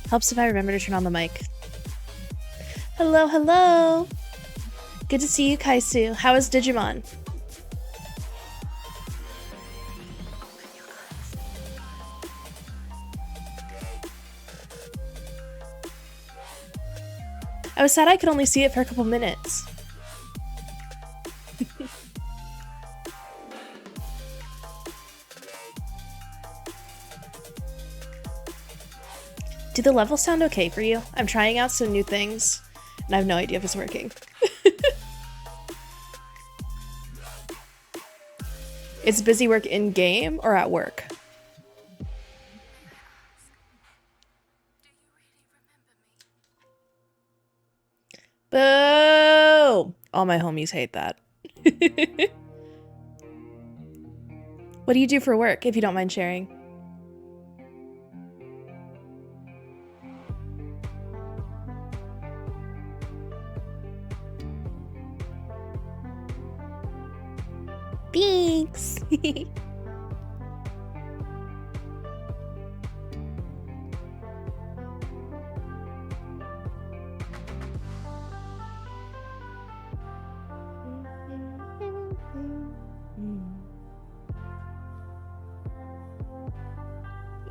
Helps if I remember to turn on the mic. Hello, hello! Good to see you, Kaisu. How is Digimon? I was sad I could only see it for a couple minutes. Do the levels sound okay for you? I'm trying out some new things, and I have no idea if it's working. It's busy work in-game or at work? Boo! All my homies hate that. What do you do for work, if you don't mind sharing? Thanks!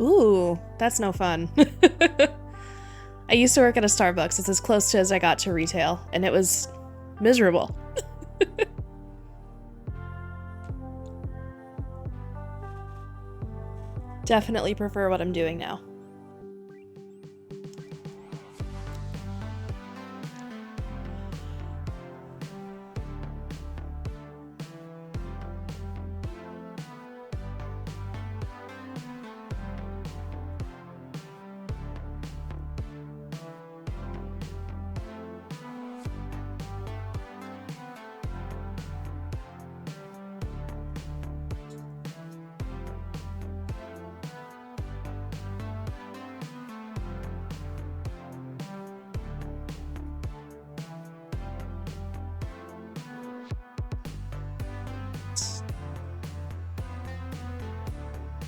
Ooh, that's no fun. I used to work at a Starbucks. It's as close to as I got to retail, and it was miserable. Definitely prefer what I'm doing now.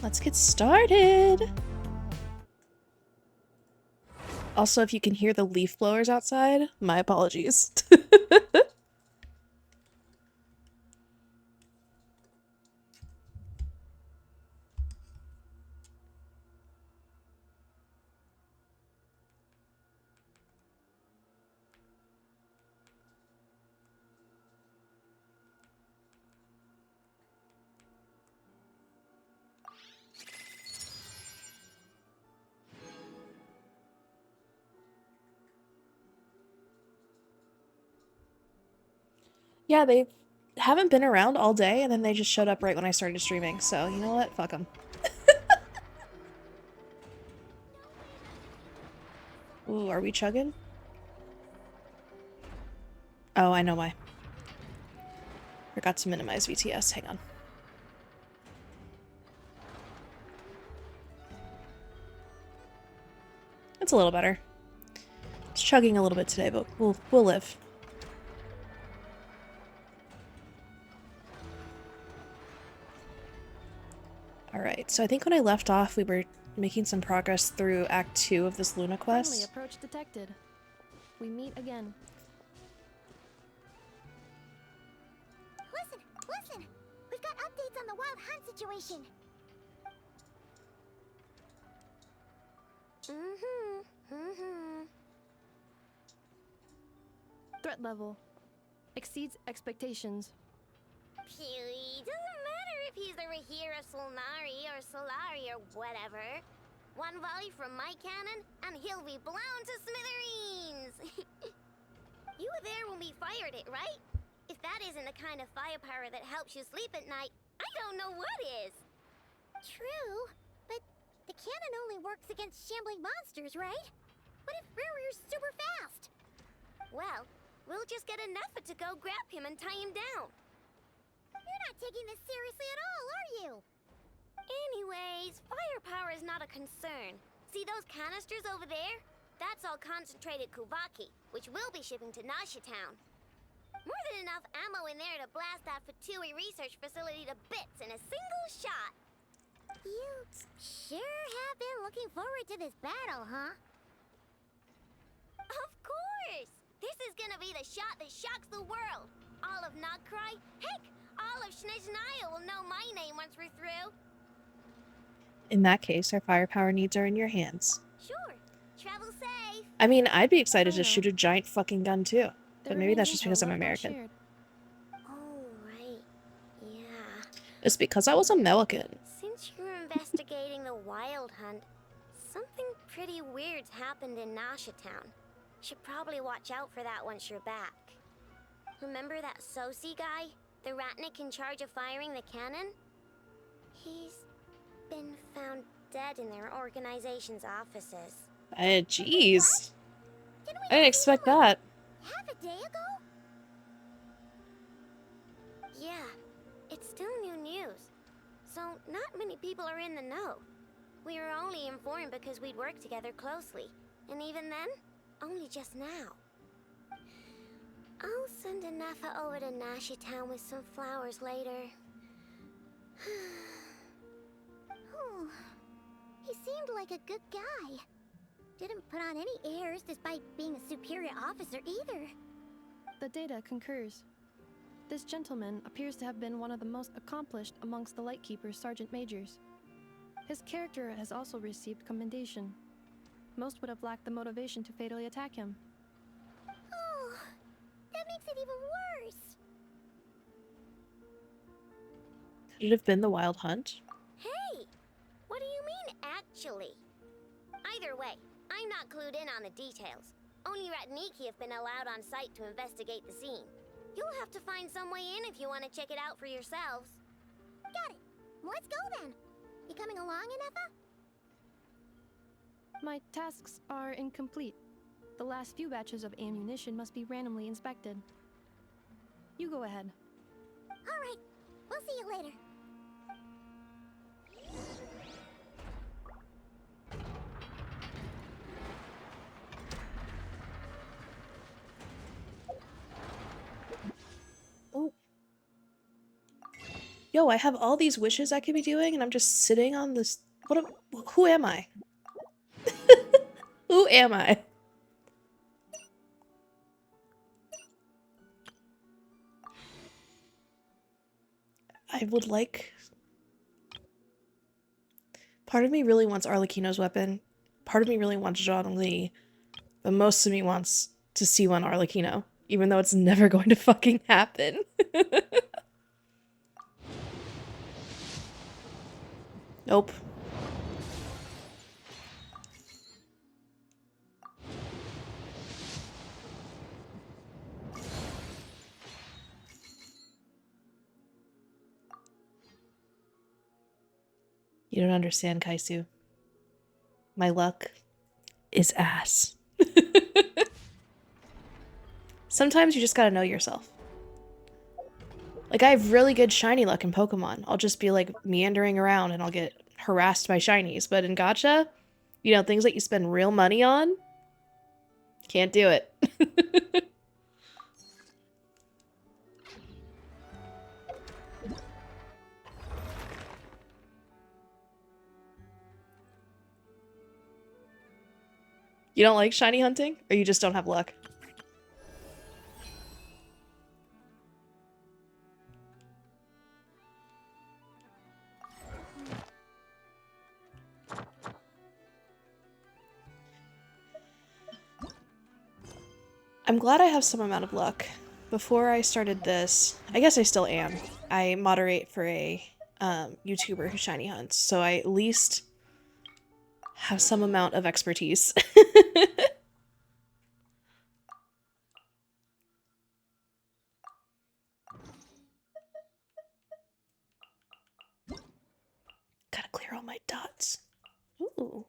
Let's get started. Also, if you can hear the leaf blowers outside, my apologies. Yeah, they haven't been around all day, and then they just showed up right when I started streaming, so you know what? Fuck them. Ooh, are we chugging? Oh, I know why. Forgot to minimize VTS. Hang on. It's a little better. It's chugging a little bit today, but we'll live. Alright, so I think when I left off, we were making some progress through Act 2 of this Luna quest. Friendly approach detected. We meet again. Listen! We've got updates on the wild hunt situation. Threat level exceeds expectations. Phew, doesn't matter if he's the Rahira Solnari or Solari or whatever. One volley from my cannon, and he'll be blown to smithereens! You were there when we fired it, right? If that isn't the kind of firepower that helps you sleep at night, I don't know what is! True, but the cannon only works against shambling monsters, right? What if Rarir's super fast? Well, we'll just get an effort to go grab him and tie him down. You're not taking this seriously at all, are you? Anyways, firepower is not a concern. See those canisters over there? That's all concentrated Kuvaki, which we'll be shipping to Nasha Town. More than enough ammo in there to blast that Fatui research facility to bits in a single shot. You sure have been looking forward to this battle, huh? Of course! This is gonna be the shot that shocks the world! All of Nagcry, heck, all of Snezhnaya will know my name once we're through. In that case, our firepower needs are in your hands. Sure, travel safe. I mean, I'd be excited to Oh, no. shoot a giant fucking gun too. There But maybe that's remains just info because I'm not American. shared. Oh, right. Yeah. It's because I was American. Since you're investigating the Wild Hunt, something pretty weird's happened in Nasha Town. Should probably watch out for that once you're back. Remember that Sosi guy? The Ratnik in charge of firing the cannon? He's been found dead in their organization's offices. Jeez. Didn't I didn't expect that. half a day ago? Yeah, it's still new news. So not many people are in the know. We were only informed because we'd worked together closely. And even then, only just now. I'll send a Nefa over to Nashi Town with some flowers later. Oh, he seemed like a good guy. Didn't put on any airs despite being a superior officer either. The data concurs. This gentleman appears to have been one of the most accomplished amongst the Lightkeeper's Sergeant Majors. His character has also received commendation. Most would have lacked the motivation to fatally attack him. Oh, that makes it even worse. Could it have been the Wild Hunt? Hey, what do you mean, actually? Either way, I'm not clued in on the details. Only Ratniki have been allowed on site to investigate the scene. You'll have to find some way in if you want to check it out for yourselves. Got it. Let's go then. You coming along, Anefa? My tasks are incomplete. The last few batches of ammunition must be randomly inspected. You go ahead. All right. We'll see you later. Oh. Yo, I have all these wishes I could be doing, and I'm just sitting on this. Who am I? Who am I? I would like. Part of me really wants Arlecchino's weapon. Part of me really wants Zhongli. But most of me wants to see one Arlecchino. Even though it's never going to fucking happen. Nope. You don't understand, Kaisu. My luck is ass. Sometimes you just gotta know yourself. Like, I have really good shiny luck in Pokemon. I'll just be, like, meandering around and I'll get harassed by shinies. But in Gacha, you know, things that you spend real money on, can't do it. You don't like shiny hunting? Or you just don't have luck? I'm glad I have some amount of luck. Before I started this, I guess I still am. I moderate for a YouTuber who shiny hunts, so I at least have some amount of expertise. Gotta clear all my dots. Ooh.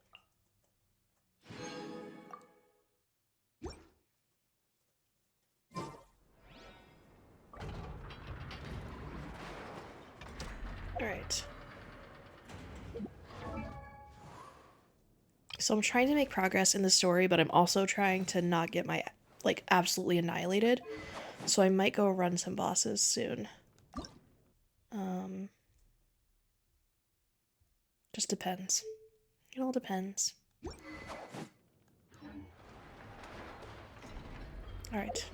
Alright. So I'm trying to make progress in the story, but I'm also trying to not get my, like, absolutely annihilated. So I might go run some bosses soon. Just depends. It all depends. All right.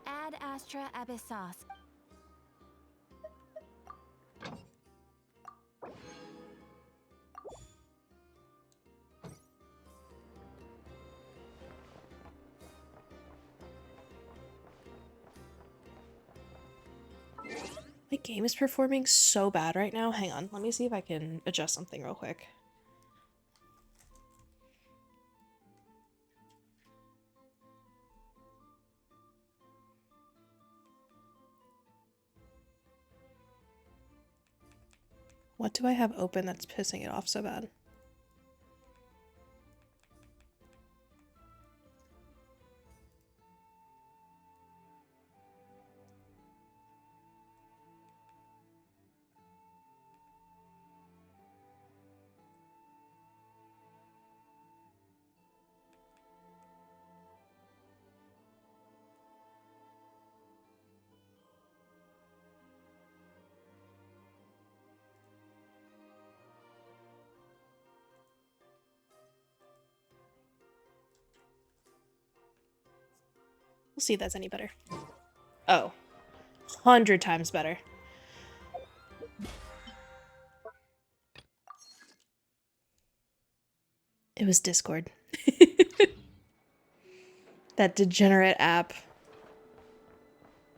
Ad Astra Abyssos. My game is performing so bad right now. Hang on, let me see if I can adjust something real quick. What do I have open that's pissing it off so bad? We'll see if that's any better. Oh, 100 times better. It was Discord. That degenerate app.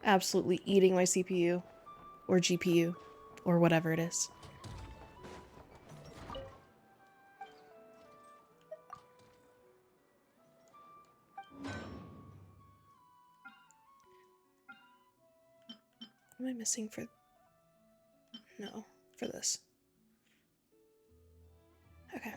Absolutely eating my CPU. Or GPU. Or whatever it is. What am I missing for... No, for this. Okay.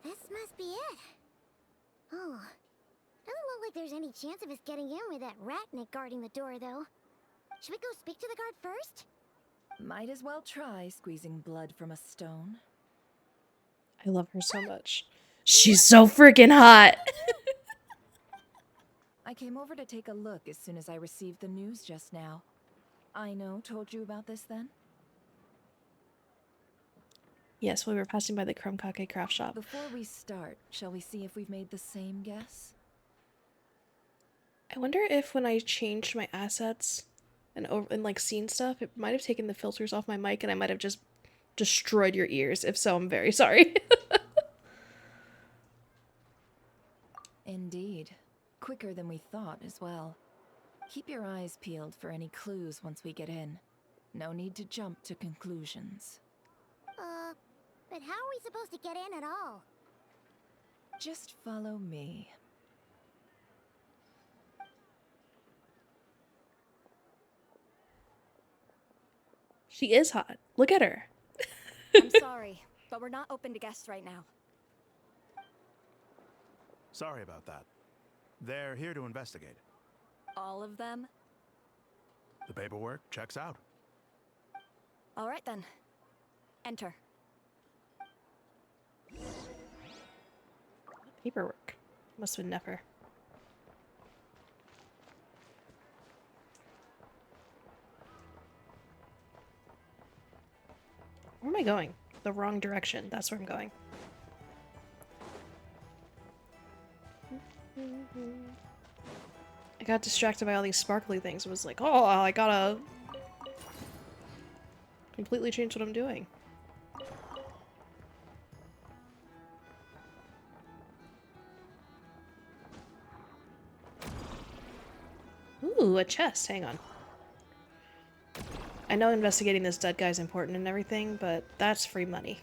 This must be it. Oh. Doesn't look like there's any chance of us getting in with that ratnik guarding the door, though. Should we go speak to the guard first? Might as well try squeezing blood from a stone. I love her so much. She's so freaking hot! I came over to take a look as soon as I received the news just now. Aino told you about this then? Yes, we were passing by the Krumkake craft shop. Before we start, shall we see if we've made the same guess? I wonder if when I changed my assets and like scene stuff, it might have taken the filters off my mic and I might have just destroyed your ears. If so, I'm very sorry. Indeed. Quicker than we thought as well. Keep your eyes peeled for any clues once we get in. No need to jump to conclusions. But how are we supposed to get in at all? Just follow me. She is hot. Look at her. I'm sorry, but we're not open to guests right now. Sorry about that. They're here to investigate. All of them? The paperwork checks out. All right then. Enter. Paperwork. Must have been Nefer. Where am I going? The wrong direction. That's where I'm going. I got distracted by all these sparkly things. It was like, oh, I gotta completely change what I'm doing. Ooh, a chest. Hang on. I know investigating this dead guy's important and everything, but that's free money.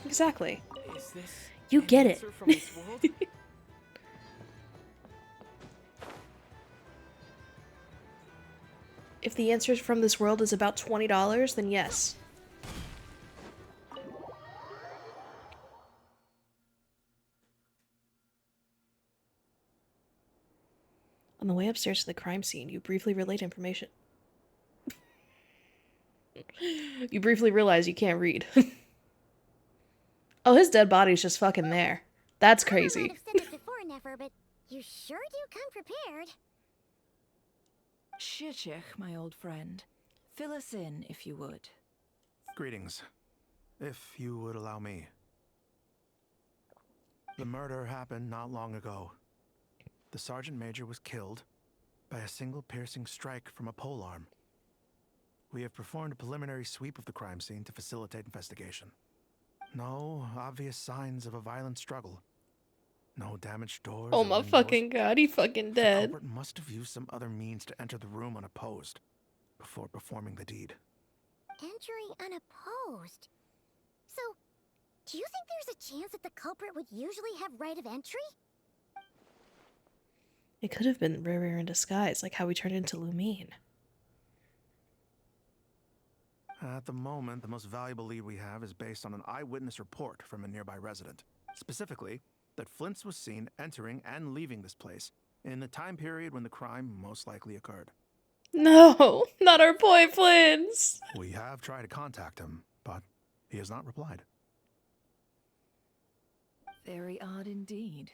Exactly. Is this You an get it. answer from this world? If the answer from this world is about $20, then yes. On the way upstairs to the crime scene, you briefly relate information. You briefly realize you can't read. Oh, his dead body's just fucking there. That's I crazy. might have said this before, Never, but you sure do come prepared. Shishich, my old friend. Fill us in, if you would. Greetings. If you would allow me. The murder happened not long ago. The Sergeant Major was killed by a single piercing strike from a polearm. We have performed a preliminary sweep of the crime scene to facilitate investigation. No obvious signs of a violent struggle. No damaged doors. Oh or my windows. fucking god, he fucking The dead. culprit must have used some other means to enter the room unopposed before performing the deed. Entering unopposed. So, do you think there's a chance that the culprit would usually have right of entry? It could have been Rare in disguise, like how we turned into Lumine. At the moment, the most valuable lead we have is based on an eyewitness report from a nearby resident. Specifically, that Flint's was seen entering and leaving this place in the time period when the crime most likely occurred. No, not our boy Flins. We have tried to contact him, but he has not replied. Very odd indeed.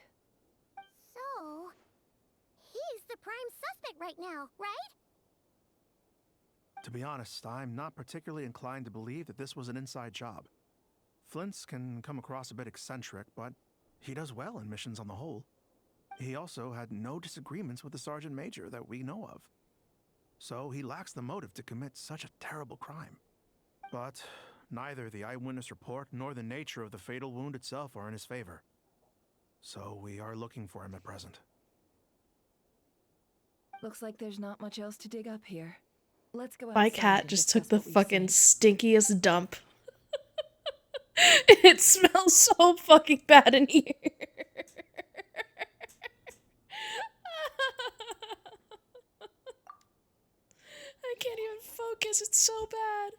So, he's the prime suspect right now, right? To be honest, I'm not particularly inclined to believe that this was an inside job. Flint's can come across a bit eccentric, but he does well in missions on the whole. He also had no disagreements with the Sergeant Major that we know of. So he lacks the motive to commit such a terrible crime. But neither the eyewitness report nor the nature of the fatal wound itself are in his favor. So we are looking for him at present. Looks like there's not much else to dig up here. Let's go outside My cat and just took the discuss what we've fucking seen. stinkiest dump. It smells so fucking bad in here. I can't even focus, it's so bad.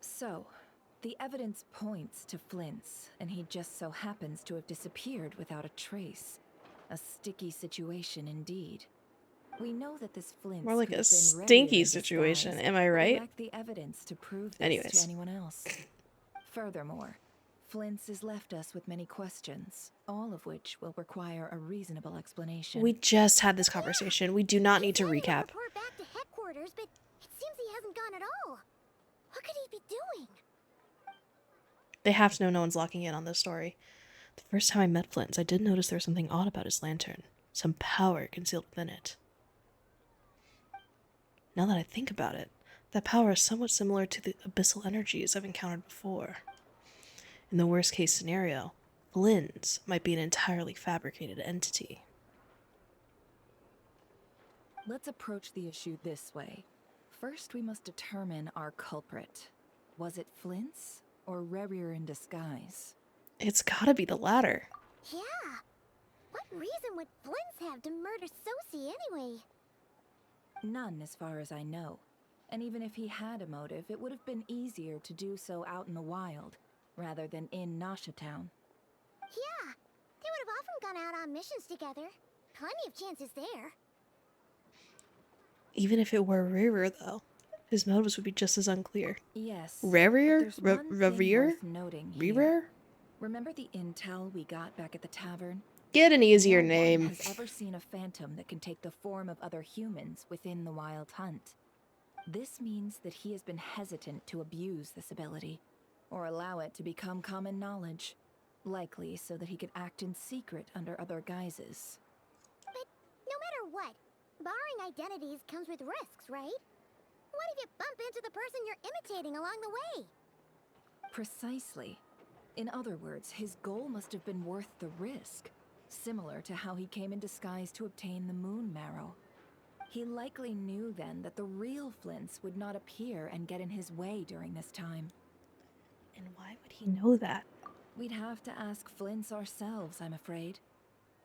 So, the evidence points to Flint's, and he just so happens to have disappeared without a trace. A sticky situation indeed. We know that this Flint's More like could a have been stinky regular situation, disguise, am I but we right? lack the evidence to prove this Anyways. to anyone else. Furthermore, Flint's has left us with many questions, all of which will require a reasonable explanation. We just had this conversation. We do not need to He said he would recap. report back to headquarters, but it seems he hasn't gone at all. What could he be doing? They have to know no one's locking in on this story. The first time I met Flint's, I did notice there was something odd about his lantern. Some power concealed within it. Now that I think about it, that power is somewhat similar to the abyssal energies I've encountered before. In the worst case scenario, Flint's might be an entirely fabricated entity. Let's approach the issue this way. First, we must determine our culprit. Was it Flint's or Rerir in disguise? It's gotta be the latter. Yeah. What reason would Flint's have to murder Sosie anyway? None, as far as I know. And even if he had a motive, it would have been easier to do so out in the wild, rather than in Nasha Town. Yeah. They would have often gone out on missions together. Plenty of chances there. Even if it were Rerir, though, his motives would be just as unclear. Yes. but Rerir? there's one thing Rerir? worth noting here. Rerir? Remember the intel we got back at the tavern? Get an easier No one name. has ever seen a phantom that can take the form of other humans within the Wild Hunt. This means that he has been hesitant to abuse this ability, or allow it to become common knowledge, likely so that he could act in secret under other guises. But no matter what, borrowing identities comes with risks, right? What if you bump into the person you're imitating along the way? Precisely. In other words, his goal must have been worth the risk, similar to how he came in disguise to obtain the moon marrow. He likely knew then that the real Flints would not appear and get in his way during this time. And why would he know that? We'd have to ask Flints ourselves, I'm afraid.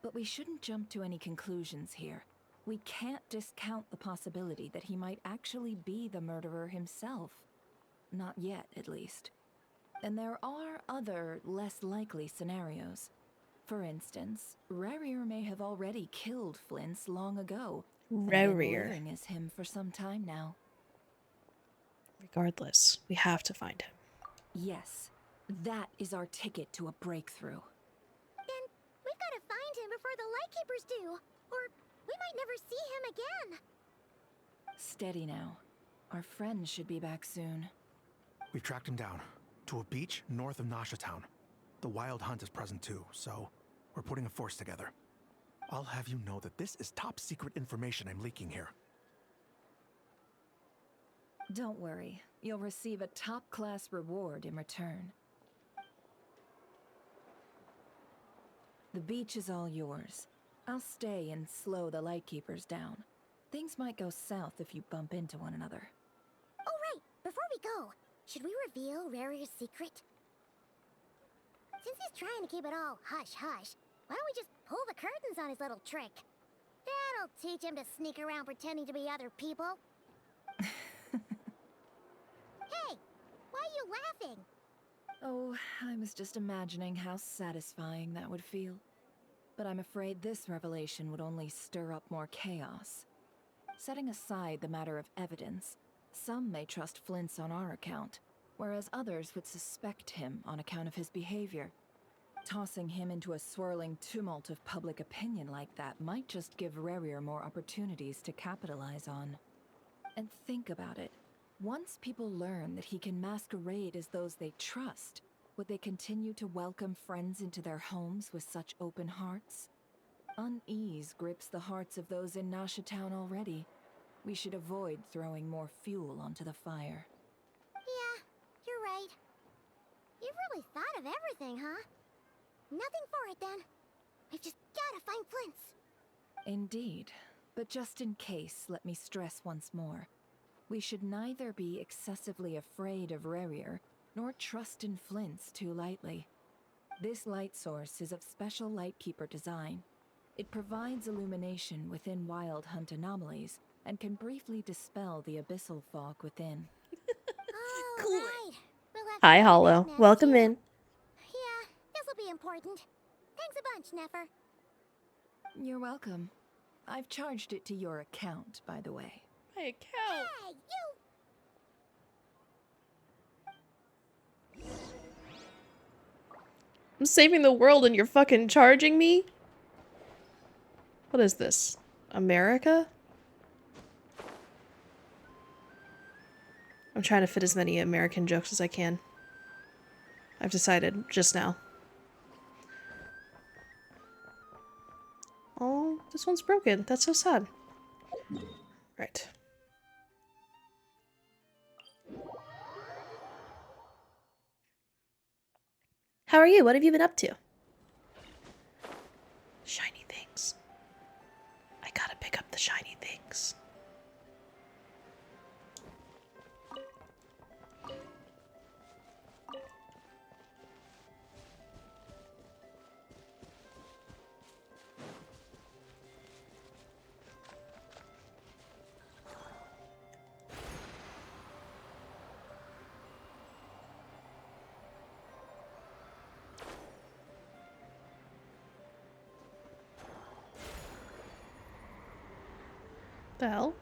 But we shouldn't jump to any conclusions here. We can't discount the possibility that he might actually be the murderer himself. Not yet, at least. And there are other, less likely scenarios. For instance, Rarier may have already killed Flints long ago. And been Rarier. living as him for some time now. Regardless, we have to find him. Yes, that is our ticket to a breakthrough. Then we've got to find him before the Lightkeepers do, or we might never see him again. Steady now. Our friends should be back soon. We've tracked him down to a beach north of Nasha Town. The Wild Hunt is present too, so we're putting a force together. I'll have you know that this is top secret information I'm leaking here. Don't worry, you'll receive a top-class reward in return. The beach is all yours. I'll stay and slow the Lightkeepers down. Things might go south if you bump into one another. Oh, right. Before we go, should we reveal Rarier's secret? Since he's trying to keep it all hush-hush, why don't we just pull the curtains on his little trick? That'll teach him to sneak around pretending to be other people. Hey, why are you laughing? Oh, I was just imagining how satisfying that would feel. But I'm afraid this revelation would only stir up more chaos. Setting aside the matter of evidence, some may trust Flint's on our account, whereas others would suspect him on account of his behavior. Tossing him into a swirling tumult of public opinion like that might just give Rarier more opportunities to capitalize on. And think about it. Once people learn that he can masquerade as those they trust, would they continue to welcome friends into their homes with such open hearts? Unease grips the hearts of those in Nasha Town already. We should avoid throwing more fuel onto the fire. Yeah, you're right. You've really thought of everything, huh? Nothing for it, then. We've just gotta find Flint's. Indeed. But just in case, let me stress once more. We should neither be excessively afraid of Rarier, nor trust in Flint's too lightly. This light source is of special Lightkeeper design. It provides illumination within Wild Hunt anomalies, and can briefly dispel the abyssal fog within. Oh, Cool. right. We'll have Hi, to check Hollow. that now, Welcome too. in. Yeah, this'll be important. Thanks a bunch, Nefer. You're welcome. I've charged it to your account, by the way. My account. Hey, you! I'm saving the world and you're fucking charging me? What is this? America? I'm trying to fit as many American jokes as I can. I've decided just now. Oh, this one's broken. That's so sad. Right. How are you? What have you been up to? Shiny things. I gotta pick up the shiny things. The hell?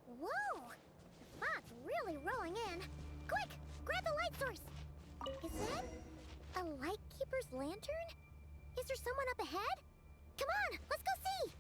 Whoa! The fog's really rolling in. Quick! Grab the light source! Is that a Lightkeeper's lantern? Is there someone up ahead? Come on, let's go see!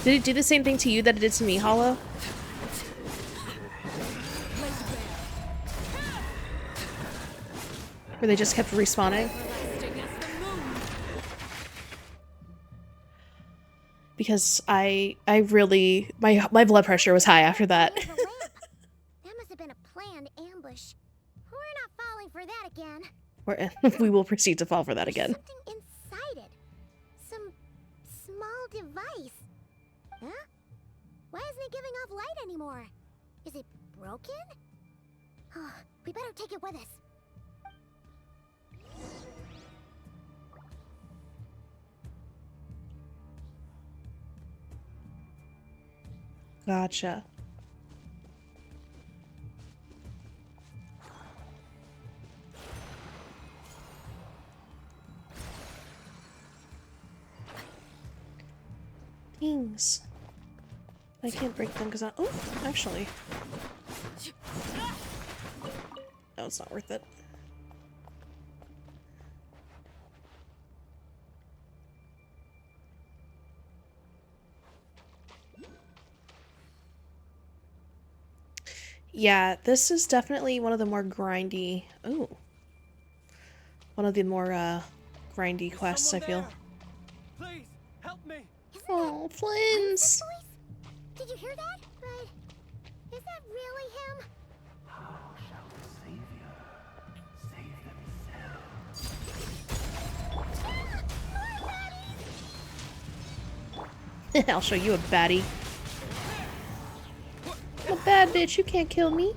Did it do the same thing to you that it did to me, Hollow? Where they just kept respawning? Because I really my blood pressure was high after that. There's a ramp. That must have been a planned ambush. We're not falling for that again. We will proceed to fall for that again. There's something inside it. Some small device. Huh? Why isn't it giving off light anymore? Is it broken? Oh, we better take it with us. Gotcha. Things. I can't break them because I. Oh, actually. No, it's not worth it. Yeah, this is definitely one of the more grindy. Ooh. One of the more grindy quests, I feel. Please help me. Oh, Flins! Did you hear that? But is that really him? How shall the Savior save themselves? I'll show you a baddie. I'm a bad bitch, you can't kill me.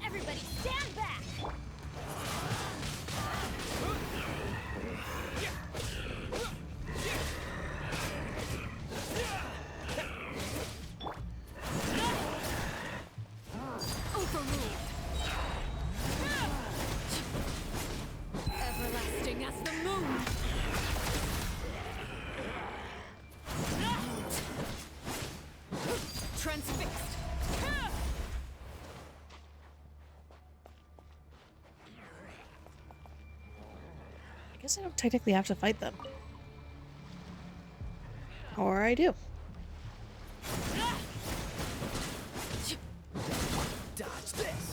Everybody stand back! Everlasting as the moon. Transfixed. I guess I don't technically have to fight them. Or I do. Dodge this.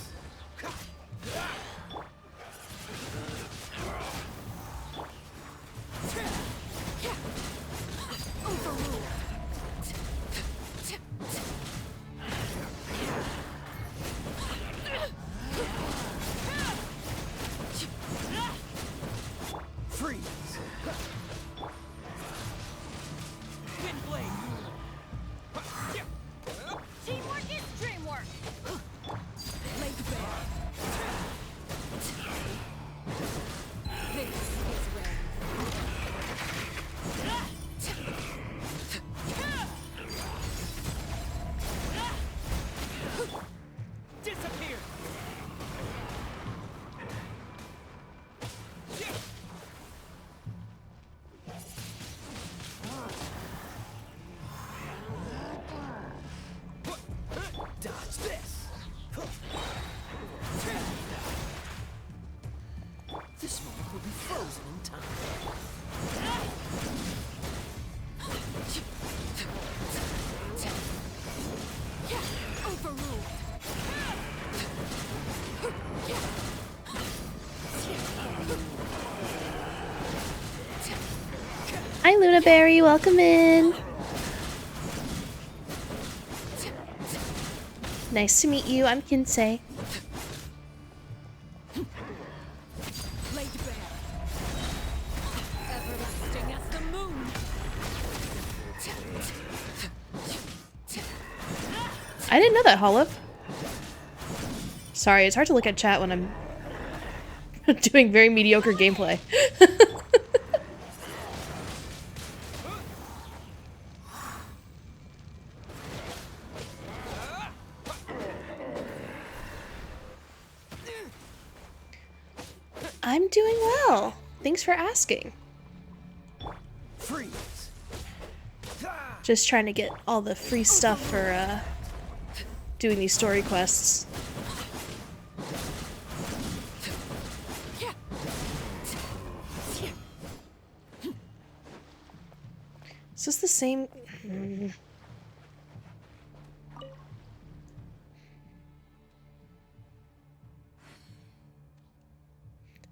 Freeze. Wind blade. Luna Berry, welcome in. Nice to meet you. I'm Kinsei. Laid bare. Everlasting as the moon. I didn't know that, Hollow. Sorry, it's hard to look at chat when I'm doing very mediocre gameplay. I'm doing well. Thanks for asking. Freeze. Just trying to get all the free stuff for doing these story quests. Is this the same?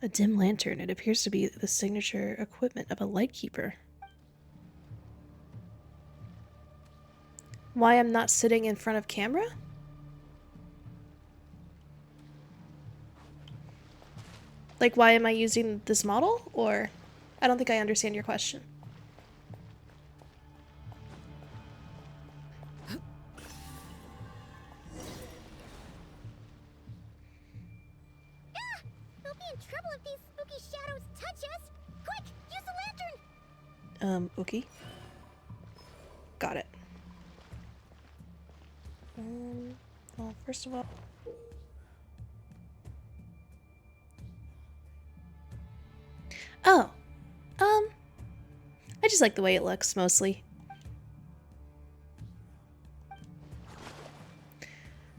A dim lantern. It appears to be the signature equipment of a lightkeeper. Why I'm not sitting in front of camera? Like, why am I using this model? Or, I don't think I understand your question. We'll be in trouble if these spooky shadows touch us. Quick, use the lantern. Okay. Got it. Well, first of all... Oh. I just like the way it looks, mostly.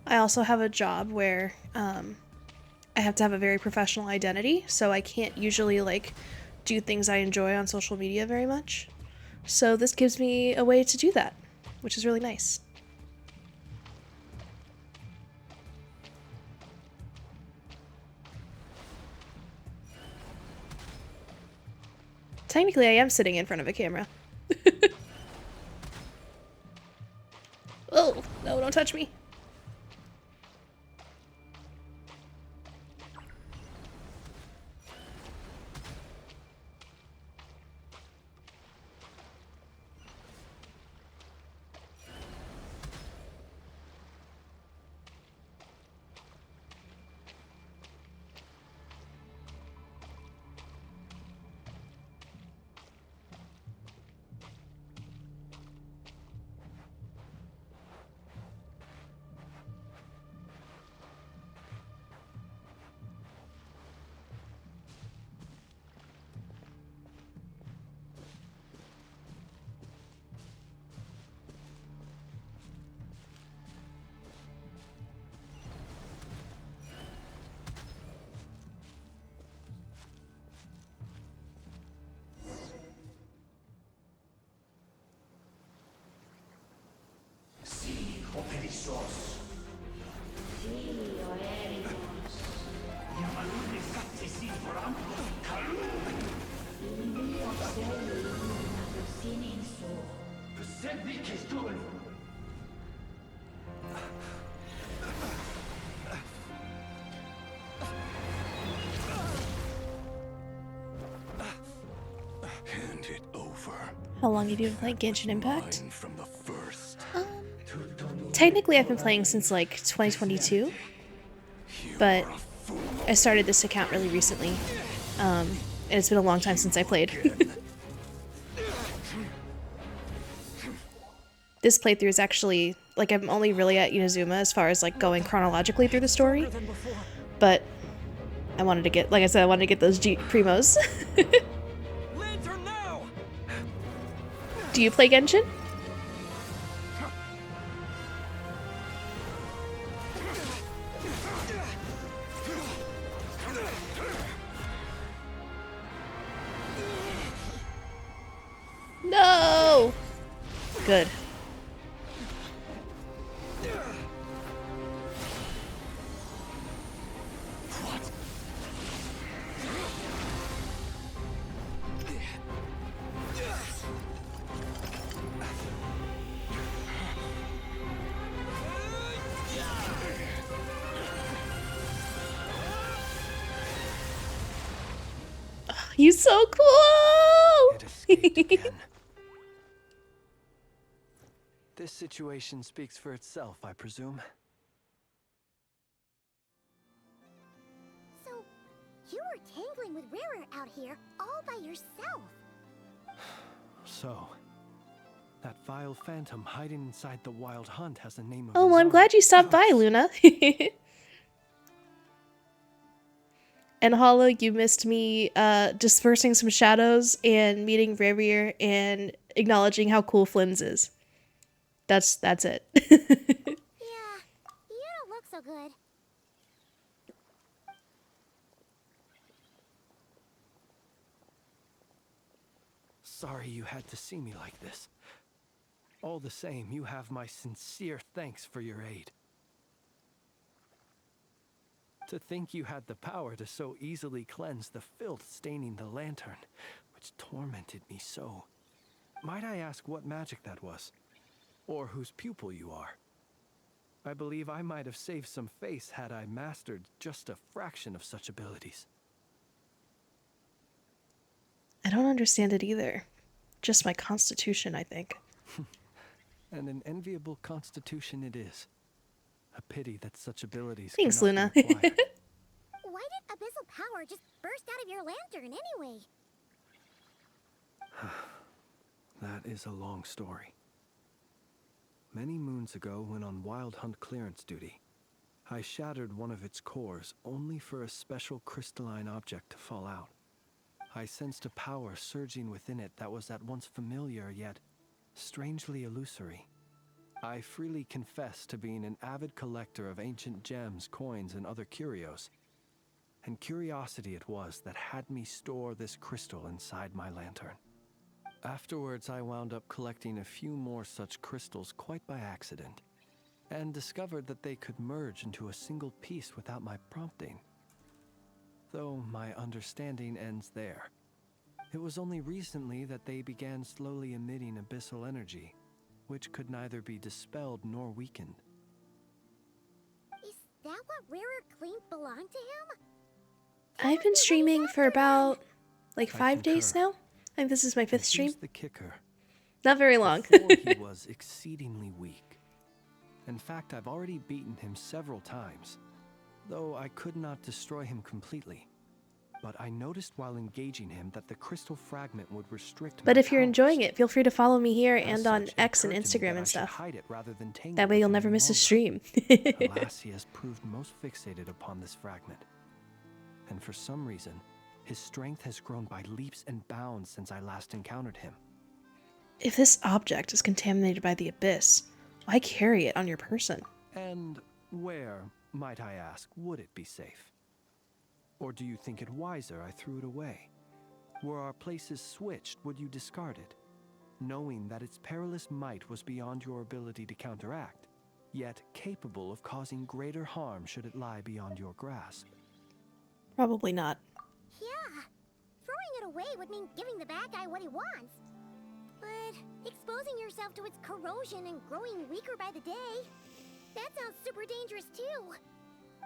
I also have a job where, I have to have a very professional identity, so I can't usually, like, do things I enjoy on social media very much. So this gives me a way to do that, which is really nice. Technically, I am sitting in front of a camera. Oh, no, don't touch me. Hand it over. How long have you been playing Genshin Impact? Mine from the first. Technically, I've been playing since like 2022, but I started this account really recently, and it's been a long time since I played. This playthrough is actually, like, I'm only really at Inazuma as far as, like, going chronologically through the story, but I wanted to get, like I said, I wanted to get those primos. Lantern now. Do you play Genshin? No! Good. He's so cool! It escaped again. This situation speaks for itself, I presume. So, you were tangling with Rarer out here all by yourself. So, that vile phantom hiding inside the Wild Hunt has a name of Oh, his well, I'm own. glad you stopped by, Luna. And Hollow, you missed me dispersing some shadows and meeting Ravier and acknowledging how cool Flynn's is. That's it. Yeah, you don't look so good. Sorry you had to see me like this. All the same, you have my sincere thanks for your aid. To think you had the power to so easily cleanse the filth staining the lantern, which tormented me so. Might I ask what magic that was? Or whose pupil you are? I believe I might have saved some face had I mastered just a fraction of such abilities. I don't understand it either. Just my constitution, I think. And an enviable constitution it is. A pity that such abilities Thanks, cannot Luna. be acquired. Why did abyssal power just burst out of your lantern anyway? That is a long story. Many moons ago, when on Wild Hunt clearance duty, I shattered one of its cores only for a special crystalline object to fall out. I sensed a power surging within it that was at once familiar yet strangely illusory. I freely confess to being an avid collector of ancient gems, coins, and other curios. And curiosity it was that had me store this crystal inside my lantern. Afterwards, I wound up collecting a few more such crystals quite by accident, and discovered that they could merge into a single piece without my prompting. Though my understanding ends there. It was only recently that they began slowly emitting abyssal energy, which could neither be dispelled nor weakened. Is that what Rarer claimed belonged to him? I've been streaming for about, like, I 5 days concur. now. I think this is my 5th And stream. here's the kicker. Not very long. Before he was exceedingly weak. In fact, I've already beaten him several times, though I could not destroy him completely. But I noticed while engaging him that the crystal fragment would restrict But my if you're enjoying powers. it, feel free to follow me here As and on such, it X and occurred to me Instagram that I and should stuff. hide it rather than tangle That way with you'll him never any miss a longer. stream. Alas, he has proved most fixated upon this fragment. And for some reason, his strength has grown by leaps and bounds since I last encountered him. If this object is contaminated by the abyss, why carry it on your person? And where, might I ask, would it be safe? Or do you think it wiser I threw it away? Were our places switched, would you discard it, knowing that its perilous might was beyond your ability to counteract, yet capable of causing greater harm should it lie beyond your grasp? Probably not. Yeah. Throwing it away would mean giving the bad guy what he wants. But exposing yourself to its corrosion and growing weaker by the day, that sounds super dangerous too.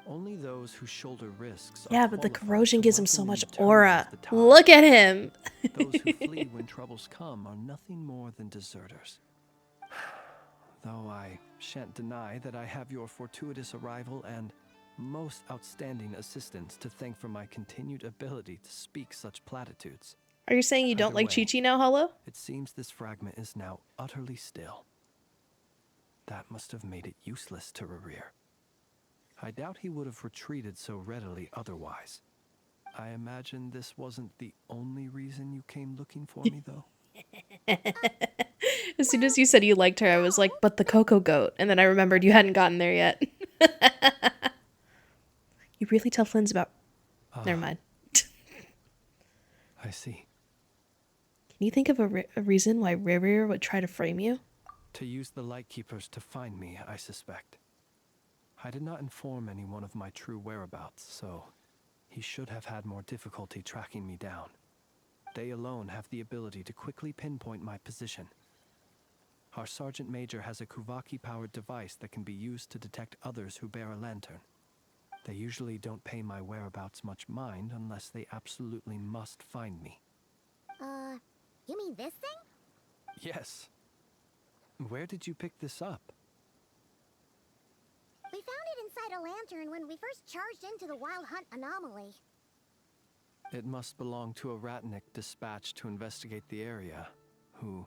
Only those who shoulder risks are Yeah, but the qualified corrosion to gives him so welcome much the terrors aura. of the tide. Look at him! Those who flee when troubles come are nothing more than deserters. Though I shan't deny that I have your fortuitous arrival and most outstanding assistance to thank for my continued ability to speak such platitudes. Are you saying you don't Either like way, Chi-Chi now, Hollow? It seems this fragment is now utterly still. That must have made it useless to Rerir. I doubt he would have retreated so readily otherwise. I imagine this wasn't the only reason you came looking for me, though. As soon as you said you liked her, I was like, but the Coco Goat. And then I remembered you hadn't gotten there yet. You really tell Flynn's about... Never mind. I see. Can you think of a reason why Rarir would try to frame you? To use the Lightkeepers to find me, I suspect. I did not inform anyone of my true whereabouts, so he should have had more difficulty tracking me down. They alone have the ability to quickly pinpoint my position. Our Sergeant Major has a Kuvaki-powered device that can be used to detect others who bear a lantern. They usually don't pay my whereabouts much mind unless they absolutely must find me. You mean this thing? Yes. Where did you pick this up? We found it inside a lantern when we first charged into the Wild Hunt anomaly. It must belong to a Ratnik dispatched to investigate the area, who,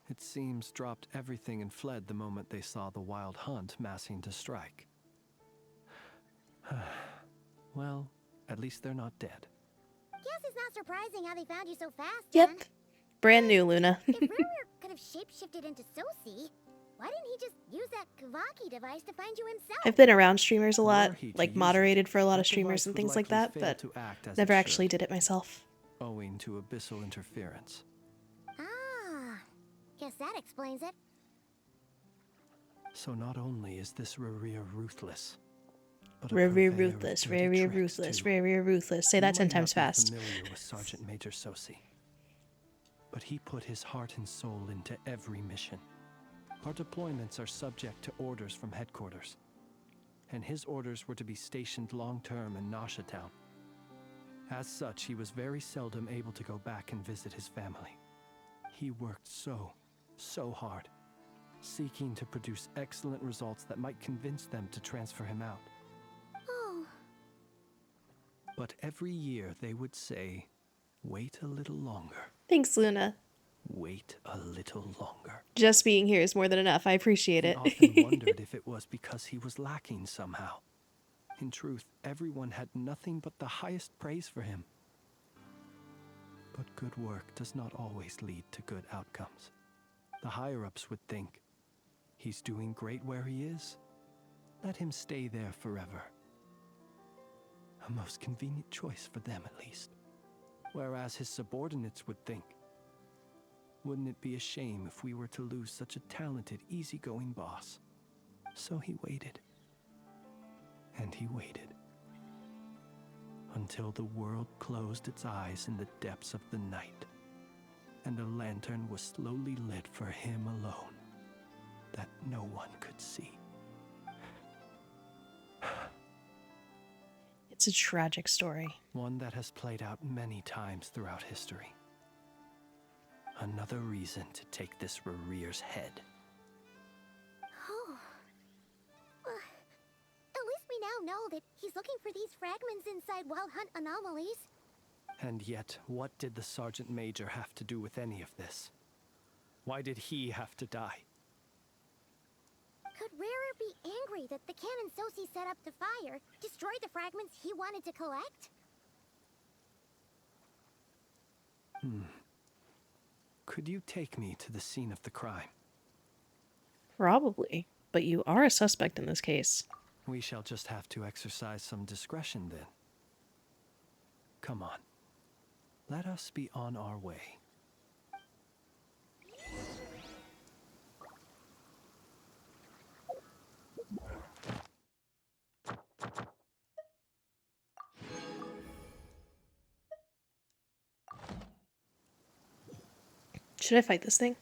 it seems, dropped everything and fled the moment they saw the Wild Hunt massing to strike. Well, at least they're not dead. Guess it's not surprising how they found you so fast, Yep. then. Brand new, Luna. If Ruru could have shapeshifted into Sosi, why didn't he just use that Kavaki device to find you himself? I've been around streamers a Were lot, he to like use moderated it, for a lot of that streamers device and would things like likely that, fail but to act as never it actually should, did it myself. owing to abyssal interference. Ah, guess that explains it. So not only is this Rerir ruthless, but a Very purveyor of ruthless, dirty very tricks, ruthless, too. very ruthless. Say You that 10 might times not be fast. familiar with Sergeant Major Sosi, but he put his heart and soul into every mission. Our deployments are subject to orders from headquarters, and his orders were to be stationed long-term in Nasha Town. As such, he was very seldom able to go back and visit his family. He worked so hard, seeking to produce excellent results that might convince them to transfer him out. Oh, But every year they would say, wait a little longer, Thanks, Luna. wait a little longer. Just being here is more than enough. I appreciate He it. often wondered if it was because he was lacking somehow. In truth, everyone had nothing but the highest praise for him. But good work does not always lead to good outcomes. The higher-ups would think, he's doing great where he is. Let him stay there forever. A most convenient choice for them, at least. Whereas his subordinates would think, wouldn't it be a shame if we were to lose such a talented, easygoing boss? So he waited. And he waited. Until the world closed its eyes in the depths of the night, and a lantern was slowly lit for him alone, that no one could see. It's a tragic story. One that has played out many times throughout history. Another reason to take this Rerir's head. oh. At least we now know that he's looking for these fragments inside Wild Hunt anomalies. And yet, what did the Sergeant Major have to do with any of this? Why did he have to die? Could Rarer be angry that the cannon Sosi set up to fire destroyed the fragments he wanted to collect? Could you take me to the scene of the crime? Probably. But you are a suspect in this case. We shall just have to exercise some discretion then. Come on. Let us be on our way. Should I fight this thing?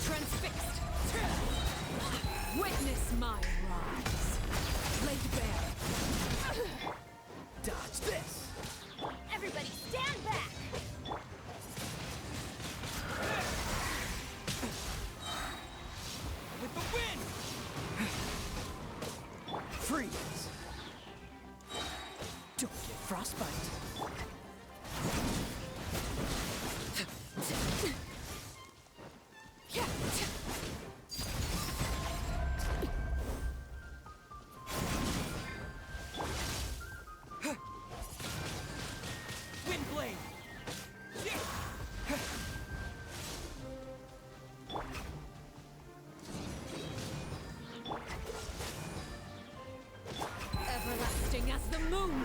Transfixed. Witness my rise. Laid bare. Dodge this. Everybody stand back! With the wind. Freeze. Don't get frostbite. Windblade. Everlasting as the moon.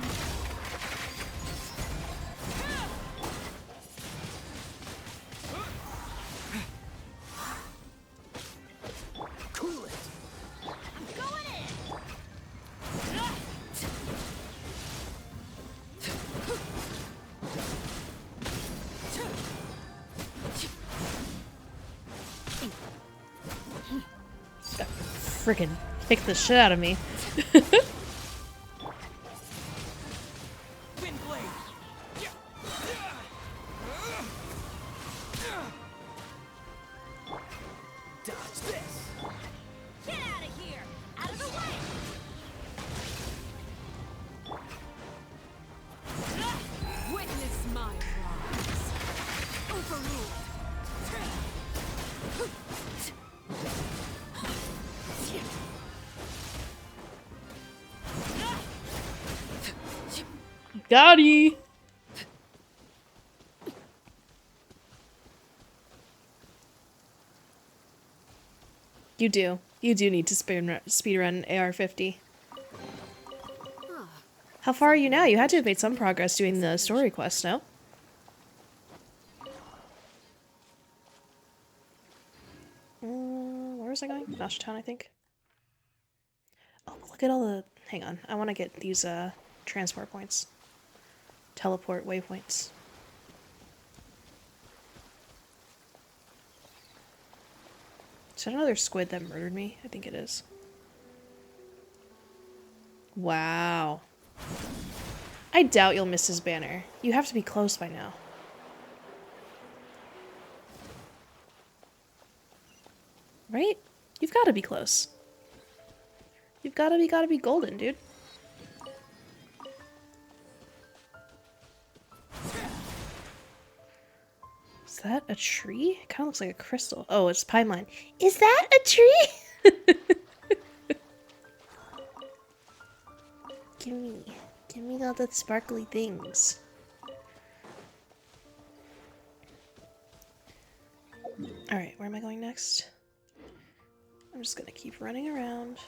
freaking kick the shit out of me. Wind blade. Dodge this. Get out of here! Out of the way! Witness my rise. Overruled. Gotti! You do. You do need to speedrun AR-50. How far are you now? You had to have made some progress doing the story quest, no? Where was I going? Town, I think. Oh, look at all the... Hang on. I want to get these, transport points. Teleport waypoints. Is that another squid that murdered me? I think it is. Wow. I doubt you'll miss his banner. You have to be close by now. Right? You've got to be close. You've gotta be golden, dude. Is that a tree? It kind of looks like a crystal. Oh, it's Paimon. Is that a tree? Give me all the sparkly things. Alright, where am I going next? I'm just gonna keep running around.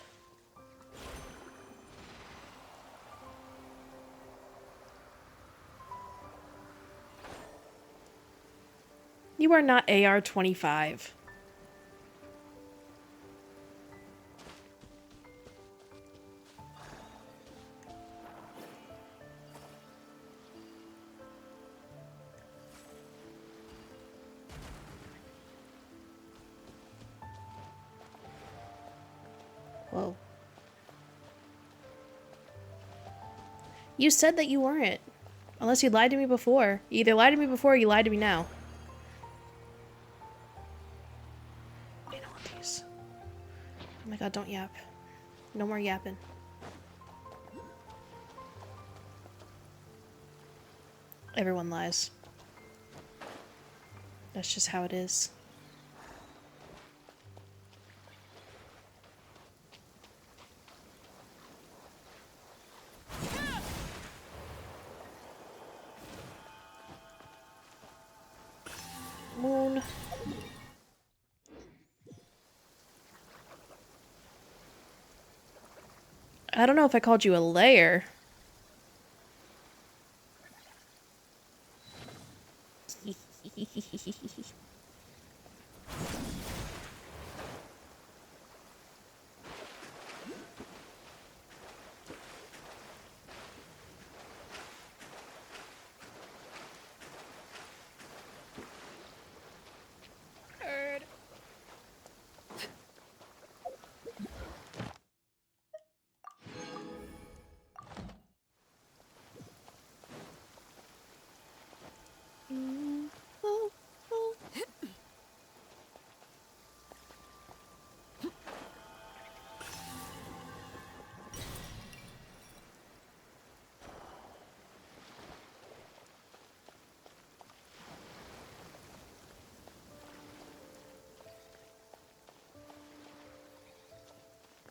You are not AR-25. Whoa. You said that you weren't. Unless you lied to me before. You either lied to me before or you lied to me now. I don't want these. Oh my god, don't yap. No more yapping. Everyone lies. That's just how it is. Moon. I don't know if I called you a layer.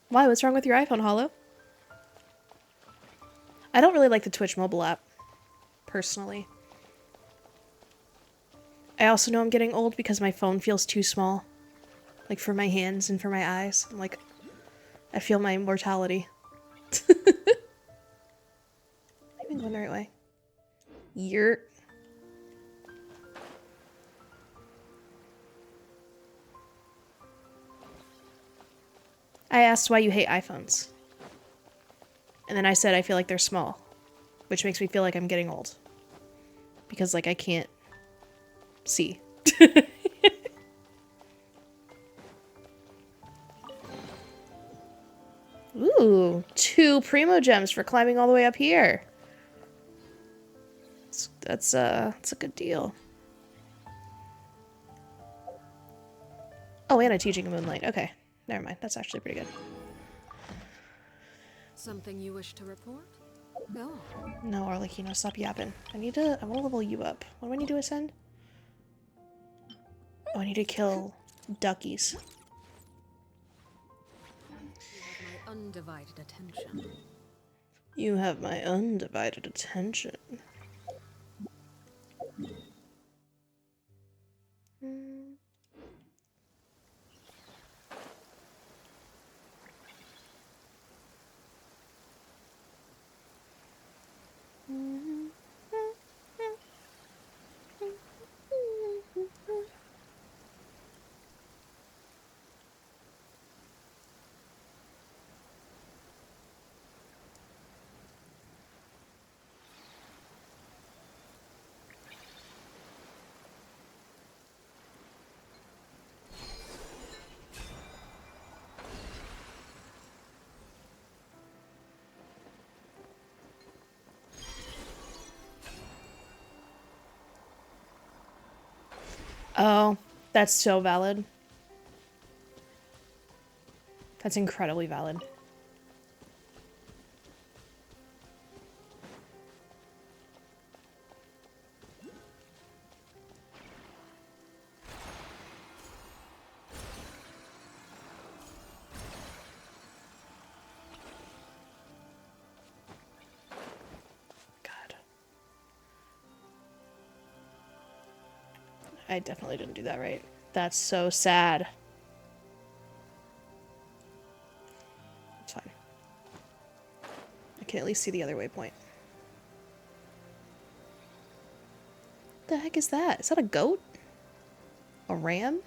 Why? What's wrong with your iPhone, Hollow? I don't really like the Twitch mobile app, personally. I also know I'm getting old because my phone feels too small. Like, for my hands and for my eyes. I'm like, I feel my mortality. I've been going the right way. Yurt. I asked why you hate iPhones. And then I said I feel like they're small. Which makes me feel like I'm getting old. Because, like, I can't see. Ooh, 2 Primo Gems for climbing all the way up here. That's a good deal. Oh, and a Teaching of Moonlight. Okay, never mind. That's actually pretty good. Something you wish to report? Go. No, Arlecchino, stop yapping. I want to level you up. What do I need to ascend? Oh, I need to kill duckies. You have my undivided attention. You have my undivided attention. Oh, that's so valid. That's incredibly valid. God. I definitely didn't do that right. That's so sad. It's fine. I can at least see the other waypoint. What the heck is that? Is that a goat? A ram?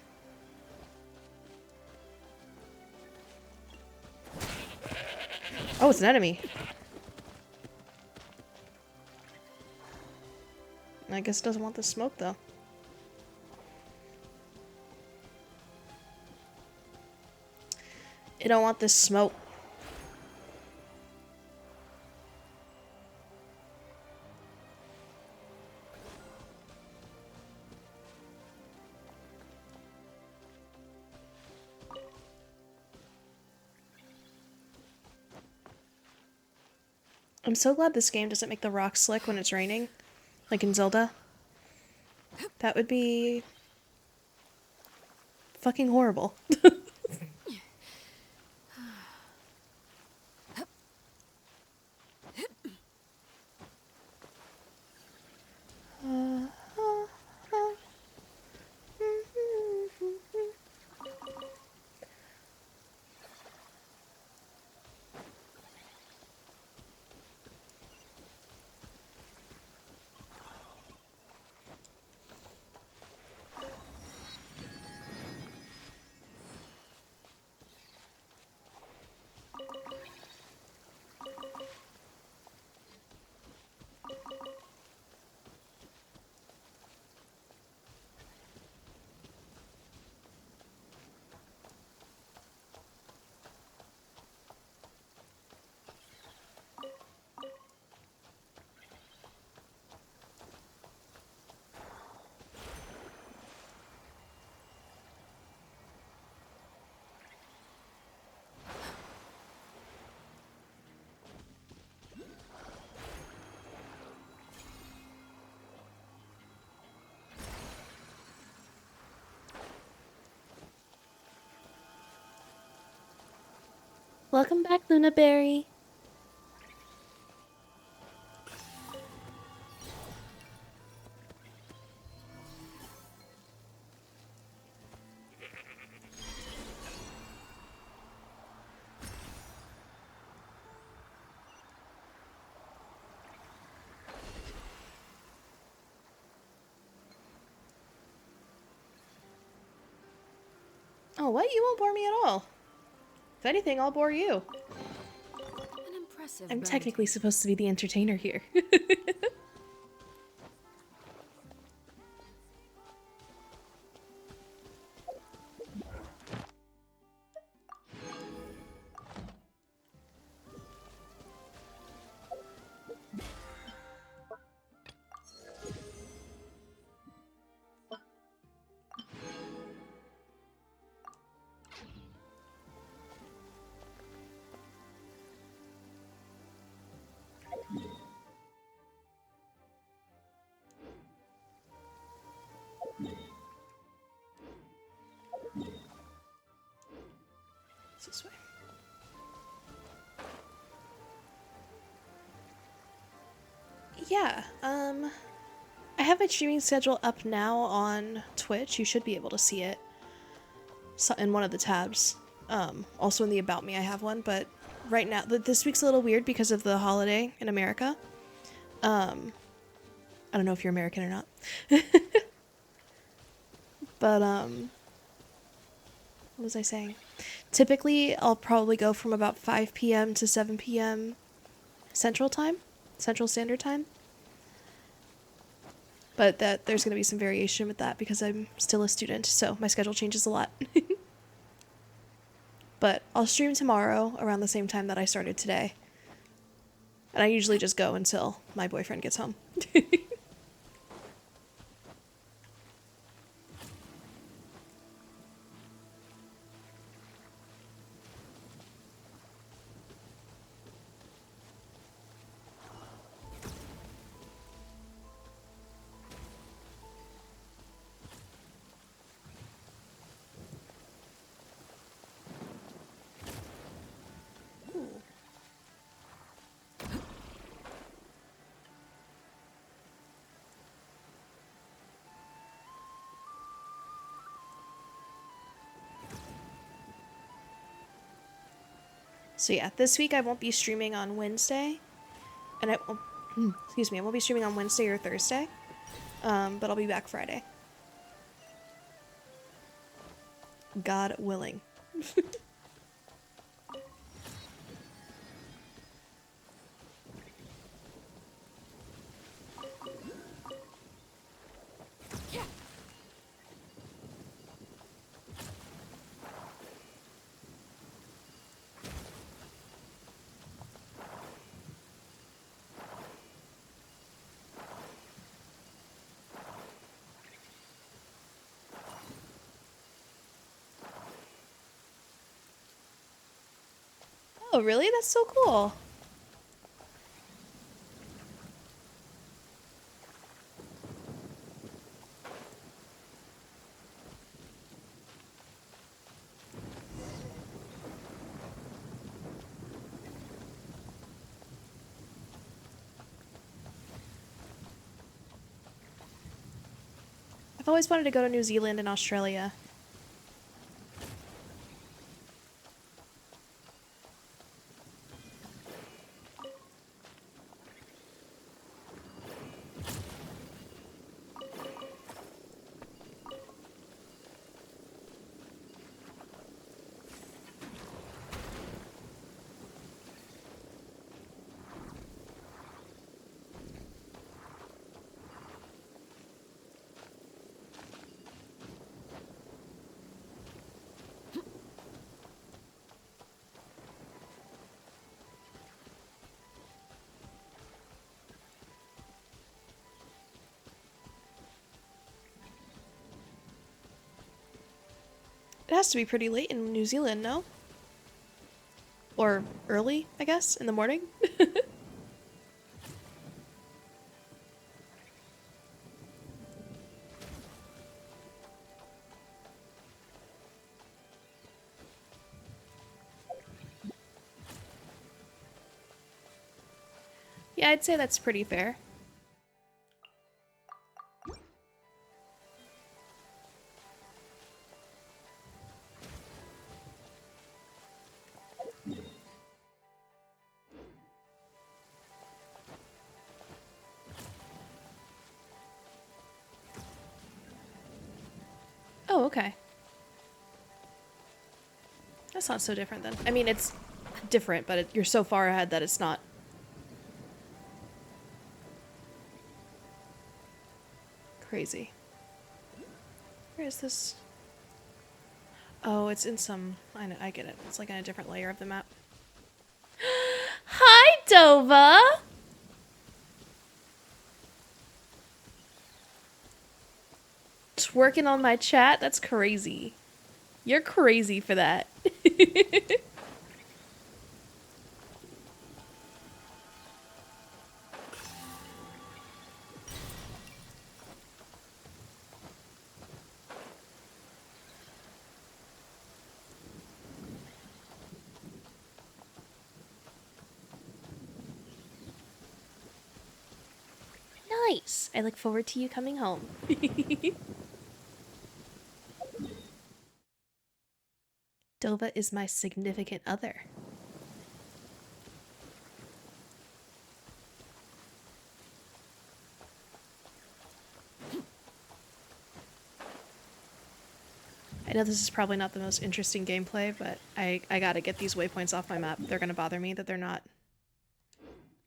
Oh, it's an enemy. I guess it doesn't want the smoke, though. It don't want this smoke. I'm so glad this game doesn't make the rocks slick when it's raining, like in Zelda. That would be fucking horrible. Welcome back, Luna Berry. Oh, what? You won't bore me at all. If anything, I'll bore you. An impressive I'm bounty. technically supposed to be the entertainer here. yeah, I have my streaming schedule up now on Twitch. You should be able to see it in one of the tabs. Also in the About Me I have one, but right now, this week's a little weird because of the holiday in America. I don't know if you're American or not. But, what was I saying? Typically, I'll probably go from about 5 p.m. to 7 p.m. Central Standard Time. But there's going to be some variation with that because I'm still a student, so my schedule changes a lot. But I'll stream tomorrow around the same time that I started today. And I usually just go until my boyfriend gets home. So yeah, this week I won't be streaming on Wednesday, and I won't, excuse me, I won't be streaming on Wednesday or Thursday, but I'll be back Friday. God willing. Oh, really? That's so cool. I've always wanted to go to New Zealand and Australia. It has to be pretty late in New Zealand, no? Or early, I guess, in the morning? Yeah, I'd say that's pretty fair. Oh, okay. That's not so different then. I mean, it's different, but you're so far ahead that it's not. Crazy. Where is this? Oh, it's in some... I get it. It's like in a different layer of the map. Hi, Dova! Twerking on my chat? That's crazy. You're crazy for that. Nice! I look forward to you coming home. Dova is my significant other. I know this is probably not the most interesting gameplay, but I gotta get these waypoints off my map. They're gonna bother me that they're not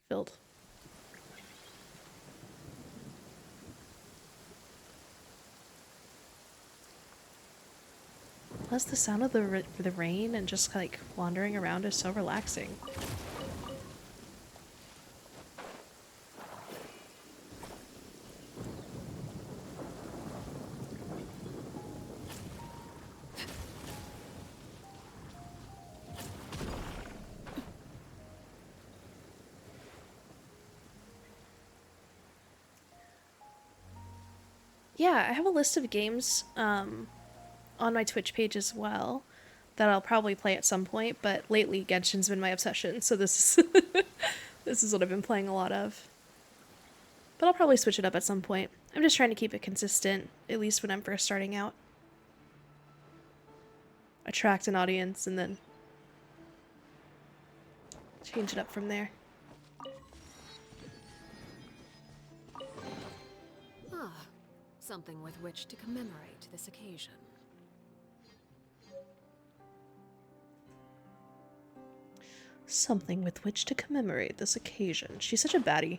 filled. Plus, the sound of the rain and just like wandering around is so relaxing. Yeah, I have a list of games on my Twitch page as well that I'll probably play at some point, but lately Genshin's been my obsession, so this is this is what I've been playing a lot of. But I'll probably switch it up at some point. I'm just trying to keep it consistent, at least when I'm first starting out. Attract an audience and then change it up from there. Ah, something with which to commemorate this occasion. Something with which to commemorate this occasion. She's such a baddie.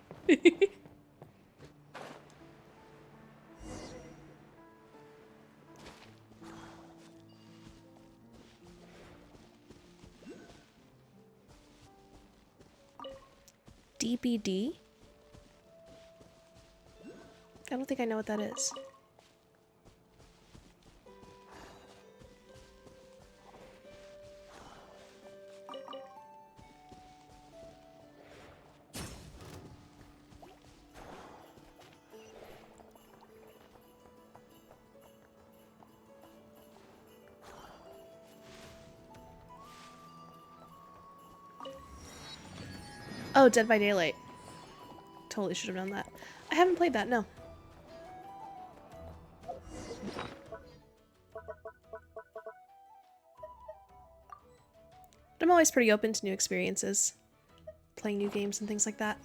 DBD? I don't think I know what that is. Oh, Dead by Daylight. Totally should have done that. I haven't played that, no. But I'm always pretty open to new experiences. Playing new games and things like that.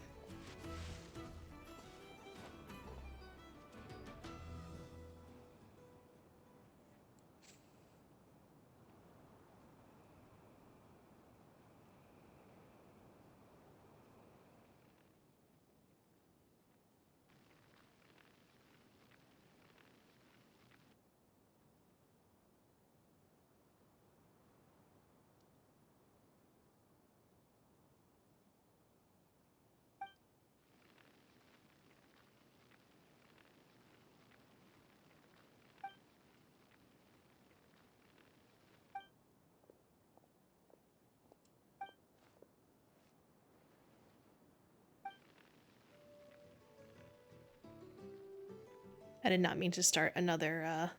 I did not mean to start another,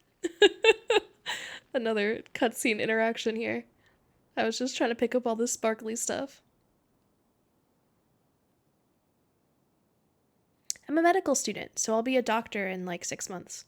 another cutscene interaction here. I was just trying to pick up all this sparkly stuff. I'm a medical student, so I'll be a doctor in like 6 months.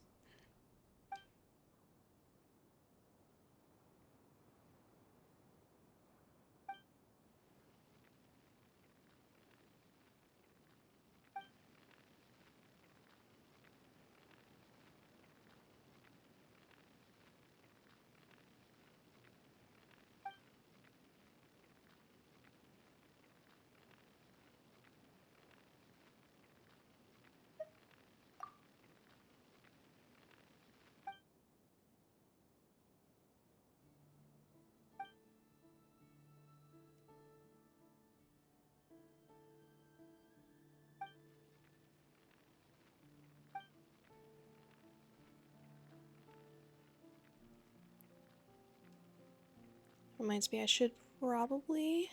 Reminds me I should probably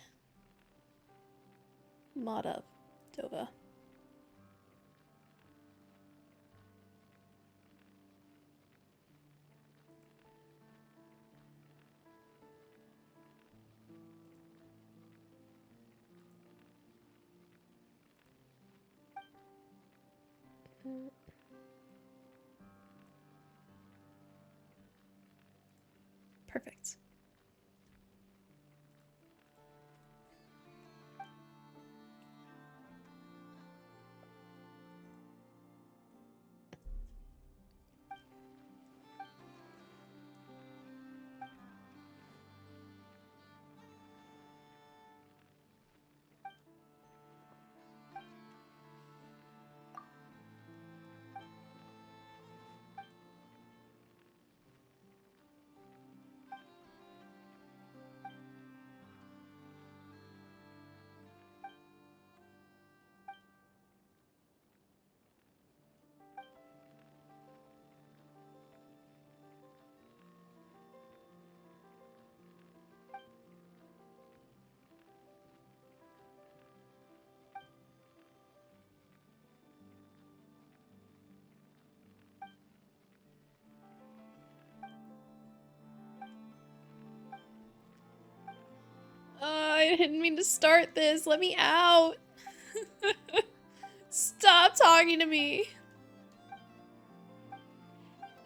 mod up Dova. Perfect. I didn't mean to start this. Let me out. Stop talking to me.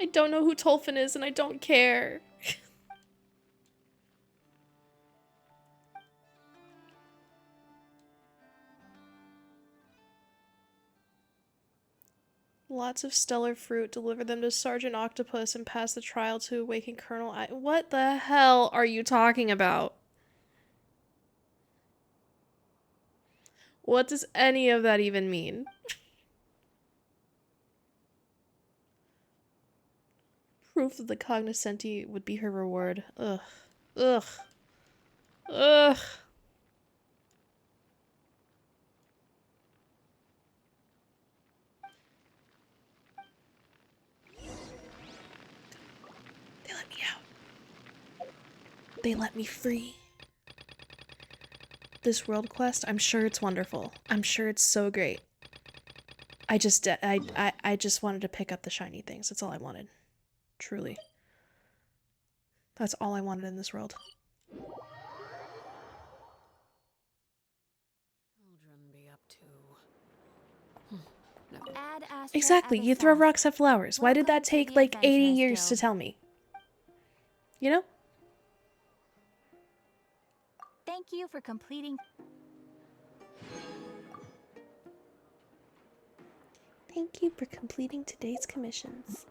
I don't know who Tolfin is and I don't care. Lots of stellar fruit. Deliver them to Sergeant Octopus and pass the trial to awaken Colonel What the hell are you talking about? What does any of that even mean? Proof of the cognoscenti would be her reward. Ugh. Ugh. Ugh. They let me out. They let me free. This world quest, I'm sure it's wonderful. I'm sure it's so great. I just wanted to pick up the shiny things. That's all I wanted. Truly. That's all I wanted in this world. Children be up to. Add Astra Exactly. at the You throw south. rocks at flowers. Why did that Welcome to take the like 80 Adventurers years to Guild. tell me? You know? Thank you for completing. Thank you for completing today's commissions.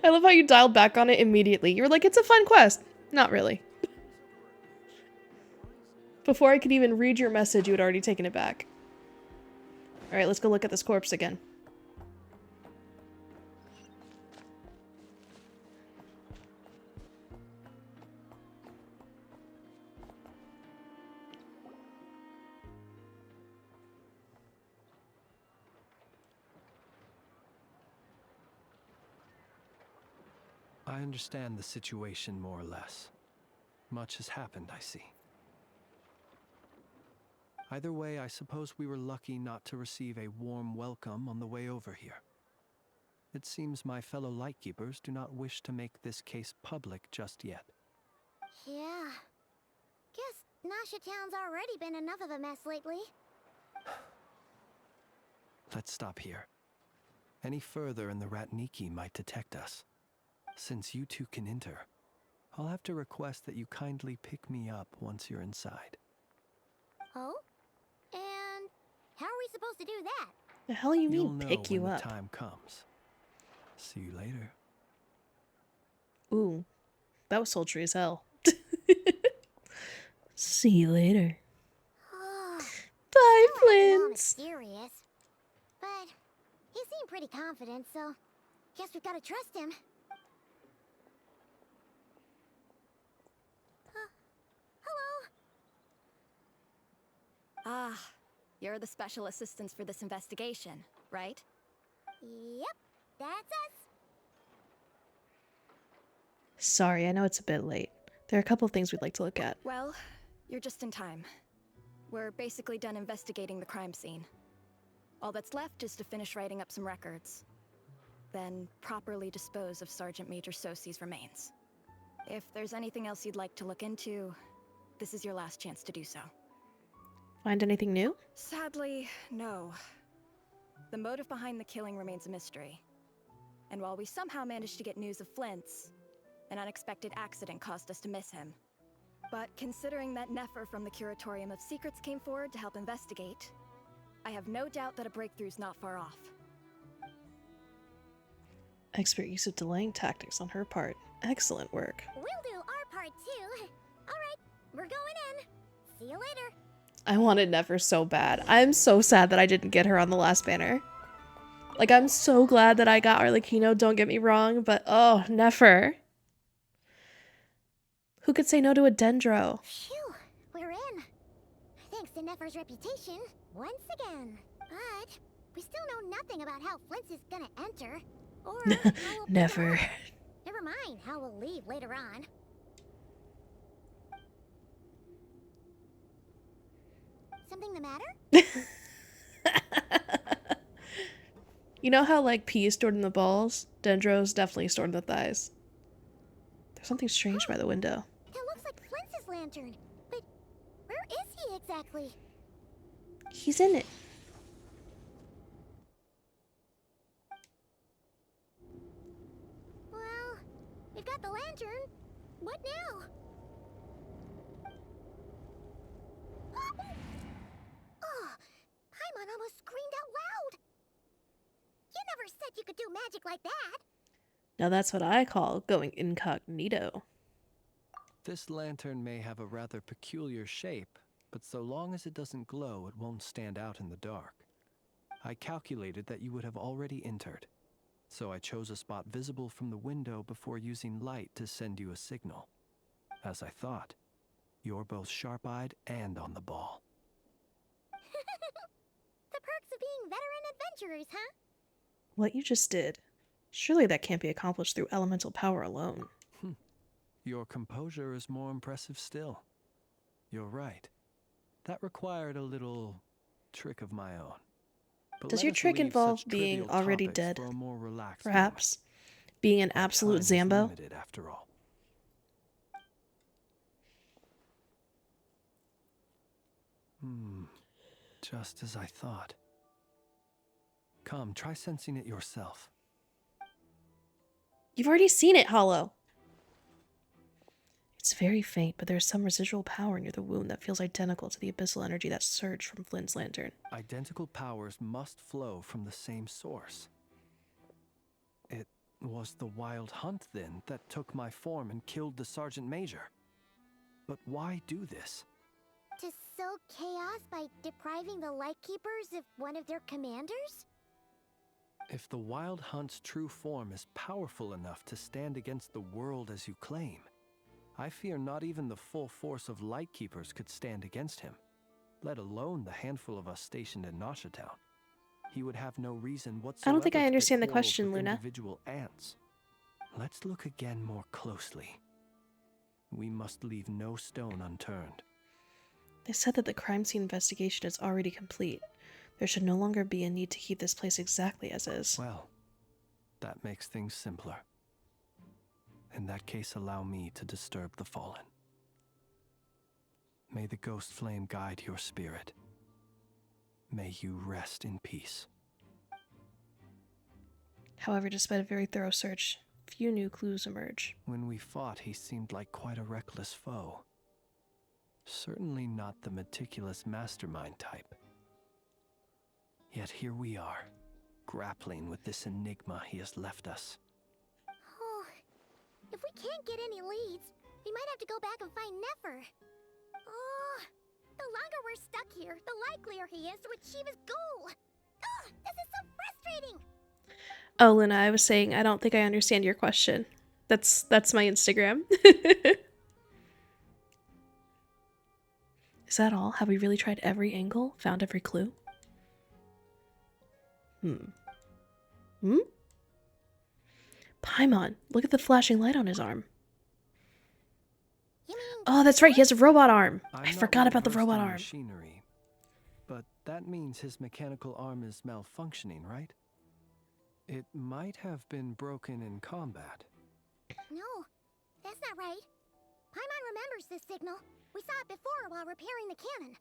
I love how you dialed back on it immediately. You were like, it's a fun quest. Not really. Before I could even read your message, you had already taken it back. Alright, let's go look at this corpse again. I understand the situation more or less. Much has happened, I see. Either way, I suppose we were lucky not to receive a warm welcome on the way over here. It seems my fellow Lightkeepers do not wish to make this case public just yet. Yeah. Guess Nasha Town's already been enough of a mess lately. Let's stop here. Any further and the Ratniki might detect us. Since you two can enter, I'll have to request that you kindly pick me up once you're inside. Oh? And how are we supposed to do that? The hell you You'll mean know pick when you the up? time comes. See you later. Ooh, that was sultry as hell. See you later. Bye, I feel all Flint. mysterious. But he seemed pretty confident, so guess we've got to trust him. Hello? Ah, you're the special assistants for this investigation, right? Yep, that's us. Sorry, I know it's a bit late. There are a couple of things we'd like to look at. Well, you're just in time. We're basically done investigating the crime scene. All that's left is to finish writing up some records. Then properly dispose of Sergeant Major Sosi's remains. If there's anything else you'd like to look into, this is your last chance to do so. Find anything new? Sadly, no. The motive behind the killing remains a mystery. And while we somehow managed to get news of Flint's, an unexpected accident caused us to miss him. But considering that Nefer from the Curatorium of Secrets came forward to help investigate, I have no doubt that a breakthrough's not far off. Expert use of delaying tactics on her part. Excellent work. We'll do our part too. Alright, we're going in. See you later. I wanted Never so bad. I'm so sad that I didn't get her on the last banner. Like, I'm so glad that I got Arlecchino, don't get me wrong, but oh, Never. Who could say no to a Dendro? Phew, we're in. Thanks to Nefer's reputation, once again. But we still know nothing about how Flint's is gonna enter. Or how we'll pick Never. him up. Never mind how we'll leave later on. Something the matter? You know how, like, pee is stored in the balls? Dendro's definitely stored in the thighs. There's something strange by the window. That looks like Flint's lantern. But where is he exactly? He's in it. Well, we've got the lantern. What now? Oh, Paimon almost screamed out loud. You never said you could do magic like that. Now that's what I call going incognito. This lantern may have a rather peculiar shape, but so long as it doesn't glow, it won't stand out in the dark. I calculated that you would have already entered, so I chose a spot visible from the window before using light to send you a signal. As I thought, you're both sharp-eyed and on the ball. The perks of being veteran adventurers, huh? What you just did. Surely that can't be accomplished through elemental power alone. Your composure is more impressive still. You're right. That required a little trick of my own. But Does let your us trick leave involve such being trivial already topics dead? for a more relaxed Perhaps? Being an moment. absolute Time is Zambo? limited, after all. Just as I thought. Come, try sensing it yourself. You've already seen it, Hollow. It's very faint, but there's some residual power near the wound that feels identical to the abyssal energy that surged from Flynn's lantern. Identical powers must flow from the same source. It was the wild hunt, then, that took my form and killed the Sergeant Major. But why do this? To sow chaos by depriving the Lightkeepers of one of their commanders? If the Wild Hunt's true form is powerful enough to stand against the world as you claim, I fear not even the full force of Lightkeepers could stand against him, let alone the handful of us stationed in Nasha Town. He would have no reason whatsoever. I don't think I to pick understand the quarrels question, with Luna. Individual ants. Let's look again more closely. We must leave no stone unturned. They said that the crime scene investigation is already complete. There should no longer be a need to keep this place exactly as is. Well, that makes things simpler. In that case, allow me to disturb the fallen. May the ghost flame guide your spirit. May you rest in peace. However, despite a very thorough search, few new clues emerge. When we fought, he seemed like quite a reckless foe. Certainly not the meticulous mastermind type. Yet here we are, grappling with this enigma he has left us. Oh, if we can't get any leads, we might have to go back and find Nefer. Oh, the longer we're stuck here, the likelier he is to achieve his goal. Oh, this is so frustrating. Oh, Luna, I was saying I don't think I understand your question. That's my Instagram. Is that all? Have we really tried every angle? Found every clue? Paimon, look at the flashing light on his arm. You mean Oh, that's right, he has a robot arm. I'm I not forgot about the well-versed robot in arm. machinery, but that means his mechanical arm is malfunctioning, right? It might have been broken in combat. No, that's not right. Paimon remembers this signal. We saw it before while repairing the cannon.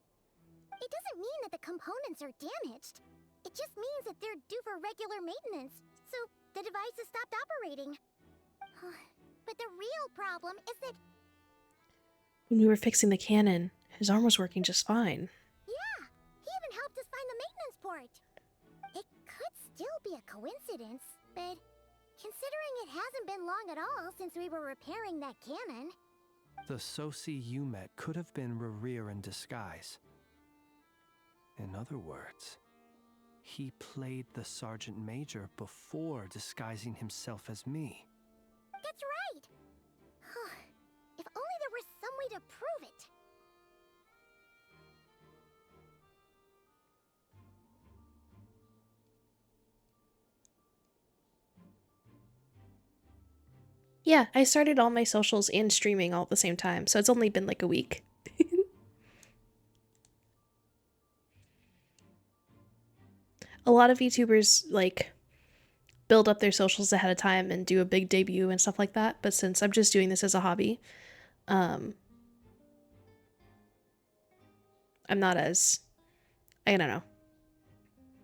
It doesn't mean that the components are damaged. It just means that they're due for regular maintenance, so the device has stopped operating. But the real problem is that... When we were fixing the cannon, his arm was working just fine. Yeah, he even helped us find the maintenance port. It could still be a coincidence, but considering it hasn't been long at all since we were repairing that cannon... The Sosi you met could have been Rerir in disguise. In other words, he played the Sergeant Major before disguising himself as me. That's right! If only there was some way to prove it. Yeah, I started all my socials and streaming all at the same time, so it's only been like a week. A lot of VTubers, like, build up their socials ahead of time and do a big debut and stuff like that, but since I'm just doing this as a hobby, I'm not as... I don't know.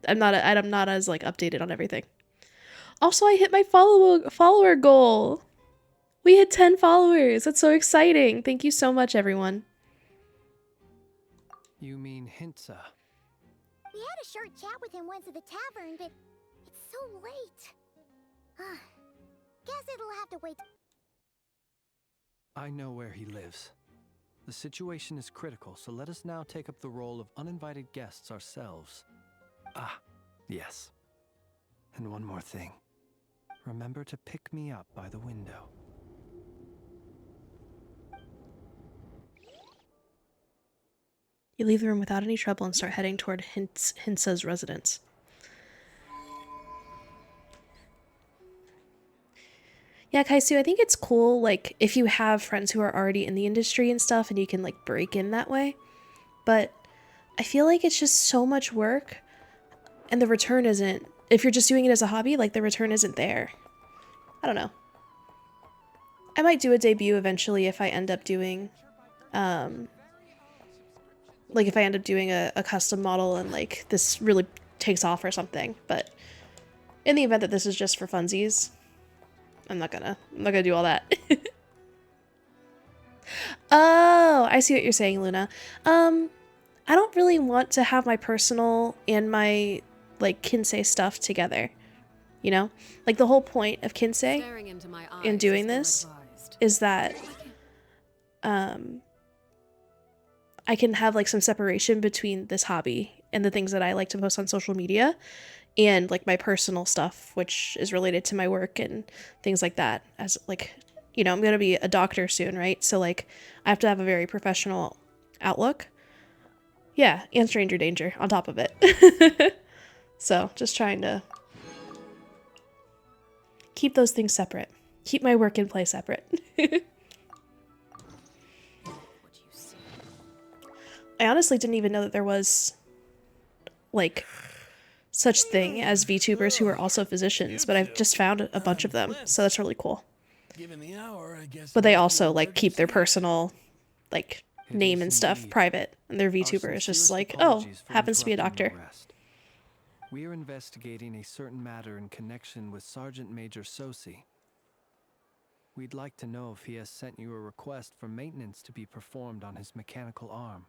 I'm not as, like, updated on everything. Also, I hit my follower goal! We hit 10 followers! That's so exciting! Thank you so much, everyone. You mean Hintsa? We had a short chat with him once at the tavern, but it's so late. Guess it'll have to wait. I know where he lives. The situation is critical, so let us now take up the role of uninvited guests ourselves. Ah, yes. And one more thing. Remember to pick me up by the window. You leave the room without any trouble and start heading toward Hintsa's residence. Yeah, Kaisu, I think it's cool, like, if you have friends who are already in the industry and stuff and you can, like, break in that way. But I feel like it's just so much work and the return isn't... If you're just doing it as a hobby, like, the return isn't there. I don't know. I might do a debut eventually if I end up doing... like, if I end up doing a custom model and, like, this really takes off or something. But in the event that this is just for funsies, I'm not gonna do all that. Oh, I see what you're saying, Luna. I don't really want to have my personal and my, like, Kinsei stuff together. You know? Like, the whole point of Kinsei in doing this is that, I can have, like, some separation between this hobby and the things that I like to post on social media and, like, my personal stuff, which is related to my work and things like that. As, like, you know, I'm going to be a doctor soon, right? So, like, I have to have a very professional outlook. Yeah, and stranger danger on top of it. So, just trying to keep those things separate. Keep my work and play separate. I honestly didn't even know that there was, like, such thing as VTubers who are also physicians, but I've just found a bunch of them, so that's really cool. But they also, like, keep their personal, like, name and stuff private, and their VTuber is just like, oh, happens to be a doctor. We are investigating a certain matter in connection with Sergeant Major Sosi. We'd like to know if he has sent you a request for maintenance to be performed on his mechanical arm.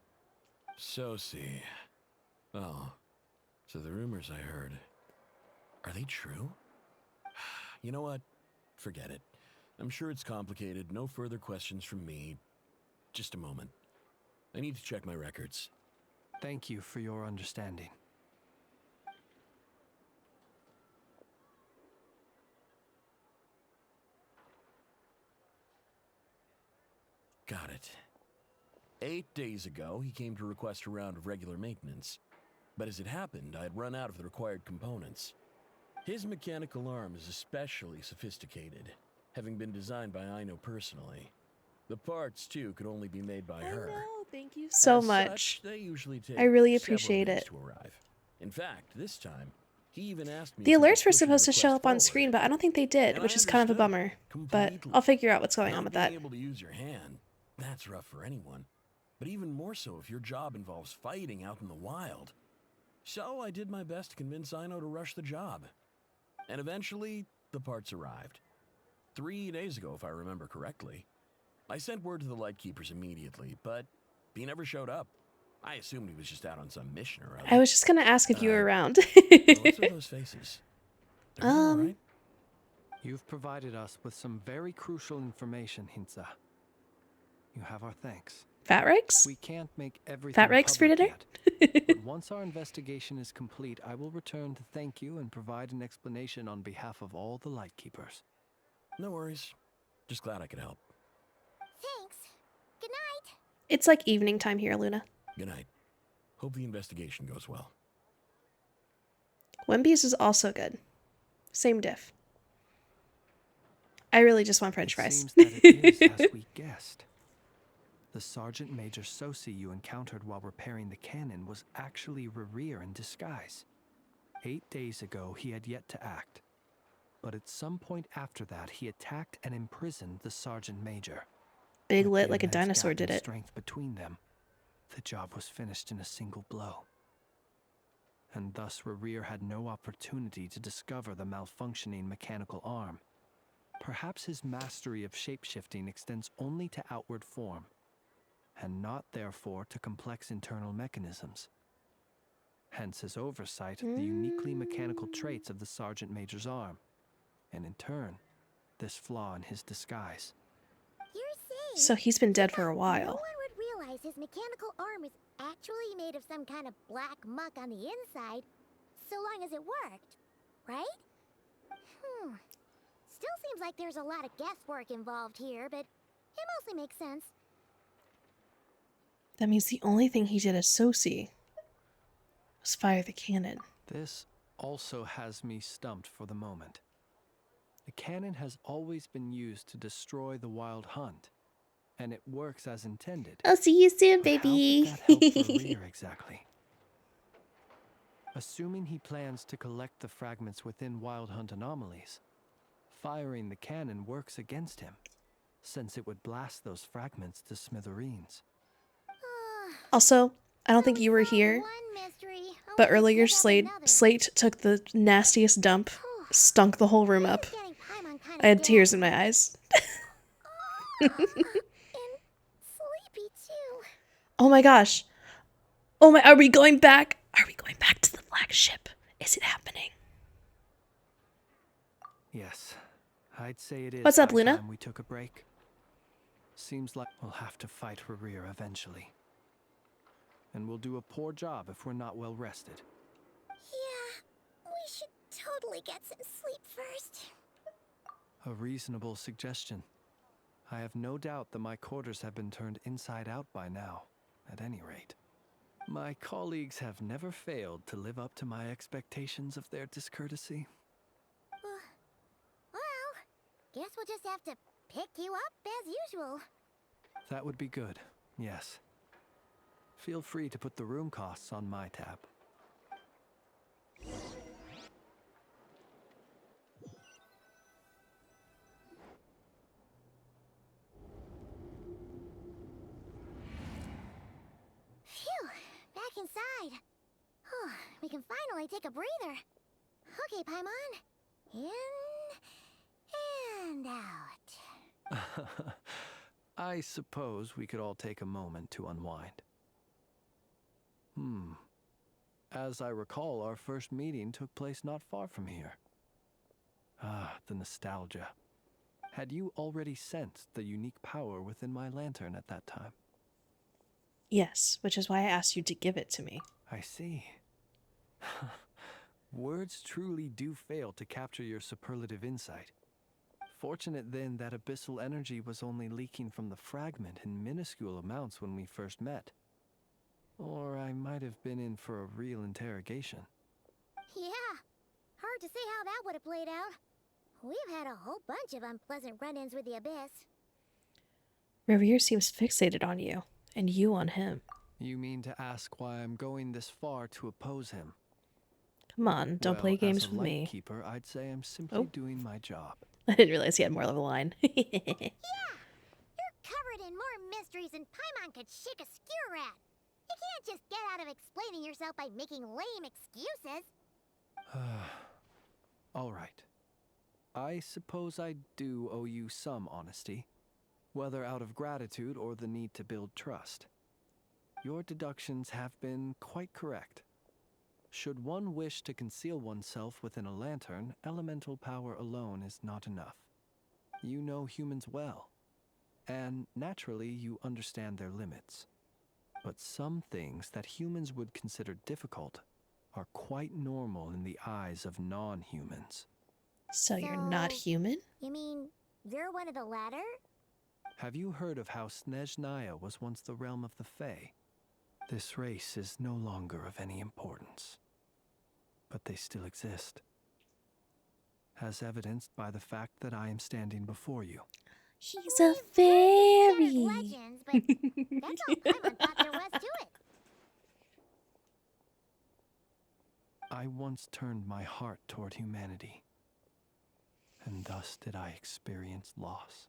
Sosi. Oh, so the rumors I heard, are they true? You know what? Forget it. I'm sure it's complicated. No further questions from me. Just a moment. I need to check my records. Thank you for your understanding. Got it. 8 days ago, he came to request a round of regular maintenance. But as it happened, I had run out of the required components. His mechanical arm is especially sophisticated, having been designed by Aino personally. The parts, too, could only be made by her. Thank you so much. They usually take I really several appreciate days it. to arrive. In fact, this time, he even asked me The if he could alerts were push the supposed to show request up on forward. screen, but I don't think they did, And which I is kind of a understood bummer. But completely. I'll figure out what's going on Not with being that. able to use your hand, That's rough for anyone, but even more so if your job involves fighting out in the wild. So I did my best to convince Ino to rush the job. And eventually, the parts arrived. 3 days ago, if I remember correctly. I sent word to the Lightkeepers immediately, but he never showed up. I assumed he was just out on some mission or other. I was just gonna ask if you were around. What's with those faces? Everything all right? You've provided us with some very crucial information, Hiiiii. You have our thanks. Fat Rex? We can't make everything Fat Rex for public dinner? yet, but once our investigation is complete, I will return to thank you and provide an explanation on behalf of all the Lightkeepers. No worries. Just glad I could help. Thanks. Good night. It's like evening time here, Luna. Good night. Hope the investigation goes well. Wemby's is also good. Same diff. I really just want French It fries. seems that it is as we guessed. The Sergeant Major Sosi you encountered while repairing the cannon was actually Rerir in disguise. 8 days ago, he had yet to act. But at some point after that, he attacked and imprisoned the Sergeant Major. Big With lit the like a immense dinosaur gap did in it. Strength between them, the job was finished in a single blow. And thus Rerir had no opportunity to discover the malfunctioning mechanical arm. Perhaps his mastery of shapeshifting extends only to outward form, and not therefore to complex internal mechanisms. Hence his oversight of the uniquely mechanical traits of the Sergeant Major's arm, and in turn, this flaw in his disguise. You're saying So he's been dead for a no while. one would realize his mechanical arm is actually made of some kind of black muck on the inside, so long as it worked, right? Still seems like there's a lot of guesswork involved here, but it mostly makes sense. That means the only thing he did as Sosi was fire the cannon. This also has me stumped for the moment. The cannon has always been used to destroy the Wild Hunt, and it works as intended. I'll see you soon, But baby. how could that help Rerir exactly? Assuming he plans to collect the fragments within Wild Hunt anomalies, firing the cannon works against him, since it would blast those fragments to smithereens. Also, I don't think you were here, but earlier Slate took the nastiest dump, stunk the whole room up. I had tears in my eyes. And sleepy too. Oh my gosh. Oh my, are we going back? Are we going back to the flagship? Is it happening? Yes, I'd say it is. What's up, high Luna? time we took a break. Seems like we'll have to fight Rerir eventually. And we'll do a poor job if we're not well rested. Yeah, we should totally get some sleep first. A reasonable suggestion. I have no doubt that my quarters have been turned inside out by now, at any rate. My colleagues have never failed to live up to my expectations of their discourtesy. Well, guess we'll just have to pick you up as usual. That would be good, yes. Feel free to put the room costs on my tab. Phew, back inside. We can finally take a breather. Okay, Paimon. In and out. I suppose we could all take a moment to unwind. As I recall, our first meeting took place not far from here. Ah, the nostalgia. Had you already sensed the unique power within my lantern at that time? Yes, which is why I asked you to give it to me. I see. Words truly do fail to capture your superlative insight. Fortunate then that abyssal energy was only leaking from the fragment in minuscule amounts when we first met. Or I might have been in for a real interrogation. Yeah, hard to say how that would have played out. We've had a whole bunch of unpleasant run-ins with the Abyss. Rerir seems fixated on you, and you on him. You mean to ask why I'm going this far to oppose him? Come on, don't play games as a with me. Lightkeeper, I'd say I'm simply doing my job. I didn't realize he had more of a line. Yeah, you're covered in more mysteries and Paimon could shake a skewer at. You can't just get out of explaining yourself by making lame excuses. All right. I suppose I do owe you some honesty, whether out of gratitude or the need to build trust. Your deductions have been quite correct. Should one wish to conceal oneself within a lantern, elemental power alone is not enough. You know humans well, and naturally you understand their limits. But some things that humans would consider difficult are quite normal in the eyes of non-humans. So you're not So- human? You mean, you're one of the latter? Have you heard of how Snezhnaya was once the realm of the Fae? This race is no longer of any importance, but they still exist, as evidenced by the fact that I am standing before you. He's a We've heard fairy. legends, but that's all Paimon thought there was to it. I once turned my heart toward humanity, and thus did I experience loss.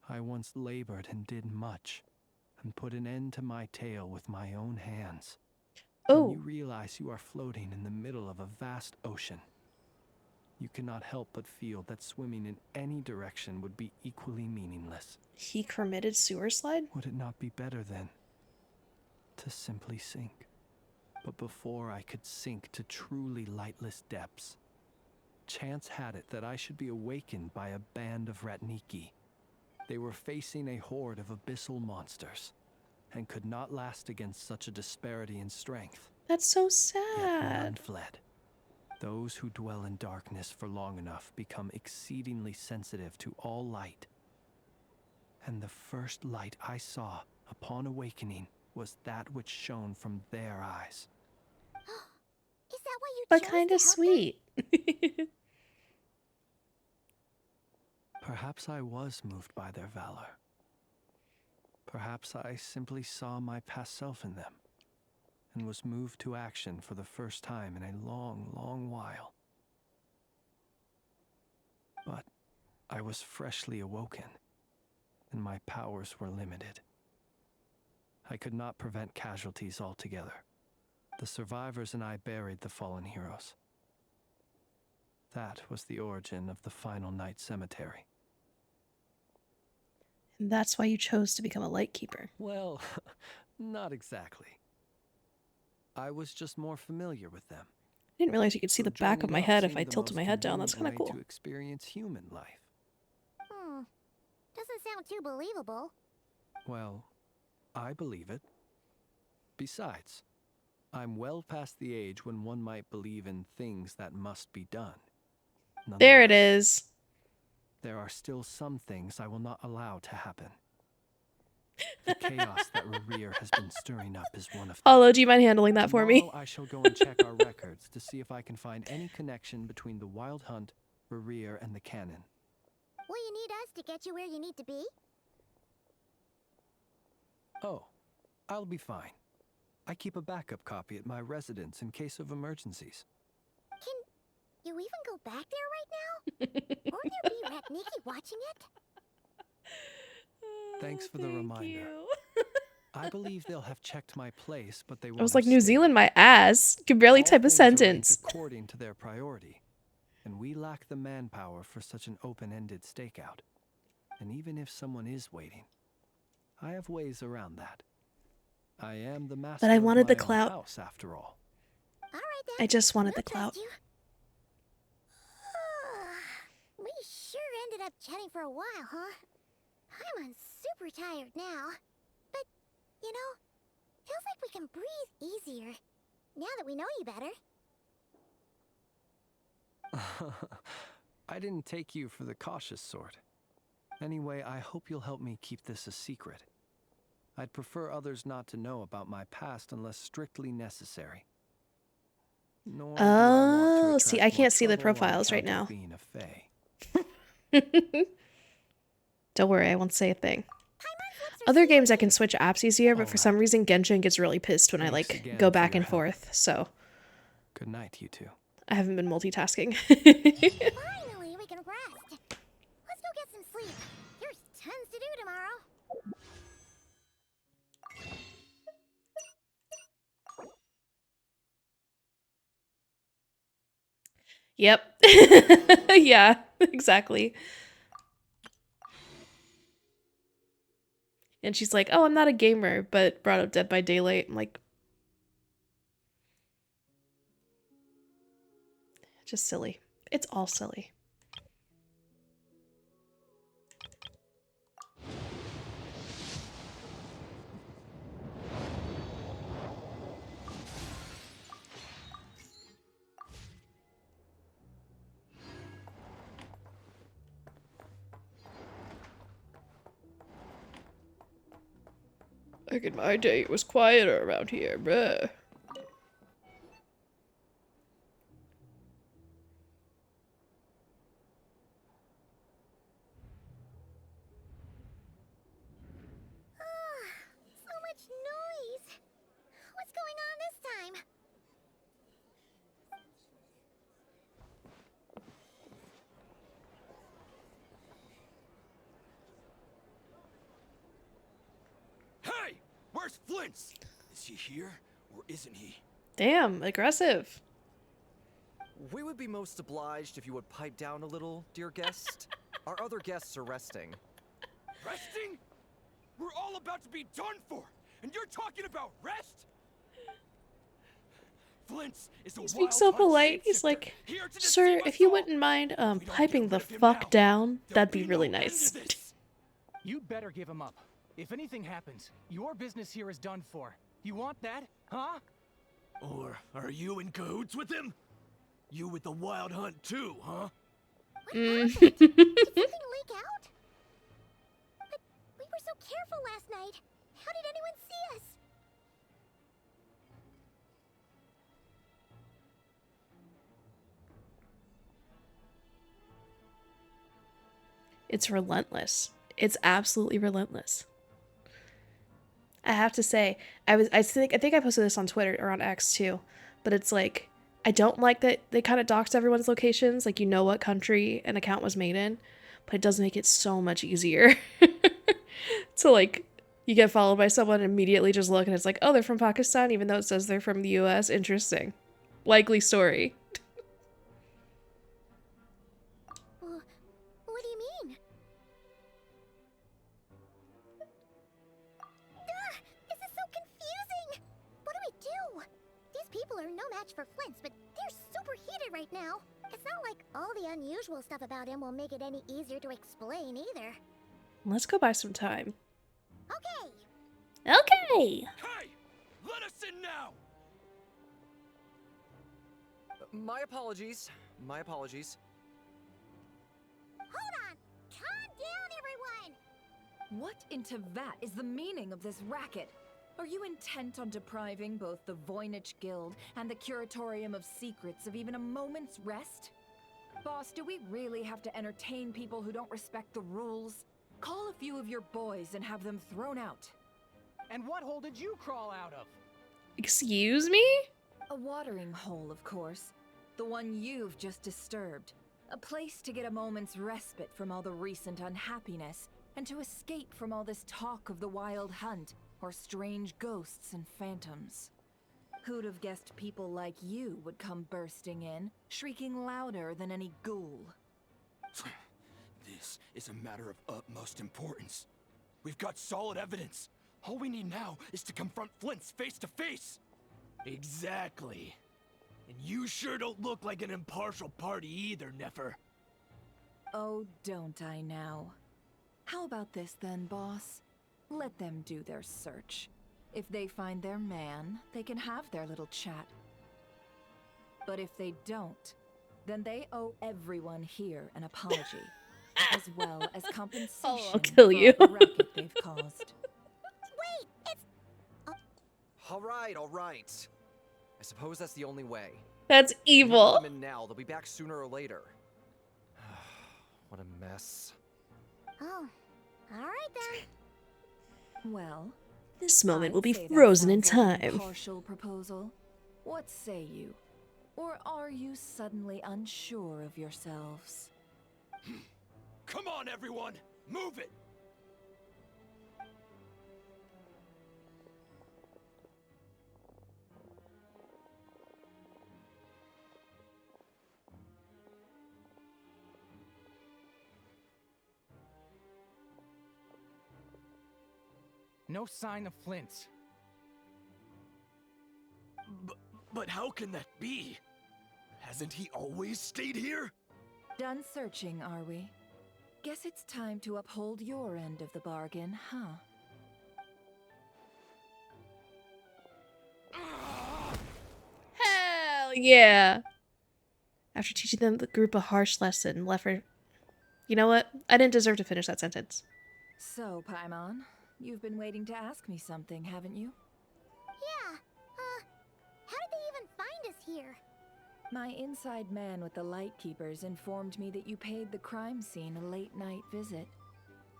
I once labored and did much, and put an end to my tale with my own hands. When Oh, you realize you are floating in the middle of a vast ocean, you cannot help but feel that swimming in any direction would be equally meaningless. he committed sewer slide? Would it not be better then to simply sink? But before I could sink to truly lightless depths, chance had it that I should be awakened by a band of Ratniki. They were facing a horde of abyssal monsters, and could not last against such a disparity in strength. That's so Yet none sad. fled. Those who dwell in darkness for long enough become exceedingly sensitive to all light. And the first light I saw upon awakening was that which shone from their eyes. Is that why you But chose kind to of help them? sweet. Perhaps I was moved by their valor. Perhaps I simply saw my past self in them, and was moved to action for the first time in a long, long while. But I was freshly awoken, and my powers were limited. I could not prevent casualties altogether. The survivors and I buried the fallen heroes. That was the origin of the Final Night Cemetery. And that's why you chose to become a lightkeeper. Well, not exactly. I was just more familiar with them. I didn't realize you could see So the back of joining my up head if seemed I the tilted most my head down. That's kind convenient of way cool. to experience human life. Doesn't sound too believable. Well, I believe it. Besides, I'm well past the age when one might believe in things that must be done. There it Nonetheless, is. there are still some things I will not allow to happen. The chaos that Rerir has been stirring up is one of them. Hollow, do you mind handling that for me? Tomorrow I shall go and check our records to see if I can find any connection between the Wild Hunt, Rerir, and the Canon. Will you need us to get you where you need to be? Oh, I'll be fine. I keep a backup copy at my residence in case of emergencies. Can you even go back there right now? Won't there be Ratniki watching it? Thanks for the Thank reminder. you. I believe they'll have checked my place, but they won't I was have like, New stayed. Zealand, my ass. Can barely All type a things are ranked sentence. according to their priority, and we lack the manpower for such an open-ended stakeout. And even if someone is waiting, I have ways around that. I am the master I of wanted the my own clout. house, after all. All right then. I just wanted We'll the clout. trust you. We sure ended up chatting for a while, huh? I'm super tired now. But, you know, feels like we can breathe easier now that we know you better. I didn't take you for the cautious sort. Anyway, I hope you'll help me keep this a secret. I'd prefer others not to know about my past unless strictly necessary. Nor do I want to Oh, see, I attract more can't see the trouble on profiles right account of now. being a fae. Don't worry, I won't say a thing. Other games I can switch apps easier, but for some reason Genshin gets really pissed when I Thanks like again go for back your and help. forth, so Good night, you two. I haven't been multitasking. Finally, we can rest. Let's go get some sleep. You're tons to do tomorrow. Yep. Yeah, exactly. And she's like, oh, I'm not a gamer, but brought up Dead by Daylight. I'm like, just silly. It's all silly. Back in my day, it was quieter around here, bruh. So much noise. What's going on this time? Hey! Where's Flint's? Is he here or isn't he? Damn, aggressive. We would be most obliged if you would pipe down a little, dear guest. Our other guests are resting. Resting? We're all about to be done for, and you're talking about rest? Flint's is a He wild speaks so hunt polite. He's shapeshifter, like, here to sir, deceive if us you all. wouldn't mind If we don't piping get the rid of him fuck now, down, there'll that'd be be really no end nice. to this. You'd better give him up. If anything happens, your business here is done for. You want that, huh? Or are you in cahoots with him? You with the wild hunt too, huh? Did something leak out? But we were so careful last night. How did anyone see us? It's relentless. It's absolutely relentless. I have to say, I think I posted this on Twitter or on X too, but it's like, I don't like that they kind of doxed everyone's locations, like you know what country an account was made in, but it does make it so much easier to like, you get followed by someone and immediately just look and it's like, oh, they're from Pakistan, even though it says they're from the US. Interesting. Likely story. What do you mean? This is so confusing! What do we do? These people are no match for Flint's, but they're super heated right now. It's not like all the unusual stuff about him will make it any easier to explain either. Let's go buy some time. Okay! Okay! Hey! Let us in now! My apologies. My apologies. Hold on! Calm down, everyone! What in Tevat is the meaning of this racket? Are you intent on depriving both the Voynich Guild and the Curatorium of Secrets of even a moment's rest? Boss, do we really have to entertain people who don't respect the rules? Call a few of your boys and have them thrown out. And what hole did you crawl out of? Excuse me? A watering hole, of course. The one you've just disturbed. A place to get a moment's respite from all the recent unhappiness, and to escape from all this talk of the wild hunt, or strange ghosts and phantoms. Who'd have guessed people like you would come bursting in, shrieking louder than any ghoul? This is a matter of utmost importance. We've got solid evidence. All we need now is to confront Flint's face to face. Exactly. And you sure don't look like an impartial party either, Nefer. Oh, don't I now? How about this then, boss? Let them do their search. If they find their man, they can have their little chat. But if they don't, then they owe everyone here an apology, as well as compensation I'll kill you. for all the racket they've caused. Wait, it's... All right. I suppose that's the only way. That's If you don't let evil. them in now, they'll be back sooner or later. What a mess. Oh, alright then. Well, This moment will be I'd say that frozen in sounds like an time. impartial proposal. What say you? Or are you suddenly unsure of yourselves? Come on, everyone! Move it! No sign of Flint. But how can that be? Hasn't he always stayed here? Done searching, are we? Guess it's time to uphold your end of the bargain, huh? Hell yeah! After teaching them the group a harsh lesson, Leffer... You know what? I didn't deserve to finish that sentence. So, Paimon, you've been waiting to ask me something, haven't you? Yeah, how did they even find us here? My inside man with the Lightkeepers informed me that you paid the crime scene a late-night visit.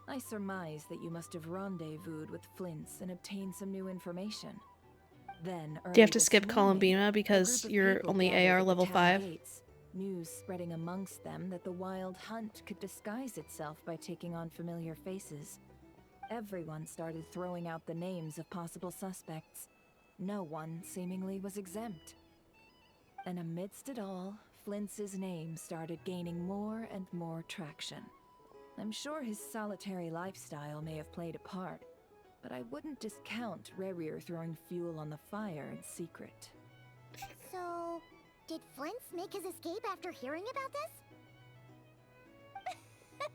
I surmise that you must have rendezvoused with Flint's and obtained some new information. Then, Do you have early to this skip morning, Columbina a because group of you're people only gathered AR at the level town 5? gates, news spreading amongst them that the Wild Hunt could disguise itself by taking on familiar faces. Everyone started throwing out the names of possible suspects. No one seemingly was exempt. And amidst it all, Flint's name started gaining more and more traction. I'm sure his solitary lifestyle may have played a part, but I wouldn't discount Rerir throwing fuel on the fire in secret. So, did Flint's make his escape after hearing about this?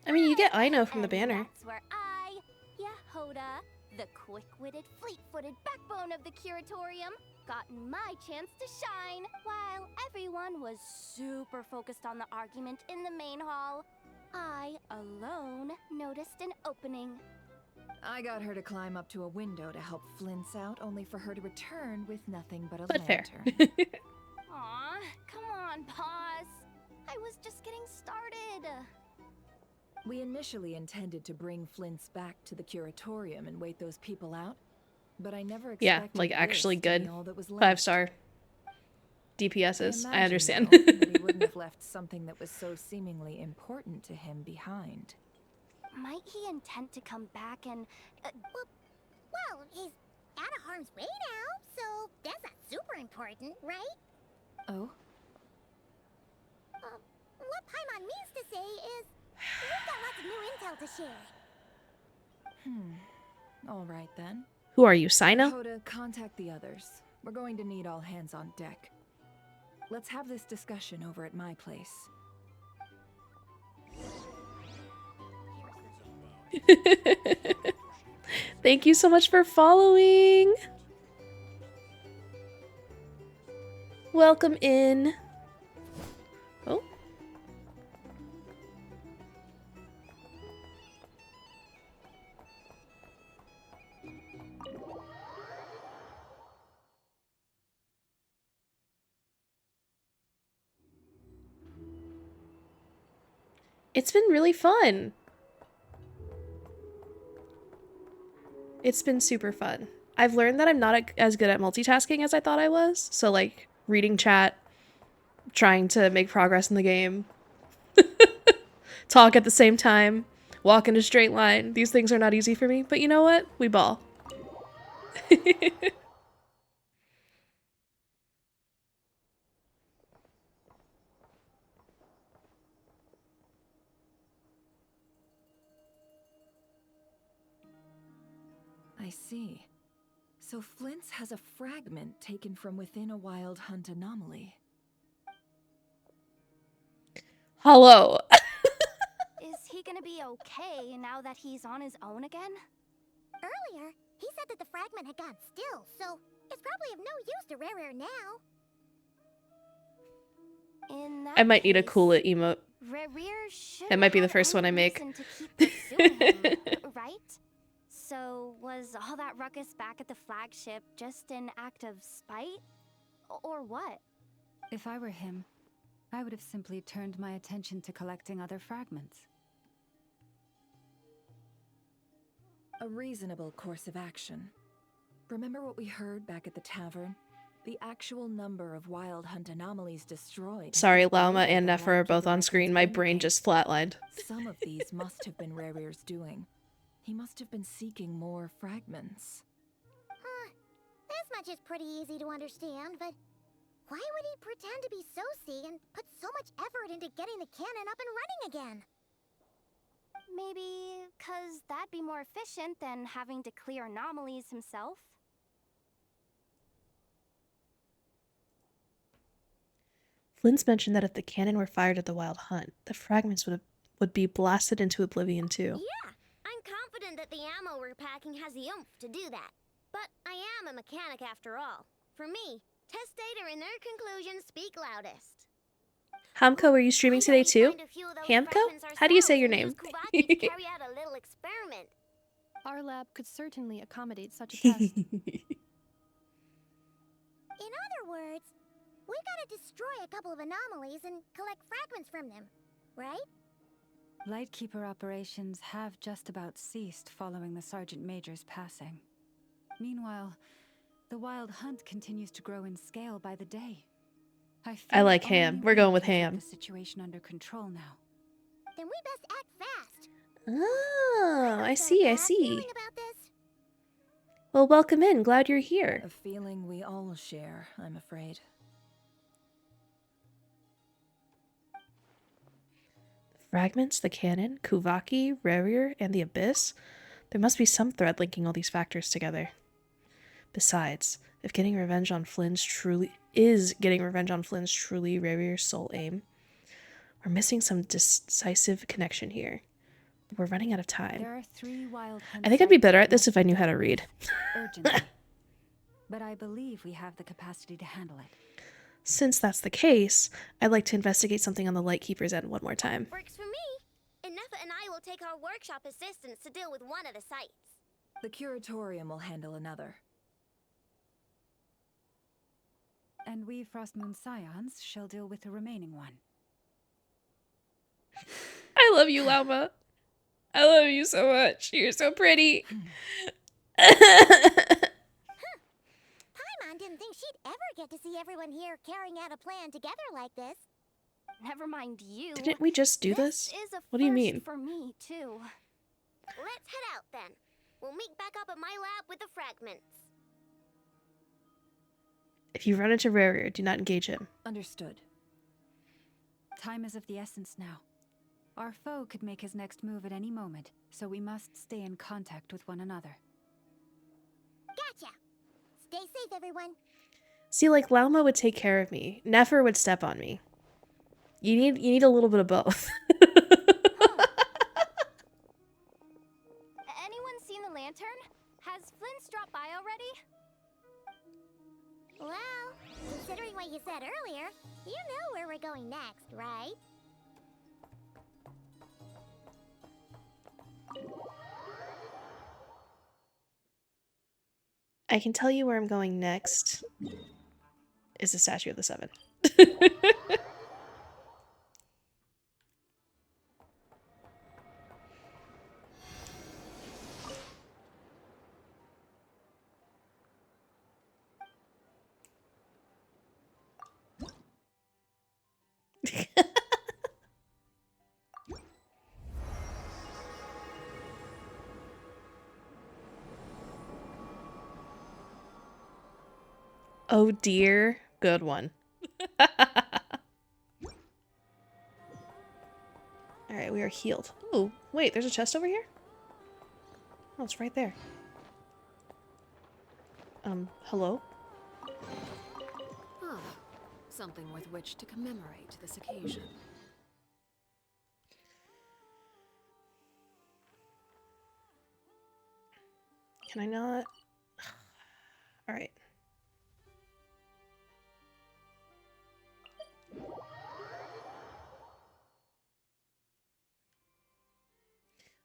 I mean, you get Aino from the And banner. that's where I, Yahoda, the quick-witted, fleet-footed backbone of the Curatorium, got my chance to shine. While everyone was super focused on the argument in the main hall, I alone noticed an opening. I got her to climb up to a window to help Flint's out, only for her to return with nothing but a But fair. lantern. Aw, come on, boss. I was just getting started. We initially intended to bring Flint's back to the Curatorium and wait those people out, but I never expected Yeah, like actually this to be good. all that was left. 5-star DPSs. I imagine, understand. though, that he wouldn't have left something that was so seemingly important to him behind. Might he intend to come back and... well, he's out of harm's way now, so that's not super important, right? Oh? What Paimon means to say is, we've got lots of new intel to share. All right then. Who are you, Sino? Hoda, contact the others. We're going to need all hands on deck. Let's have this discussion over at my place. Thank you so much for following. Welcome in. Oh. It's been really fun. It's been super fun. I've learned that I'm not as good at multitasking as I thought I was. So, like, reading chat, trying to make progress in the game, talk at the same time, walk in a straight line. These things are not easy for me, but you know what? We ball. I see. So Flint's has a fragment taken from within a Wild Hunt anomaly. Hello. Is he gonna be okay now that he's on his own again? Earlier, he said that the fragment had gone still, so it's probably of no use to Rare now. In that I might need a case, cool emote. Rerir should That might be the have first one I any make. reason to keep pursuing him, right? So was all that ruckus back at the flagship just an act of spite? Or what? If I were him, I would have simply turned my attention to collecting other fragments. A reasonable course of action. Remember what we heard back at the tavern? The actual number of Wild Hunt anomalies destroyed. Sorry, Llama and Nefer are both on screen. My brain just flatlined. Some of these must have been Rerir's doing. He must have been seeking more fragments. This much is pretty easy to understand, but why would he pretend to be Soci and put so much effort into getting the cannon up and running again? Maybe because that'd be more efficient than having to clear anomalies himself. Flint's mentioned that if the cannon were fired at the Wild Hunt, the fragments would be blasted into oblivion too. Yeah, I'm confident that the ammo we're packing has the oomph to do that. But I am a mechanic after all. For me, test data and their conclusions speak loudest. Hamko, were you streaming today too? Hamko? How do you say your name? Carry out a little experiment. Our lab could certainly accommodate such a test. In other words, we gotta destroy a couple of anomalies and collect fragments from them, right? Lightkeeper operations have just about ceased following the Sergeant Major's passing. Meanwhile, the Wild Hunt continues to grow in scale by the day. I like Ham. We're going with Ham. The situation under control now. Then we best act fast. Oh, I see. Well, welcome in. Glad you're here. A feeling we all share, I'm afraid. Fragments, the cannon, Kuvaki, Rarier, and the Abyss. There must be some thread linking all these factors together. Besides, if getting revenge on Flynn's truly Rarier's sole aim, we're missing some decisive connection here. But we're running out of time. There are 3 Wild Hunt I think I'd be better at this if I knew how to read. urgently. But I believe we have the capacity to handle it. Since that's the case, I'd like to investigate something on the Lightkeeper's end one more time. Works for me. Ineffa and I will take our workshop assistants to deal with one of the sites. The Curatorium will handle another. And we Frostmoon Scions shall deal with the remaining one. I love you, Llama. I love you so much. You're so pretty. Paimon didn't think she'd ever get to see everyone here carrying out a plan together like this. Never mind you. Didn't we just do this? Is a What do you first mean? For me too. Let's head out then. We'll meet back up at my lab with the fragments. If you run into Rarier, do not engage him. Understood. Time is of the essence now. Our foe could make his next move at any moment, so we must stay in contact with one another. Gotcha. Stay safe, everyone. See, like, Lauma would take care of me. Nefer would step on me. You need a little bit of both. Anyone seen the lantern? Has Flint's dropped by already? Well, considering what you said earlier, you know where we're going next, right? I can tell you where I'm going next. Is the Statue of the Seven. Oh dear. Good one. Alright, we are healed. Oh, wait, there's a chest over here? Oh, it's right there. Hello? Ah, something with which to commemorate this occasion. Can I not? Alright.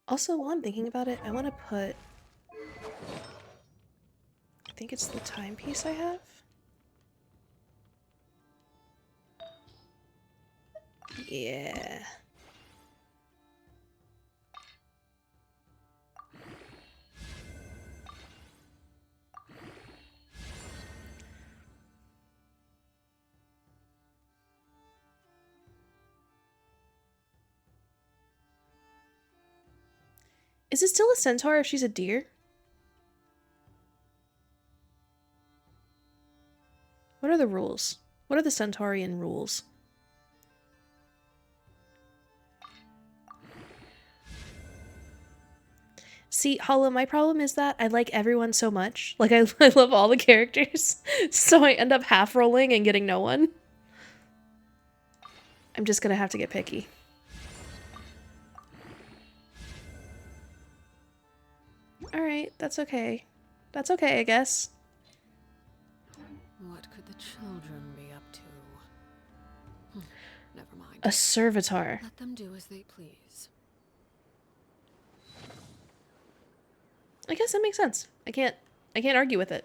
Also, while I'm thinking about it, I want to put... I think it's the timepiece I have? Yeah. Is it still a centaur if she's a deer? What are the rules? What are the centaurian rules? See, Hollow, my problem is that I like everyone so much. Like, I love all the characters. So I end up half rolling and getting no one. I'm just gonna have to get picky. Alright, that's okay. That's okay, I guess. What could the children be up to? Never mind. A servitor. Let them do as they please. I guess that makes sense. I can't argue with it.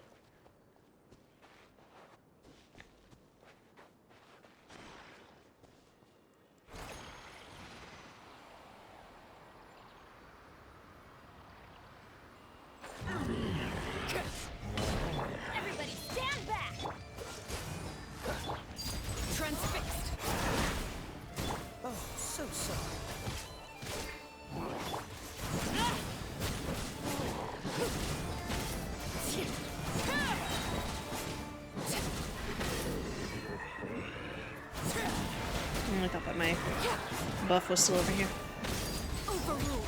Everybody stand back! Transfixed. Oh, so sorry. I thought that my buff was still over here. Overruled.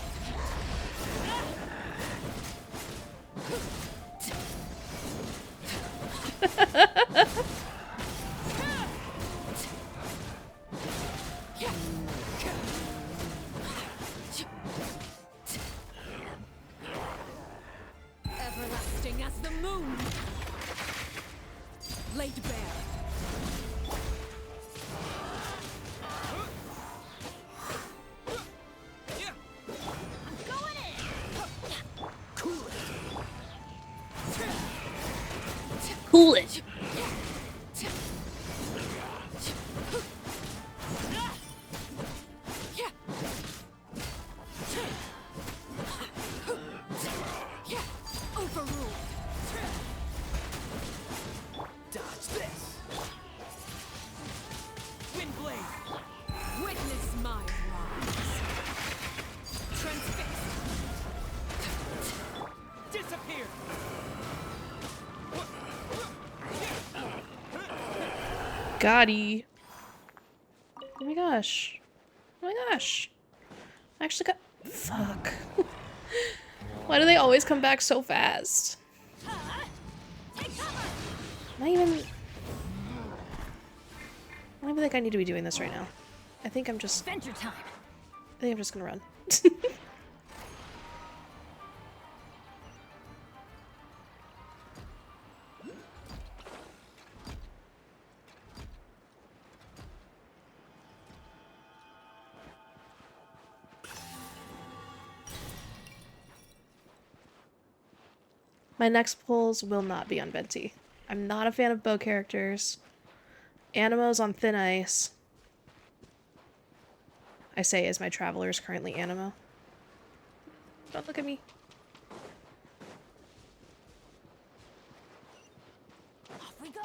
Everlasting as the moon. Laid bare. Cool it. Overruled. Dodge this. Windblade. Witness my rise. Transfixed. Disappear. Gotti. Oh my gosh. Oh my gosh. I actually got... Fuck. Why do they always come back so fast? Not even... I don't even think I need to be doing this right now. I think I'm just... Adventure time! I think I'm just gonna run. My next pulls will not be on Venti. I'm not a fan of bow characters. Animo's on thin ice. I say as my traveler is currently Animo. Don't look at me. Off we go!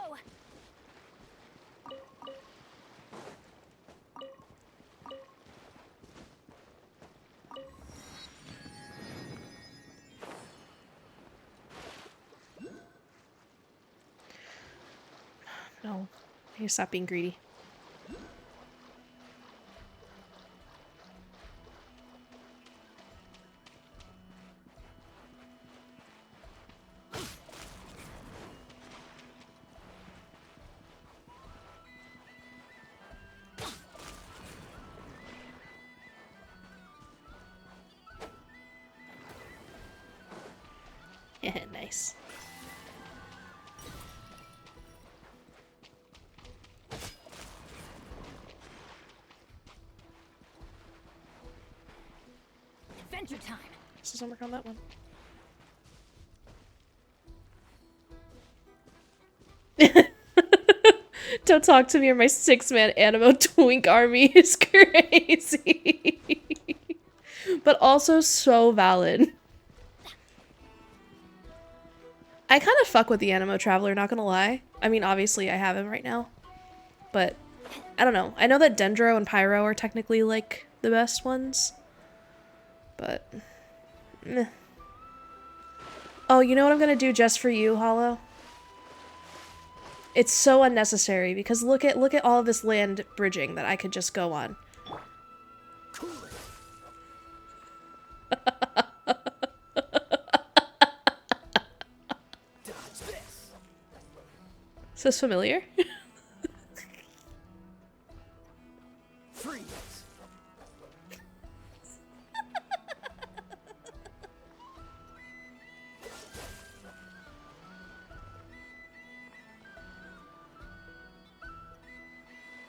No. I need to stop being greedy. Nice. Adventure time! This doesn't work on that one. Don't talk to me or my 6-man Animo twink army is crazy. But also so valid. I kind of fuck with the Animo Traveler, not gonna lie. I mean, obviously I have him right now. But, I don't know. I know that Dendro and Pyro are technically, like, the best ones. But, meh. Oh, you know what I'm gonna do just for you, Hollow? It's so unnecessary because look at all of this land bridging that I could just go on. Is this familiar? Freeze!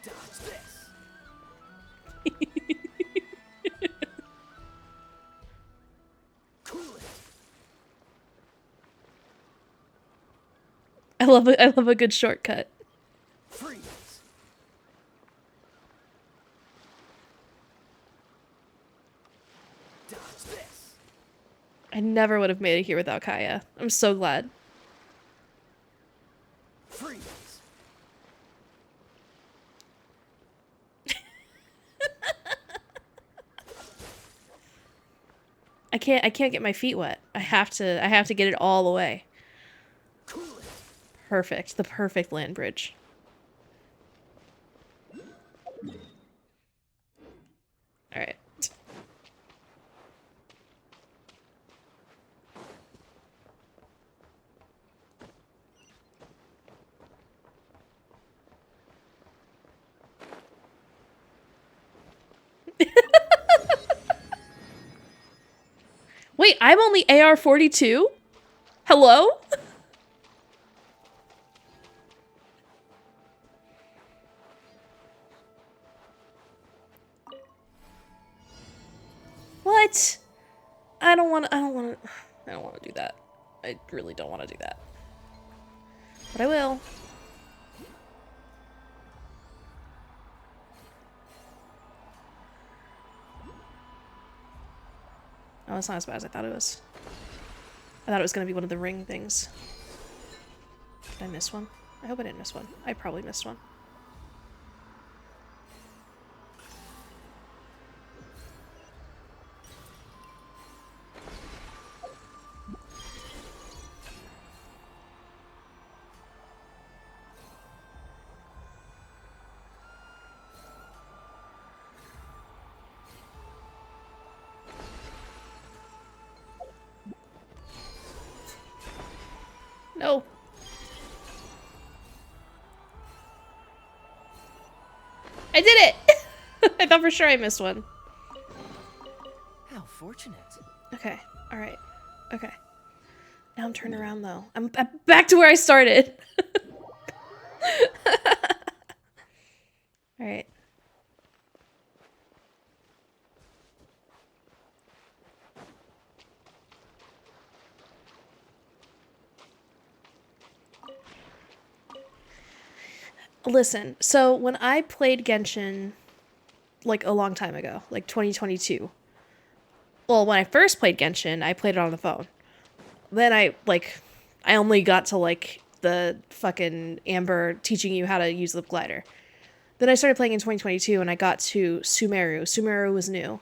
Dodge this! Cool it! I love a good shortcut. Freeze! Dodge this! I never would have made it here without Kaya. I'm so glad. Freeze! I can't get my feet wet. I have to get it all the way. Cool it! Perfect. The perfect land bridge. Alright. Wait, I'm only AR-42? Hello? What? I don't want to do that. I really don't want to do that. But I will. Oh, it's not as bad as I thought it was. I thought it was going to be one of the ring things. Did I miss one? I hope I didn't miss one. I probably missed one. No. I did it! I thought for sure I missed one. How fortunate. Okay. Alright. Okay. Now I'm turned around though. I'm back to where I started. Alright. Listen, so when I played Genshin, like a long time ago, like 2022. Well, when I first played Genshin, I played it on the phone. Then I only got to like the fucking Amber teaching you how to use the glider. Then I started playing in 2022 and I got to Sumeru. Sumeru was new.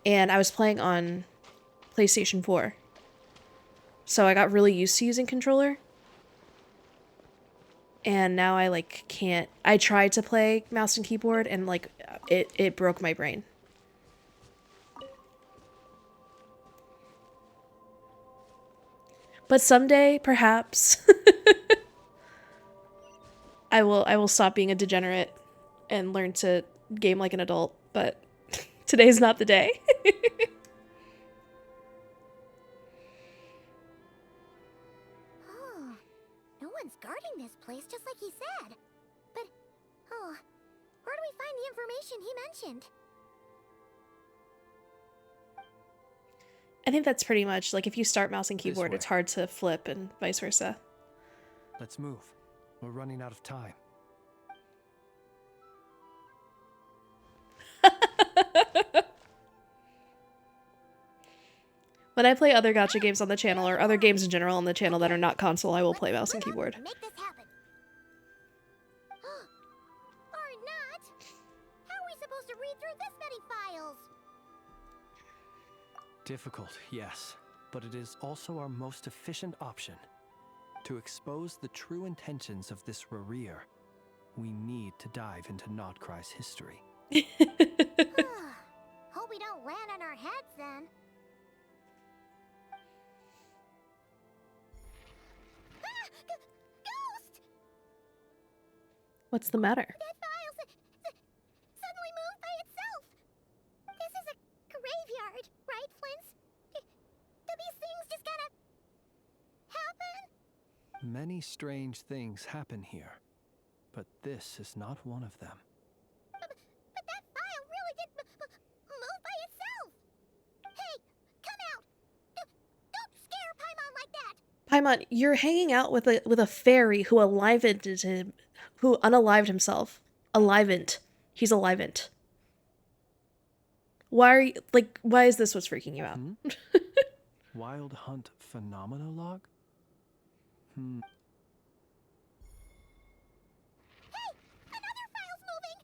And I was playing on PlayStation 4. So I got really used to using controller. And now I like can't. I tried to play mouse and keyboard and like it broke my brain. But someday, perhaps, I will stop being a degenerate and learn to game like an adult, but today's not the day. Oh, no one's guarding this place just like he said. But, oh, where do we find the information he mentioned? I think that's pretty much, like, if you start mouse and This keyboard, way. it's hard to flip and vice versa. Let's move. We're running out of time. When I play other gacha games on the channel, or other games in general on the channel that are not console, I will play mouse and keyboard. Make this happen. Or not. How are we supposed to read through this many files? Difficult, yes, but it is also our most efficient option. To expose the true intentions of this Rereer, we need to dive into Nodcry's history. Hope we don't land on our heads then. Ah, ghost! What's the matter? That file suddenly moved by itself. This is a graveyard, right, Flint? Do these things just kind of happen? Many strange things happen here, but this is not one of them. But that file really did move by itself. Hey, come out! Don't scare Paimon like that. Paimon, you're hanging out with a fairy who alivened him, who unalived himself. Alivened. He's alivened. Why are you, like, why is this what's freaking you out? Wild Hunt Phenomenologue? Hey, another file's moving.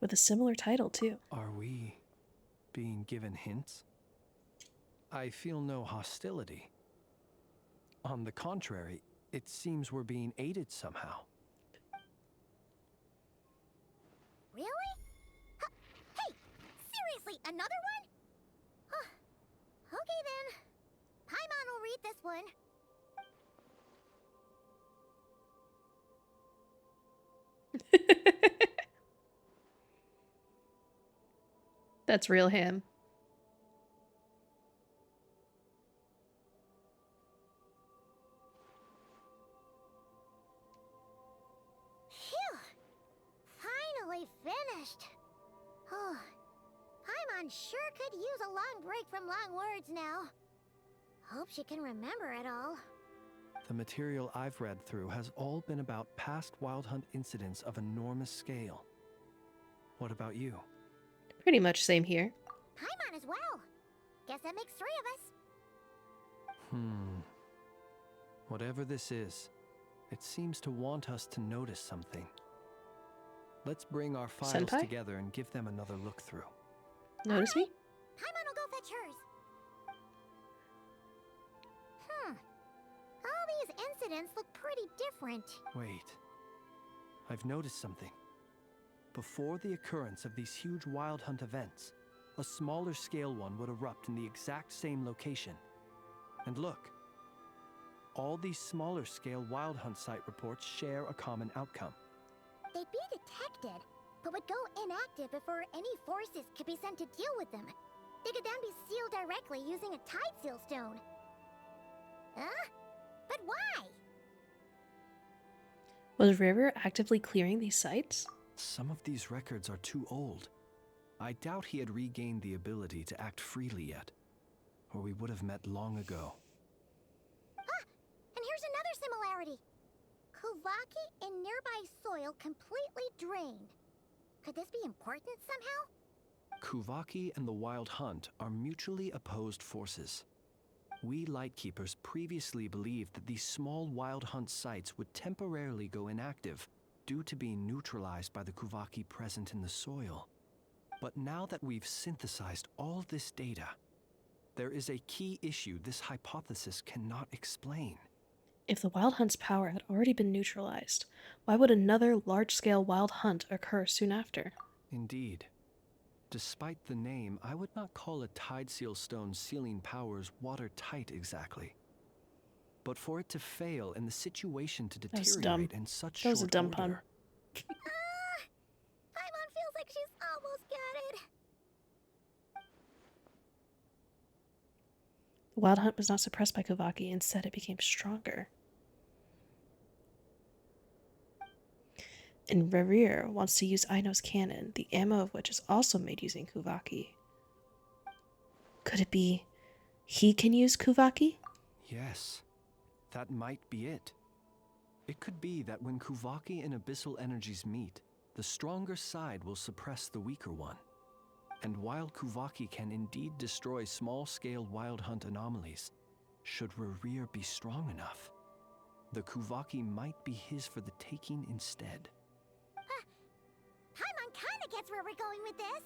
With a similar title, too. Are we being given hints? I feel no hostility. On the contrary, it seems we're being aided somehow. Really? Hey, seriously, another one? Okay then. Paimon will read this one. That's real him. Phew! Finally finished. Oh, Paimon sure could use a long break from long words now. Hope she can remember it all. The material I've read through has all been about past Wild Hunt incidents of enormous scale. What about you? Pretty much same here. Paimon as well. Guess that makes 3 of us. Whatever this is, it seems to want us to notice something. Let's bring our files Senpai? together and give them another look through. Notice me? Paimon will go fetch hers. All these incidents look pretty different. Wait. I've noticed something. Before the occurrence of these huge Wild Hunt events, a smaller scale one would erupt in the exact same location. And look. All these smaller scale Wild Hunt site reports share a common outcome. They'd be detected, but would go inactive before any forces could be sent to deal with them. They could then be sealed directly using a tide seal stone. Huh? But why? Was River actively clearing these sites? Some of these records are too old. I doubt he had regained the ability to act freely yet, or we would have met long ago. Ah! And here's another similarity. Kuvaki in nearby soil completely drained. Could this be important somehow? Kuvaki and the Wild Hunt are mutually opposed forces. We Lightkeepers previously believed that these small Wild Hunt sites would temporarily go inactive due to being neutralized by the Kuvaki present in the soil. But now that we've synthesized all this data, there is a key issue this hypothesis cannot explain. If the Wild Hunt's power had already been neutralized, why would another large-scale Wild Hunt occur soon after? Indeed. Despite the name, I would not call a tide seal stone sealing powers watertight exactly. But for it to fail and the situation to deteriorate in such short order... That was a dumb pun. Paimon feels like she's almost got it. The Wild Hunt was not suppressed by Kuvaki, instead it became stronger. And Rerir wants to use Aino's cannon, the ammo of which is also made using Kuvaki. Could it be he can use Kuvaki? Yes, that might be it. It could be that when Kuvaki and abyssal energies meet, the stronger side will suppress the weaker one. And while Kuvaki can indeed destroy small-scale Wild Hunt anomalies, should Rerir be strong enough, the Kuvaki might be his for the taking instead. Paimon kinda gets where we're going with this.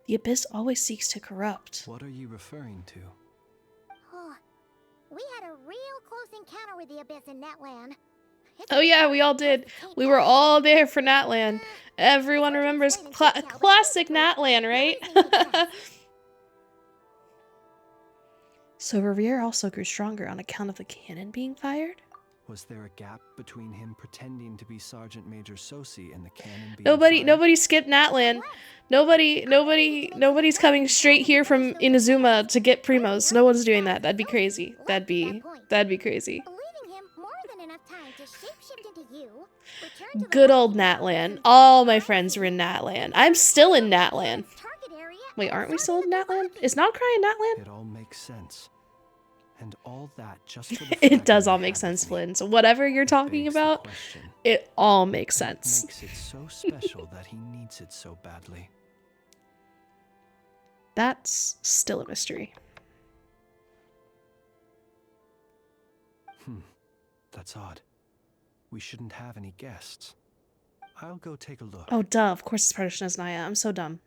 The Abyss always seeks to corrupt. What are you referring to? Oh, we had a real close encounter with the Abyss in Natlan. Oh yeah, we all did. We were all there for Natlan. Everyone remembers classic Natlan, right? So Rerir also grew stronger on account of the cannon being fired? Was there a gap between him pretending to be Sergeant Major Sosi and the cannon being Nobody skipped Natlan. Nobody's coming straight here from Inazuma to get Primos. No one's doing that. That'd be crazy. That'd be crazy. Leaving him more than enough time to shapeshift into you. Return to the Good old Natlan. All my friends were in Natlan. I'm still in Natlan. target area. Wait, aren't we still in Natlan? Is not crying Natlan? It all makes sense. And all that just for the It does fragment all we make had sense, before. Flynn. So whatever you're talking Begs the about, question, it all makes what sense. makes it so special that he needs it so badly? That's still a mystery. That's odd. We shouldn't have any guests. I'll go take a look. Oh, duh. Of course it's part of Shnesnaya. I'm so dumb.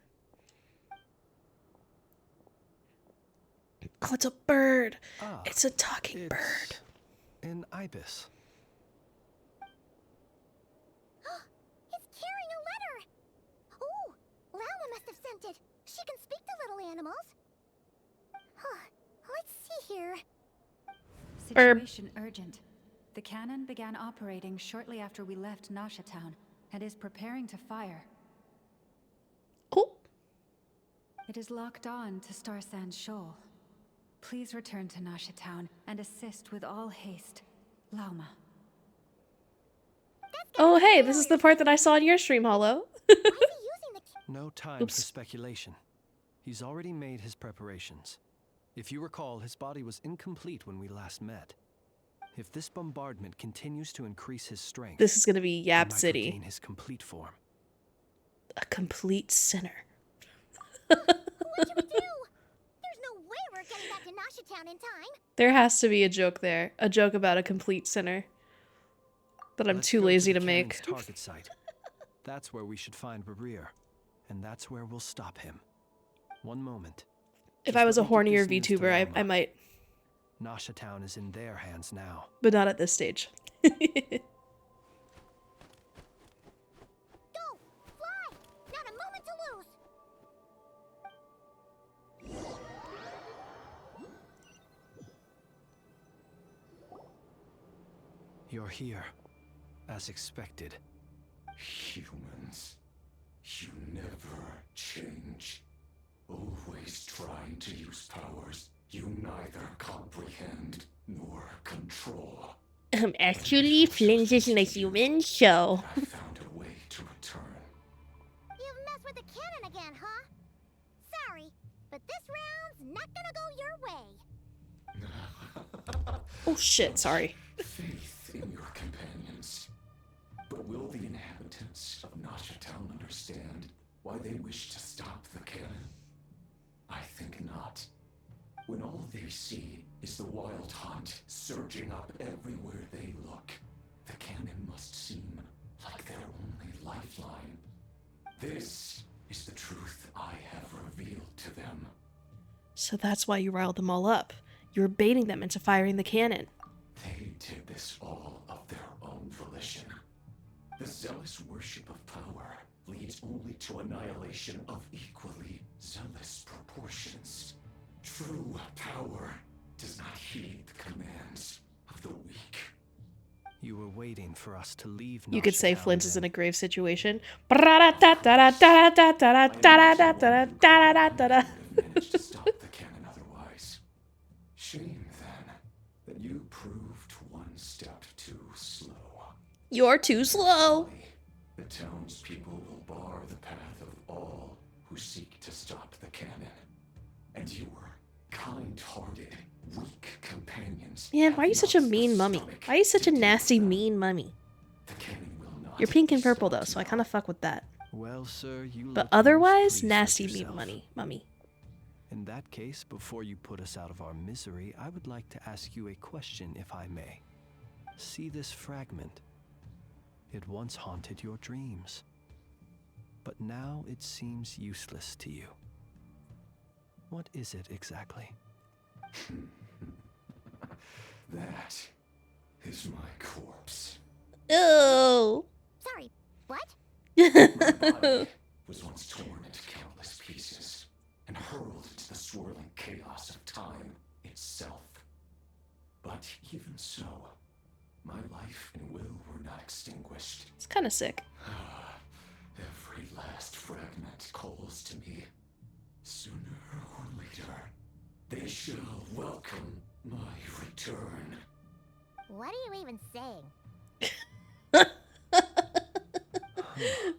Oh, it's a bird. Ah, It's a talking bird. An ibis. It's carrying a letter. Oh, Lala must have sent it. She can speak to little animals. Let's see here. Situation urgent. The cannon began operating shortly after we left Nasha Town and is preparing to fire. Oh. It is locked on to Star Sand Shoal. Please return to Nasha Town and assist with all haste. Lauma. Oh, hey, this is the part that I saw in your stream, Hollow. No time Oops. for speculation. He's already made his preparations. If you recall, his body was incomplete when we last met. If this bombardment continues to increase his strength, This is gonna be he Yap might City. regain his complete form. A complete sinner. What should we do? There's no way we're getting back to Nasha Town in time. There has to be a joke there. A joke about a complete sinner. That I'm Let's too go to lazy the to make. cannon's target site. That's where we should find Barir, and that's where we'll stop him. One moment. If Just I was a let me get hornier this news to VTuber, I Lama. might. Nasha Town is in their hands now. But not at this stage. Go! Fly! Not a moment to lose! You're here, as expected. Humans, you never change. Always trying to use powers you neither comprehend nor control. Actually, Flint isn't a human, so. I found a way to return. You've messed with the cannon again, huh? Sorry, but this round's not gonna go your way. Oh shit, sorry. Faith in your companions. But will the inhabitants of Nasha Town understand why they wish to stop the cannon? I think not. When all they see is the wild hunt surging up everywhere they look, the cannon must seem like their only lifeline. This is the truth I have revealed to them. So that's why you riled them all up. You were baiting them into firing the cannon. They did this all of their own volition. The zealous worship of power leads only to annihilation of equally zealous proportions. True power does not heed the commands of the weak. You were waiting for us to leave. You could Nasha say Town Flint is then. in a grave situation. Managed to stop the cannon otherwise. Shame, then, that you proved one step too slow. You're too slow. The townspeople will bar the path of all who seek to stop the cannon. And your kind-hearted, weak companions. Man, why are you such a mean mummy? Why are you such a nasty, mean mummy? You're pink and purple though, so I kind of fuck with that. Well, sir, you But look otherwise, most pleased with nasty, mean yourself. mummy. In that case, before you put us out of our misery, I would like to ask you a question, if I may. See this fragment? It once haunted your dreams, but now it seems useless to you. What is it exactly? That is my corpse. Oh. Sorry, what? My body was once torn into countless pieces and hurled into the swirling chaos of time itself. But even so, my life and will were not extinguished. It's kind of sick. Every last fragment calls to me. Sooner or later, they shall welcome my return. What are you even saying?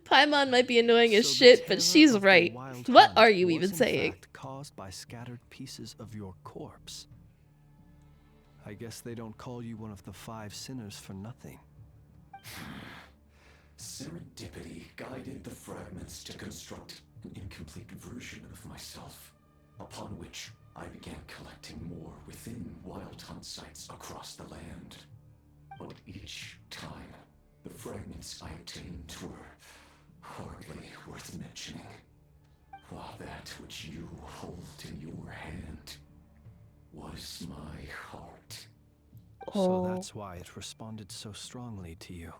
Paimon might be annoying as shit, but she's right. What are you even saying? Caused by scattered pieces of your corpse. I guess they don't call you one of the 5 sinners for nothing. Serendipity guided the fragments to construct an incomplete version of myself, upon which I began collecting more within Wild Hunt sites across the land. But each time, the fragments I obtained were hardly worth mentioning, while that which you hold in your hand was my heart. So that's why it responded so strongly to you.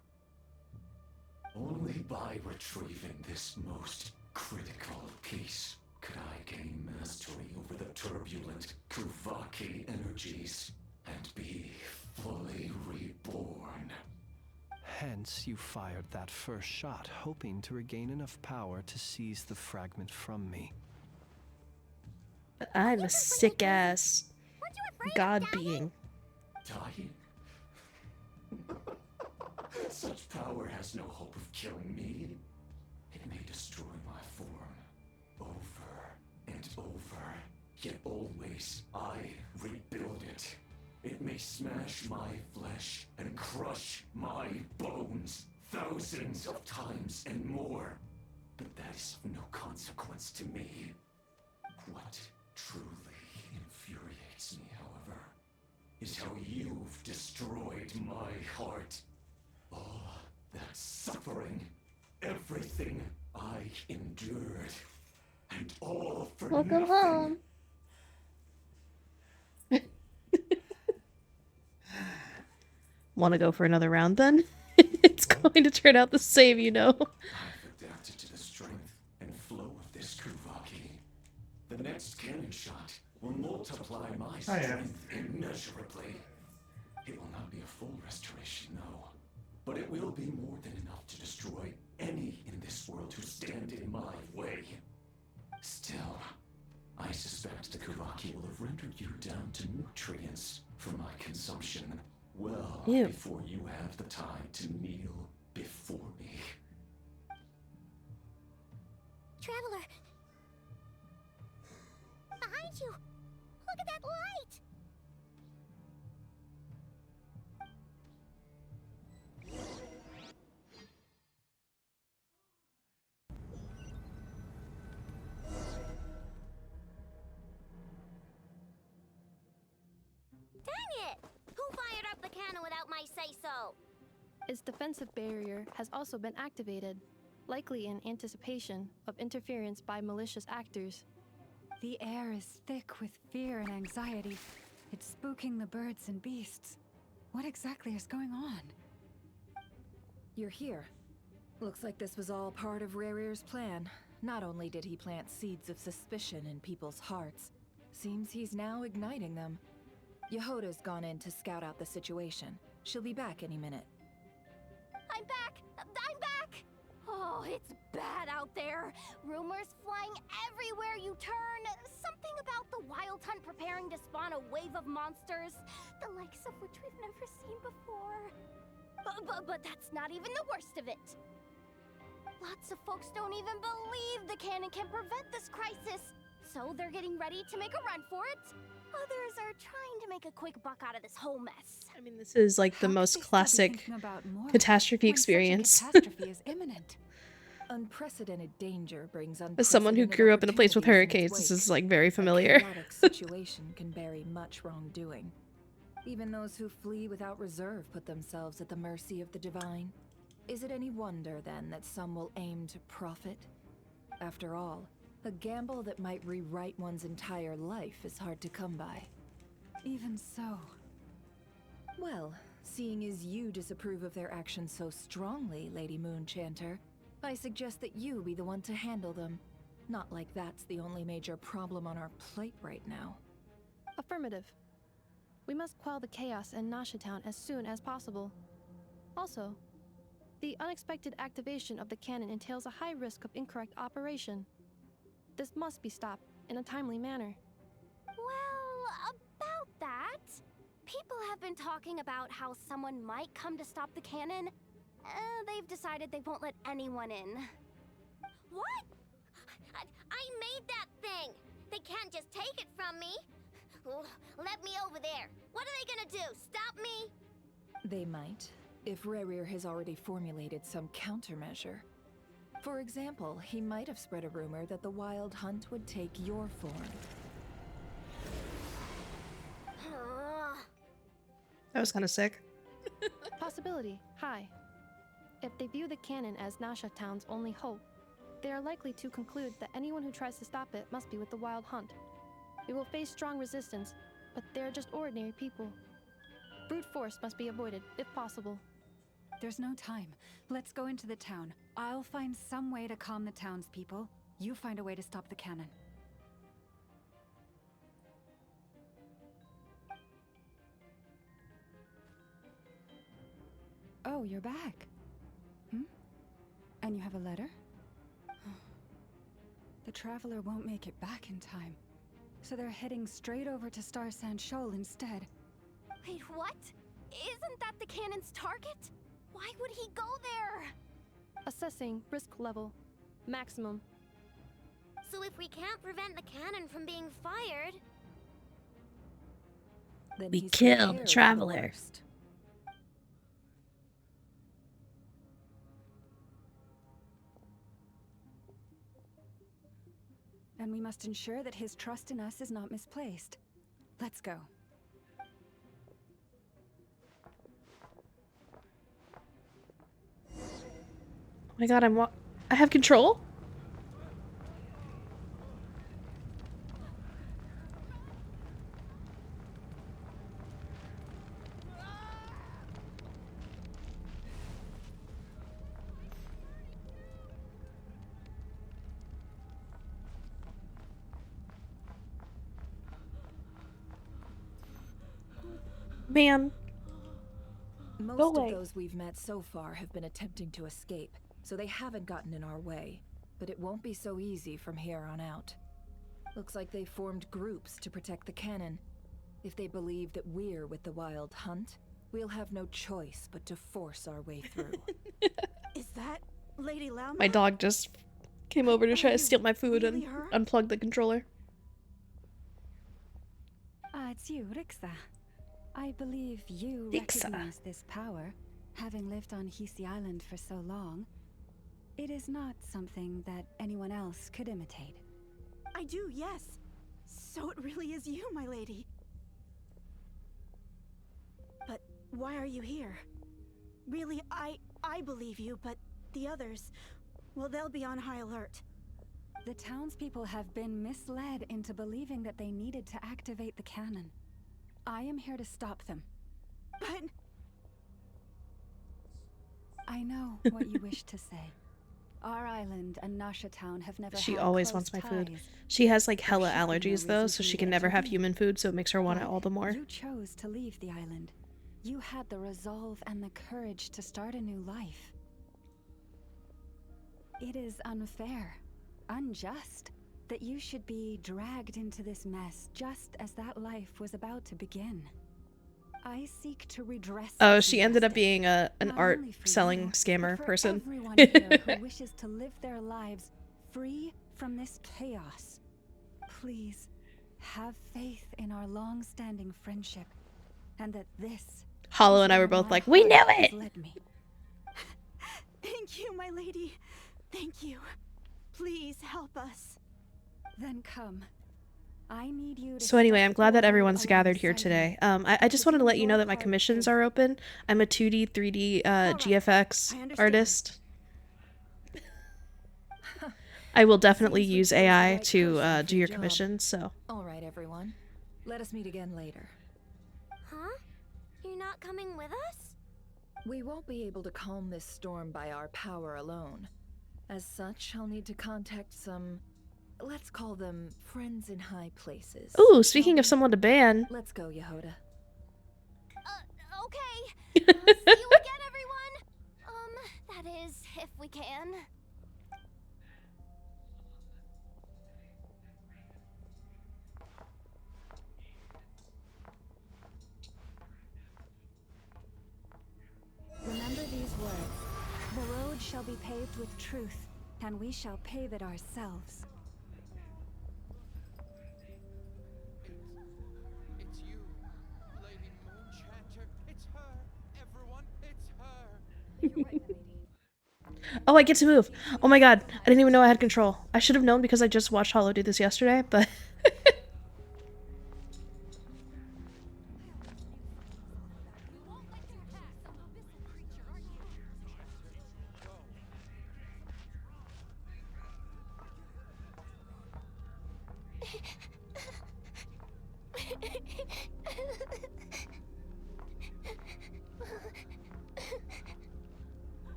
Only by retrieving this most critical piece could I gain mastery over the turbulent Kuvaki energies and be fully reborn. Hence, you fired that first shot, hoping to regain enough power to seize the fragment from me. But I'm a sick-ass god being. Dying? Such power has no hope of killing me. It may destroy my form over and over, yet always I rebuild it. It may smash my flesh and crush my bones thousands of times and more, but that is of no consequence to me. What truly infuriates me, however, is how you've destroyed my heart. All that suffering, everything I endured, and all for Welcome nothing. home. Want to go for another round then? It's going to turn out the same, you know. I've adapted to the strength and flow of this Kuvaki. The next cannon shot will multiply my strength immeasurably. It will not be a full restoration, no, but it will be more than enough to destroy any in this world who stand in my way. Still, I suspect the Kuvaki will have rendered you down to nutrients for my consumption. Well, before you have the time to kneel before me. Traveler! Behind you! Look at that light! Dang it! Who fired up the cannon without my say-so? Its defensive barrier has also been activated, likely in anticipation of interference by malicious actors. The air is thick with fear and anxiety. It's spooking the birds and beasts. What exactly is going on? You're here. Looks like this was all part of Rarir's plan. Not only did he plant seeds of suspicion in people's hearts, seems he's now igniting them. Yehoda's gone in to scout out the situation. She'll be back any minute. I'm back! I'm back! Oh, it's bad out there. Rumors flying everywhere you turn. Something about the Wild Hunt preparing to spawn a wave of monsters, the likes of which we've never seen before. But that's not even the worst of it. Lots of folks don't even believe the cannon can prevent this crisis, so they're getting ready to make a run for it. Others are trying to make a quick buck out of this whole mess. I mean, this is like the most classic catastrophe experience. Catastrophe is imminent. Unprecedented danger brings As someone who grew up in a place with hurricanes, this is like very familiar. A chaotic situation can bury much wrongdoing. Even those who flee without reserve put themselves at the mercy of the divine. Is it any wonder, then, that some will aim to profit? After all, a gamble that might rewrite one's entire life is hard to come by. Even so. Well, seeing as you disapprove of their actions so strongly, Lady Moonchanter, I suggest that you be the one to handle them. Not like that's the only major problem on our plate right now. Affirmative. We must quell the chaos in Nasha Town as soon as possible. Also, the unexpected activation of the cannon entails a high risk of incorrect operation. This must be stopped in a timely manner. Well, about that, people have been talking about how someone might come to stop the cannon. They've decided they won't let anyone in. What? I made that thing! They can't just take it from me! Let me over there! What are they gonna do? Stop me? They might, if Rerir has already formulated some countermeasure. For example, he might have spread a rumor that the Wild Hunt would take your form. That was kind of sick. Possibility high. If they view the cannon as Nasha Town's only hope, they are likely to conclude that anyone who tries to stop it must be with the Wild Hunt. We will face strong resistance, but they are just ordinary people. Brute force must be avoided, if possible. There's no time. Let's go into the town. I'll find some way to calm the townspeople. You find a way to stop the cannon. Oh, you're back. And you have a letter? The Traveler won't make it back in time. So they're heading straight over to Star Sand Shoal instead. Wait, what? Isn't that the cannon's target? Why would he go there? Assessing risk level. Maximum. So if we can't prevent the cannon from being fired... Then We he's kill prepared the for Traveler. worst. And we must ensure that his trust in us is not misplaced. Let's go. Oh my god, I have control? Man. Most Go of away. those we've met so far have been attempting to escape, so they haven't gotten in our way. But it won't be so easy from here on out. Looks like they formed groups to protect the cannon. If they believe that we're with the Wild Hunt, we'll have no choice but to force our way through. Is that Lady Lama? My dog just came over to try to steal my food really and her? unplug the controller. It's you, Rixa. I believe you Rixa. recognize this power, having lived on Hiiiii Island for so long. It is not something that anyone else could imitate. I do, yes. So it really is you, my lady. But why are you here? Really, I believe you, but the others, well, they'll be on high alert. The townspeople have been misled into believing that they needed to activate the cannon. I am here to stop them. But... I know what you wish to say. Our island and Nasha Town have never She had always close wants my food. ties. She has like There hella should be no allergies though, reason so for she you can to never have intervene. human food, so it makes her want it But all the more. You chose to leave the island. You had the resolve and the courage to start a new life. It is unfair, unjust, that you should be dragged into this mess just as that life was about to begin. I seek to redress Oh, this she ended up injustice, being an not art only for selling you, scammer but for person. everyone here who wishes to live their lives free from this chaos. Please, have faith in our long-standing friendship, and that this Hollow is and I where were both my like, we knew heart has it! led me. Thank you, my lady. Thank you. Please help us. Then come. I need you to So anyway, step I'm glad that forward everyone's gathered here alongside today. me. I just wanted to let you your know that my part commissions too. are open. I'm a 2D, 3D, GFX I understand. artist. I will definitely Seems we use chose the AI right to person for do the your job. commissions, so. All right, everyone. Let us meet again later. Huh? You're not coming with us? We won't be able to calm this storm by our power alone. As such, I'll need to contact some, let's call them friends in high places. Ooh, shall speaking of we? someone to ban, Let's go, Yehoda. See you again, everyone! That is, if we can. Remember these words. The road shall be paved with truth, and we shall pave it ourselves. It's you, Lady Moonchanter. It's her. Everyone, it's her. Oh, I get to move. Oh my god, I didn't even know I had control. I should have known because I just watched Hollow do this yesterday, but...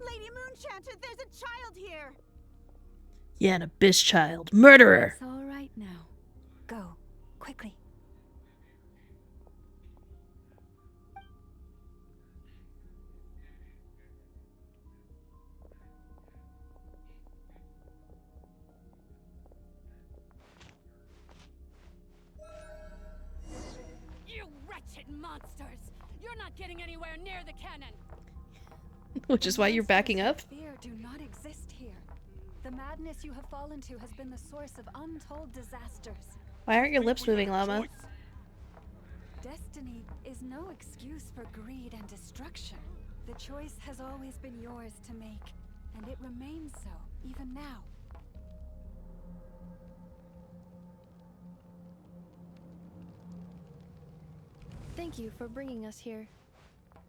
Lady Moonchanter, there's a child here! Yeah, an abyss child. Murderer! It's all right now. Go, quickly. You wretched monsters! You're not getting anywhere near the cannon! Which is why you're backing up? Fear do not exist here. The madness you have fallen to has been the source of untold disasters. Why aren't your lips moving, Llama? Destiny is no excuse for greed and destruction. The choice has always been yours to make, and it remains so, even now. Thank you for bringing us here.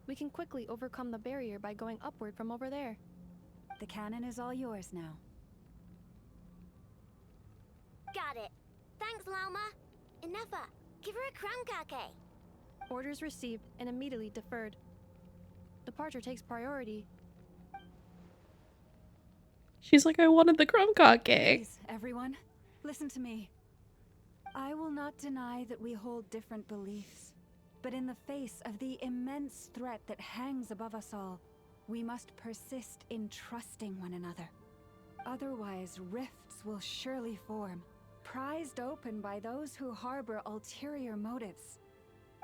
We can quickly overcome the barrier by going upward from over there. The cannon is all yours now. Got it. Thanks, Lauma. Enough. Give her a crown cake. Orders received and immediately deferred. Departure takes priority. She's like, I wanted the crumb cake. Please, everyone, listen to me. I will not deny that we hold different beliefs. But in the face of the immense threat that hangs above us all, we must persist in trusting one another. Otherwise, rifts will surely form, prized open by those who harbor ulterior motives.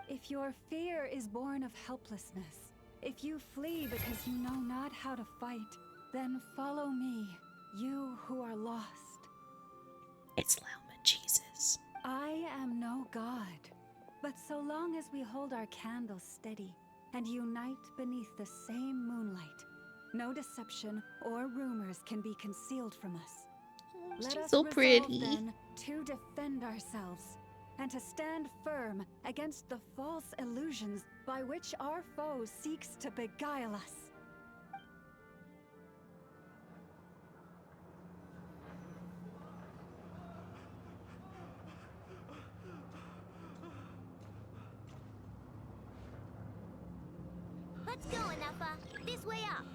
If your fear is born of helplessness, if you flee because you know not how to fight, then follow me, you who are lost. It's Lauma Jesus. I am no god. But so long as we hold our candles steady and unite beneath the same moonlight, no deception or rumors can be concealed from us. Let us so resolve, pretty. then, to defend ourselves and to stand firm against the false illusions by which our foe seeks to beguile us. Let's go, Enougha. This way up.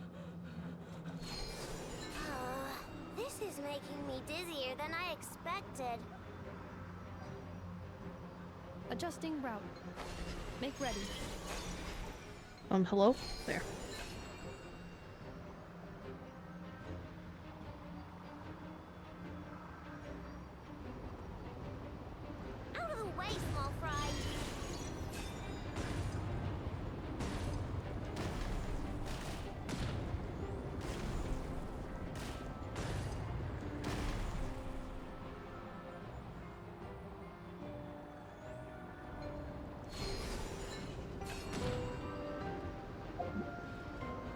This is making me dizzier than I expected. Adjusting route. Make ready. Hello? There. Out of the way, small fry.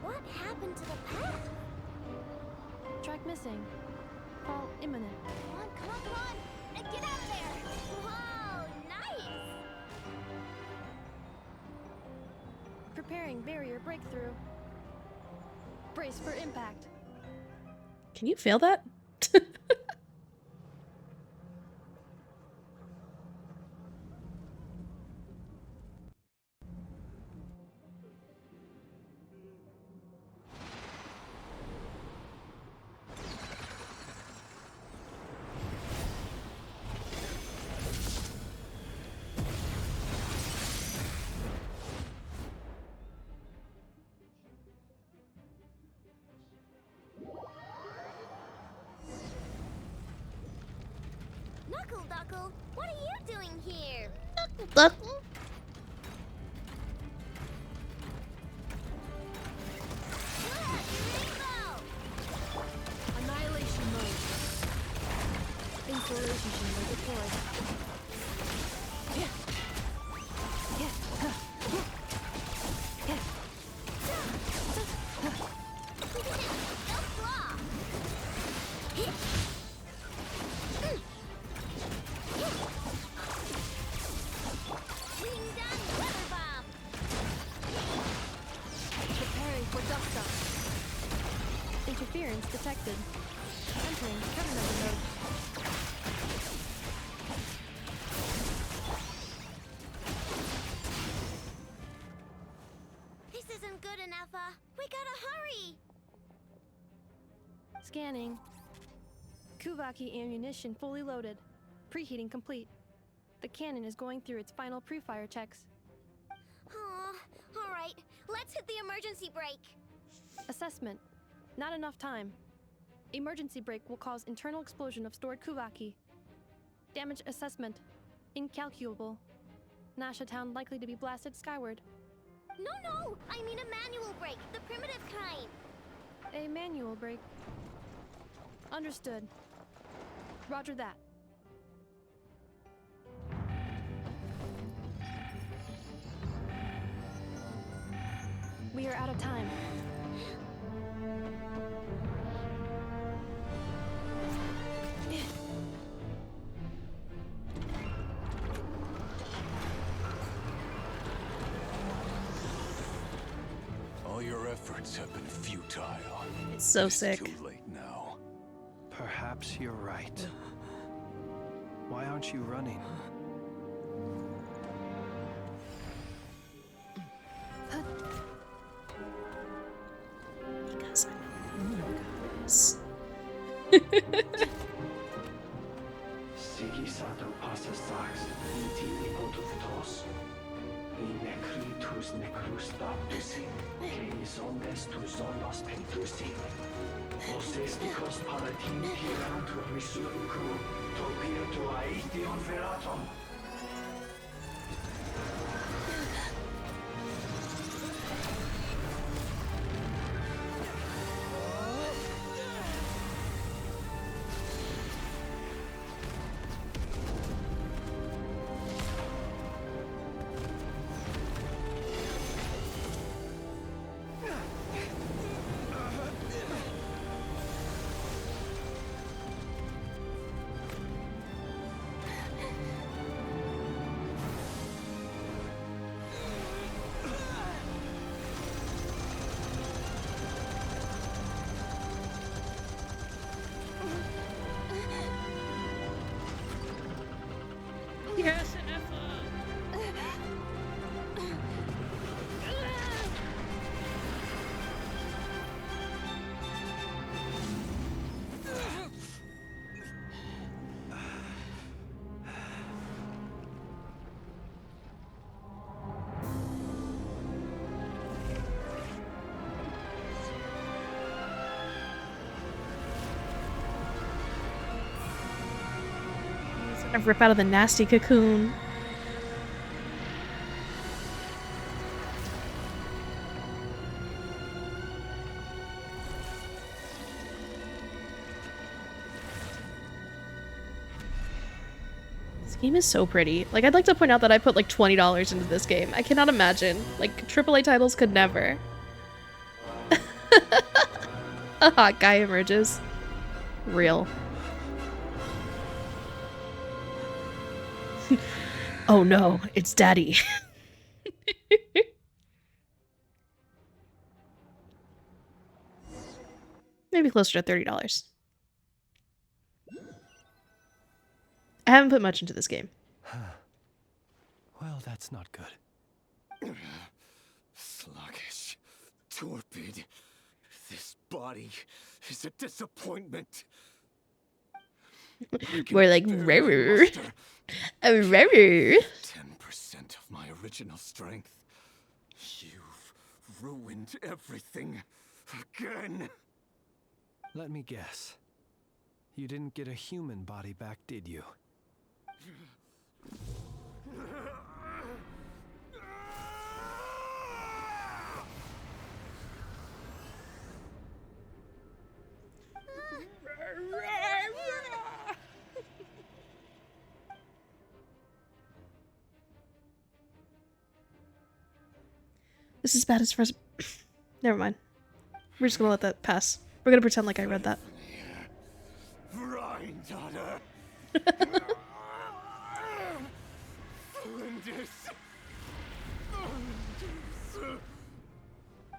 What happened to the path? Track missing. Fall imminent. Come on, come on, come on! Get out of there! Whoa, nice! Preparing barrier breakthrough. Brace for impact. Can you feel that? Duckle, what are you doing here? Duckle. Annihilation mode. Insulation chamber deployed. Preparing for dust up. Interference detected. Entering countermeasure mode. This isn't good enough, we gotta hurry! Scanning. Kuvaki ammunition fully loaded. Preheating complete. The cannon is going through its final pre-fire checks. Aw, alright, let's hit the emergency brake. Assessment. Not enough time. Emergency brake will cause internal explosion of stored Kuvaki. Damage assessment. Incalculable. Nasha Town likely to be blasted skyward. No, I mean a manual brake, the primitive kind. A manual brake. Understood. Roger that. We are out of time. All your efforts have been futile. It's so It's sick. too late now. Perhaps you're right. Why aren't you running? Because I'm guys. Sigi sato passa sax, iti ipotus, in necritus necrus baptusi, que omnes tu zonos pentusi. Osesticos palatin pirantur resurcu, topir tu aetion veratum. Yes, I rip out of the nasty cocoon. This game is so pretty. Like, I'd like to point out that I put like $20 into this game. I cannot imagine. Like, AAA titles could never. A hot guy emerges. Real. Oh no, it's daddy. Maybe closer to $30. I haven't put much into this game. Well, that's not good. Sluggish. Torpid. This body is a disappointment. We're like, rare. 10% of my original strength. You've ruined everything again. Let me guess. You didn't get a human body back, did you? This is bad as far as... Never mind. We're just gonna let that pass. We're gonna pretend like I read that. Granddaughter.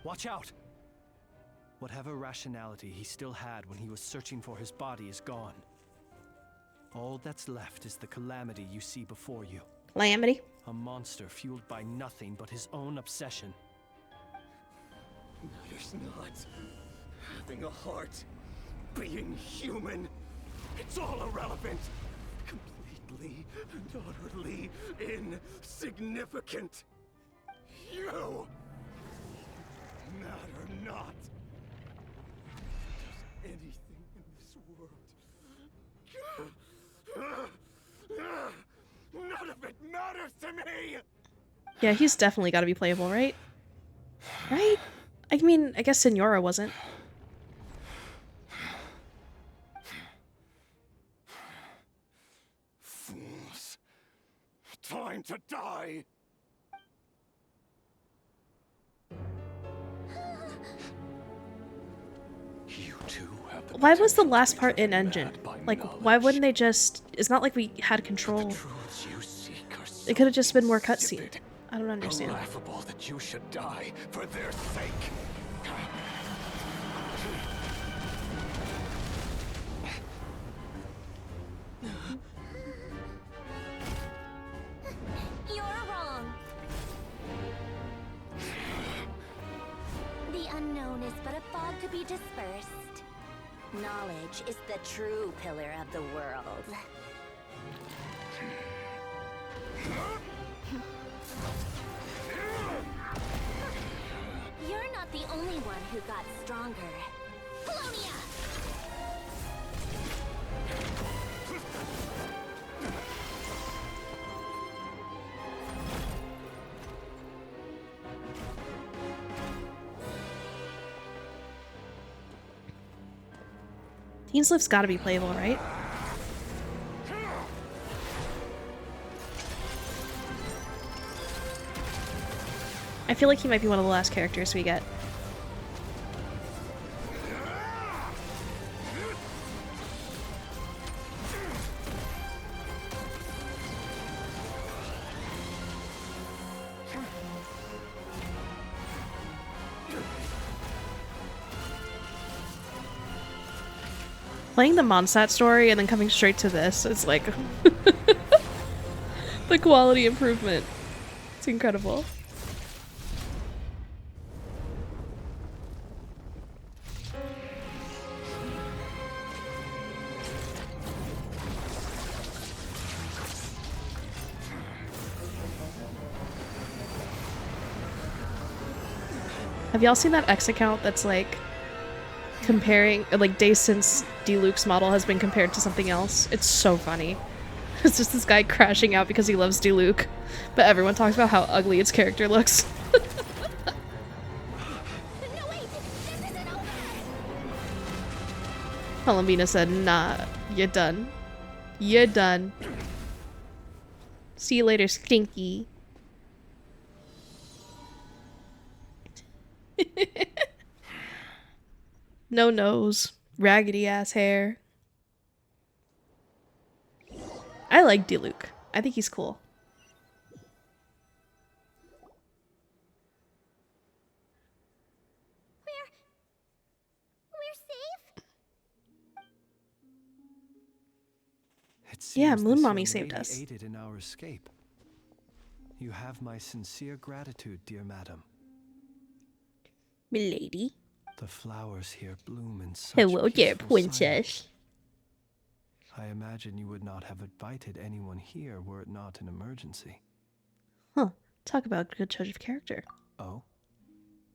Watch out! Whatever rationality he still had when he was searching for his body is gone. All that's left is the calamity you see before you. Calamity? A monster fueled by nothing but his own obsession. Matters not. Having a heart. Being human. It's all irrelevant. Completely and utterly insignificant. You matter not. Does anything in this world. None of it matters to me! Yeah, he's definitely gotta be playable, right? Right? I mean, I guess Senora wasn't. Fools. Time to die! You too have the Why was the last part in engine? Like, why wouldn't they just... It's not like we had control. It could have just been more cutscene. I don't understand. Laughable that you should die for their sake. You're wrong. The unknown is but a fog to be dispersed. Knowledge is the true pillar of the world. You're not the only one who got stronger. Polonia! Teenslift's gotta be playable, right? I feel like he might be one of the last characters we get. Playing the Mondstadt story and then coming straight to this, it's like the quality improvement. It's incredible. Have y'all seen that X account that's like comparing, like, days since Diluc's model has been compared to something else? It's so funny. It's just this guy crashing out because he loves Diluc, but everyone talks about how ugly its character looks. Palomina said, nah, you're done. You're done. See you later, Stinky. No nose, raggedy ass hair. I like Diluc. I think he's cool. We're safe? It seems Yeah, Moon this Mommy young saved lady us. aided in our escape. You have my sincere gratitude, dear madam. Milady. The flowers here bloom in such Hello there, peaceful princess. silence. I imagine you would not have invited anyone here were it not an emergency. Huh. Talk about good judge of character. Oh?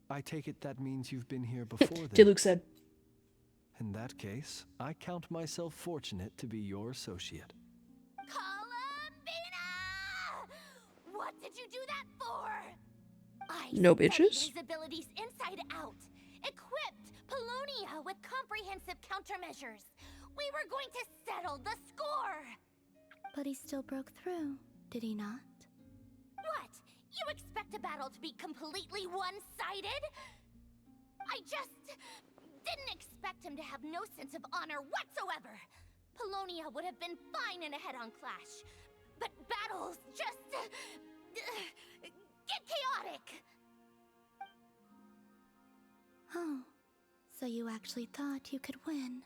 I take it that means you've been here before then. Diluc said. In that case, I count myself fortunate to be your associate. What did you do that for? I No studied bitches? his abilities inside out. Equipped Polonia with comprehensive countermeasures. We were going to settle the score. But he still broke through, did he not? What? You expect a battle to be completely one-sided? I just didn't expect him to have no sense of honor whatsoever. Polonia would have been fine in a head-on clash, but battles just get chaotic. Oh, so you actually thought you could win.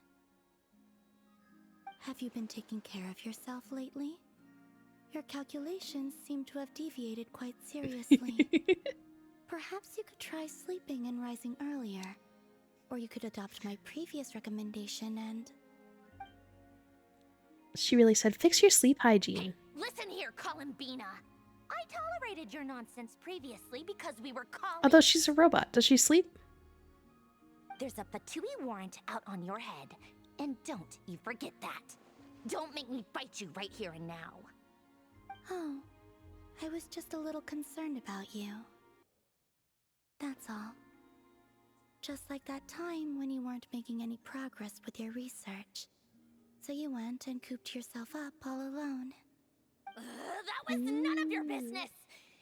Have you been taking care of yourself lately? Your calculations seem to have deviated quite seriously. Perhaps you could try sleeping and rising earlier. Or you could adopt my previous recommendation and... She really said, fix your sleep hygiene. Listen here, Columbina. I tolerated your nonsense previously because we were colleagues. Although she's a robot, does she sleep? There's a Fatui warrant out on your head, and don't you forget that. Don't make me fight you right here and now. Oh, I was just a little concerned about you. That's all. Just like that time when you weren't making any progress with your research. So you went and cooped yourself up all alone. That was none of your business!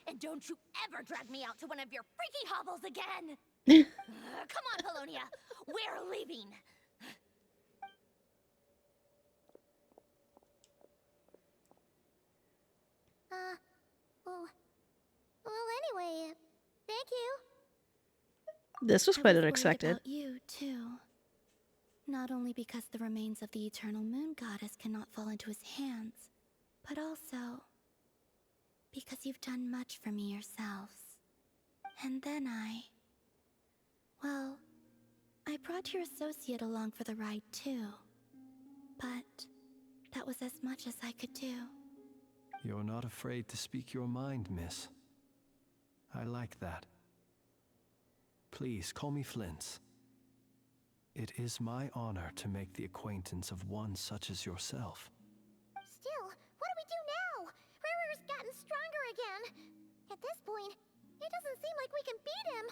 And don't you ever drag me out to one of your freaky hovels again! Come on, Polonia! We're leaving! Well, anyway, thank you. This was quite unexpected. About you, too. Not only because the remains of the eternal moon goddess cannot fall into his hands, but also because you've done much for me yourselves. And then well, I brought your associate along for the ride too. But that was as much as I could do. You're not afraid to speak your mind, miss. I like that. Please call me Flint's. It is my honor to make the acquaintance of one such as yourself. Still, what do we do now? Rurer's gotten stronger again. At this point, it doesn't seem like we can beat him.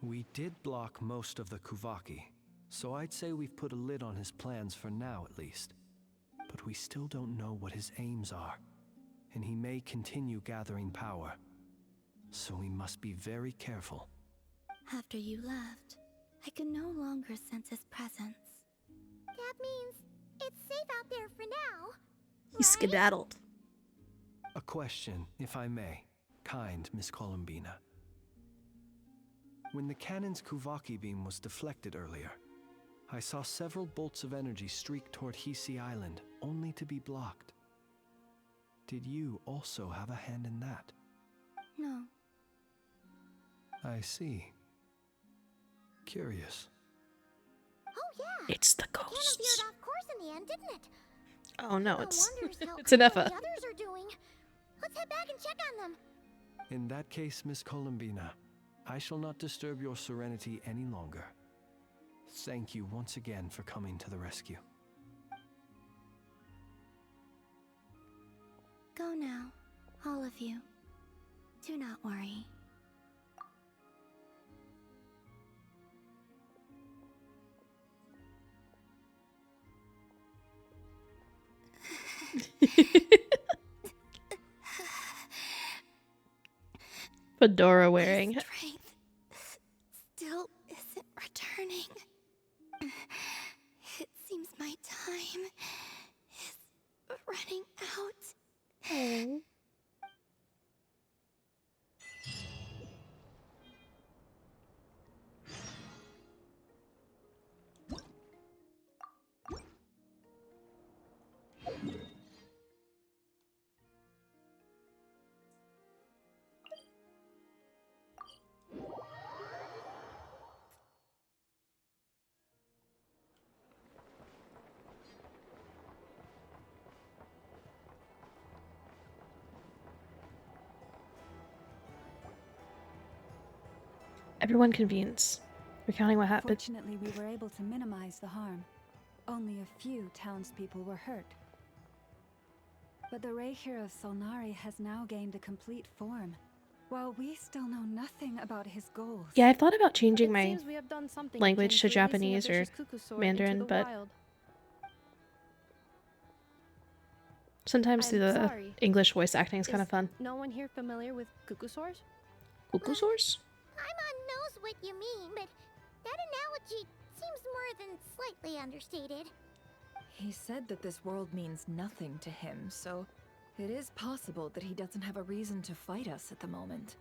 We did block most of the Kuvaki, so I'd say we've put a lid on his plans for now at least. But we still don't know what his aims are, and he may continue gathering power. So we must be very careful. After you left, I could no longer sense his presence. That means it's safe out there for now. He skedaddled. A question, if I may, kind Miss Columbina. When the cannon's Kuvaki beam was deflected earlier, I saw several bolts of energy streak toward Hiiiii Island, only to be blocked. Did you also have a hand in that? No. I see. Curious. Oh yeah. It's the cannon ghosts. veered off course in the end, didn't it? Oh no, it's It's an what Effa. the others are doing. Let's head back and check on them. In that case, Miss Columbina, I shall not disturb your serenity any longer. Thank you once again for coming to the rescue. Go now, all of you. Do not worry. Fedora wearing. My strength still isn't returning. It seems my time is running out. Oh. Everyone convenes, recounting what happened. Fortunately, we were able to minimize the harm. Only a few townspeople were hurt. But the Raihir of Solnari has now gained a complete form, while we still know nothing about his goals. Yeah, I've thought about changing my Seems we have done something language akin to releasing a Japanese or vicious cuckoo sword into Mandarin, the but wild. Sometimes I'm the sorry. English voice acting is kind of fun. No one here familiar with cuckoosaurs? Cuckoosaurs? Paimon knows what you mean, but that analogy seems more than slightly understated. He said that this world means nothing to him, so it is possible that he doesn't have a reason to fight us at the moment.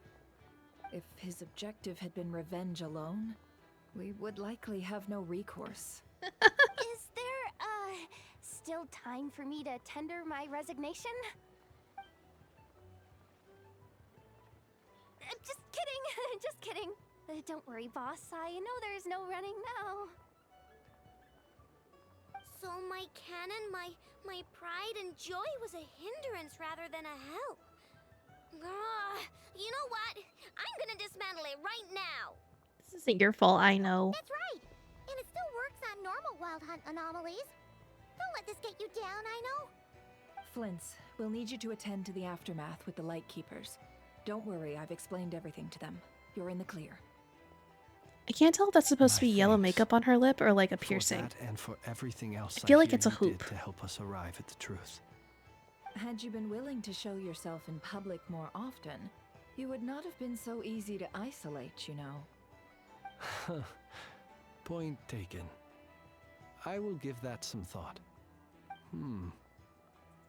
If his objective had been revenge alone, we would likely have no recourse. Is there, still time for me to tender my resignation? Just kidding, just kidding. Don't worry, boss. I know there's no running now. So my canon, my pride and joy was a hindrance rather than a help. You know what? I'm gonna dismantle it right now. This isn't your fault, I know. That's right. And it still works on normal wild hunt anomalies. Don't let this get you down, I know. Flints, we'll need you to attend to the aftermath with the Lightkeepers. Don't worry, I've explained everything to them. You're in the clear. I can't tell if that's supposed to be yellow makeup on her lip or like a For piercing. that and for everything else I feel like hear it's a you hoop. did to help us arrive at the truth. Had you been willing to show yourself in public more often, you would not have been so easy to isolate, you know. Point taken. I will give that some thought.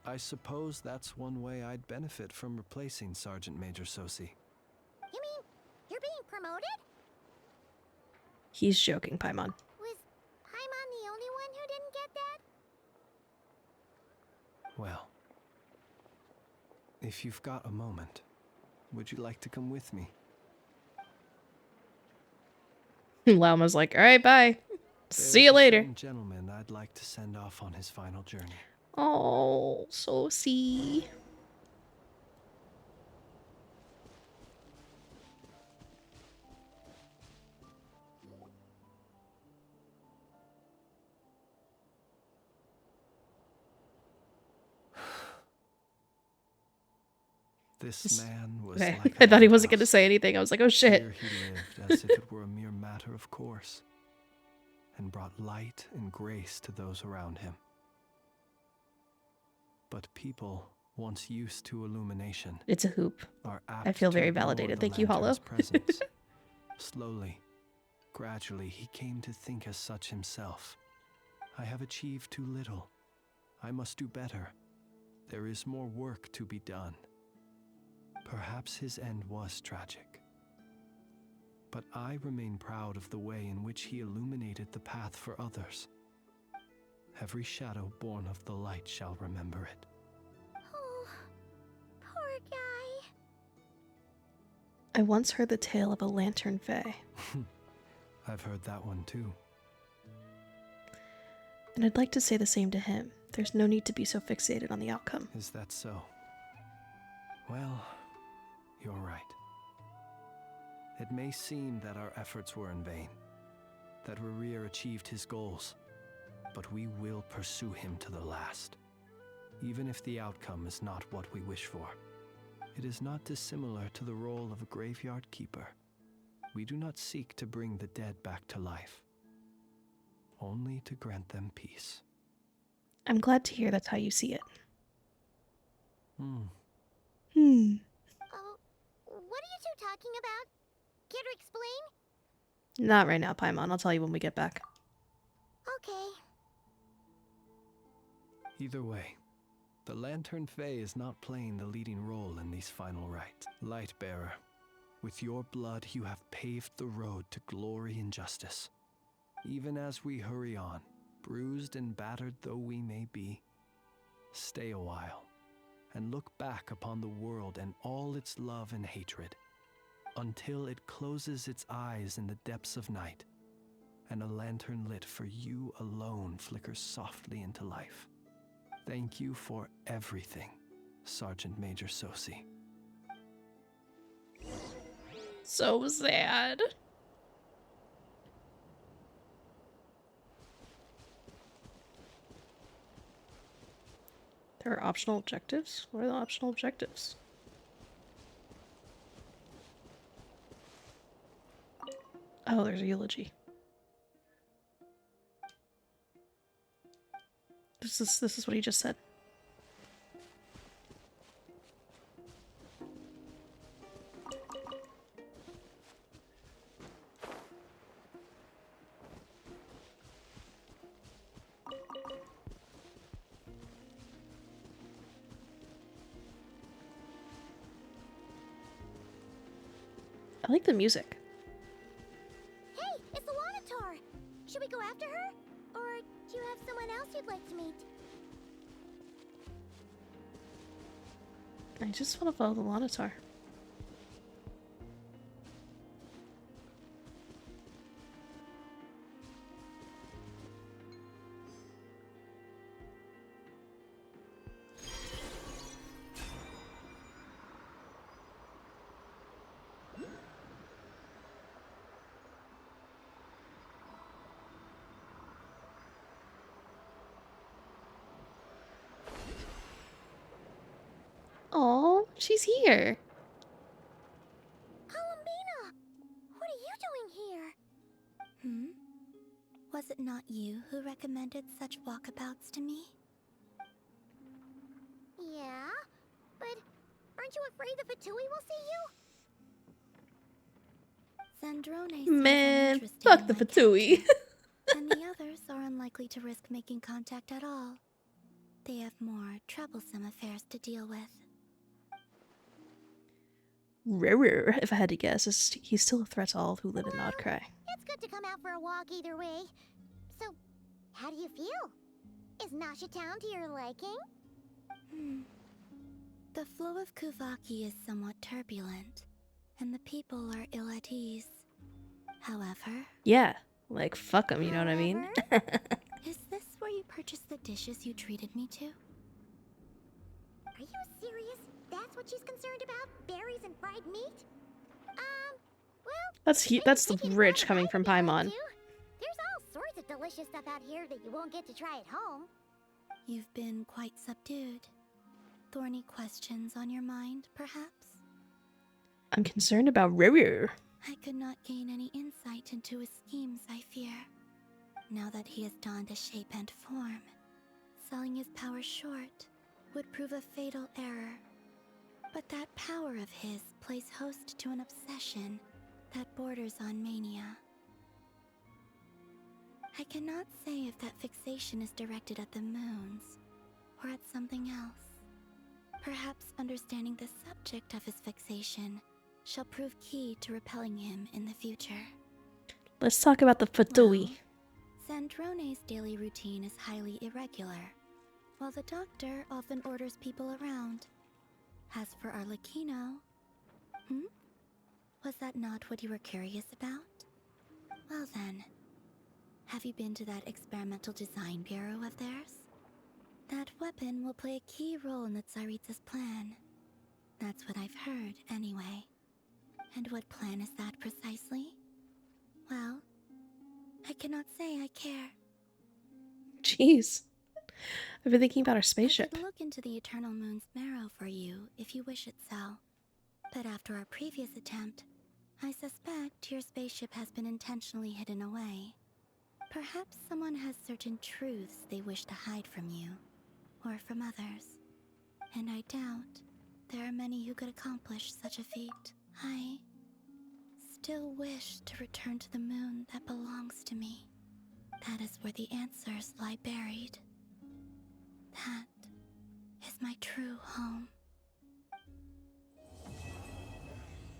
I suppose that's one way I'd benefit from replacing Sergeant Major Sosi. You mean you're being promoted? He's joking, Paimon. Was Paimon the only one who didn't get that? Well, if you've got a moment, would you like to come with me? Lauma's like, alright, bye. See you There's a later. certain gentleman I'd like to send off on his final journey. Oh, Sosi. This man was Okay, like I thought he a wasn't going to lighthouse. say anything. I was like, oh shit. Here he lived as if it were a mere matter of course, and brought light and grace to those around him. But people, once used to illumination, It's a hoop. are I apt feel to very ignore validated. the Thank you, Hollow. lantern's presence. Slowly, gradually, he came to think as such himself. I have achieved too little. I must do better. There is more work to be done. Perhaps his end was tragic. But I remain proud of the way in which he illuminated the path for others. Every shadow born of the light shall remember it. Oh, poor guy. I once heard the tale of a lantern fae, I've heard that one too. and I'd like to say the same to him. There's no need to be so fixated on the outcome. Is that so? Well, you're right. It may seem that our efforts were in vain, that Rerir achieved his goals, but we will pursue him to the last, even if the outcome is not what we wish for. It is not dissimilar to the role of a graveyard keeper. We do not seek to bring the dead back to life, only to grant them peace. I'm glad to hear that's how you see it. Oh, what are you two talking about? Care to explain? Not right now, Paimon. I'll tell you when we get back. Okay. Either way, the Lantern Fae is not playing the leading role in these final rites. Lightbearer, with your blood you have paved the road to glory and justice. Even as we hurry on, bruised and battered though we may be, stay a while and look back upon the world and all its love and hatred, until it closes its eyes in the depths of night, and a lantern lit for you alone flickers softly into life. Thank you for everything, Sergeant Major Sosi. So sad. There are optional objectives? What are the optional objectives? Oh, there's a eulogy. This is what he just said. I like the music. Hey, it's the Wanatar! Should we go after her? Or do you have someone else you'd like to meet? I just want to follow the Wanatar. Oh, she's here. Columbina! What are you doing here? Hmm? Was it not you who recommended such walkabouts to me? Yeah, but aren't you afraid the Fatui will see you? Zandrone seems Man, uninterested fuck in the my Fatui. capture, and the others are unlikely to risk making contact at all. They have more troublesome affairs to deal with. Rarer, if I had to guess, he's still a threat to all who live in Nodcry. It's good to come out for a walk either way. So, how do you feel? Is Nasha Town to your liking? The flow of Kuvaki is somewhat turbulent, and the people are ill at ease. However... Yeah, like fuck him, you know what I mean? Is this where you purchased the dishes you treated me to? Are you serious? That's what she's concerned about? Berries and fried meat? Well... That's rich coming from Paimon. There's all sorts of delicious stuff out here that you won't get to try at home. You've been quite subdued. Thorny questions on your mind, perhaps? I'm concerned about Rarer. I could not gain any insight into his schemes, I fear. Now that he has donned a shape and form, selling his power short would prove a fatal error. But that power of his plays host to an obsession that borders on mania. I cannot say if that fixation is directed at the moons or at something else. Perhaps understanding the subject of his fixation shall prove key to repelling him in the future. Let's talk about the Fatui. Zandrone's daily routine is highly irregular, while the doctor often orders people around. As for Arlecchino... Was that not what you were curious about? Well then, have you been to that experimental design bureau of theirs? That weapon will play a key role in the Tsaritsa's plan. That's what I've heard, anyway. And what plan is that precisely? Well, I cannot say I care. Jeez. I've been thinking about our spaceship. I could look into the Eternal Moon's marrow for you if you wish it so. But after our previous attempt, I suspect your spaceship has been intentionally hidden away. Perhaps someone has certain truths they wish to hide from you, or from others. And I doubt there are many who could accomplish such a feat. I still wish to return to the moon that belongs to me. That is where the answers lie buried. That is my true home.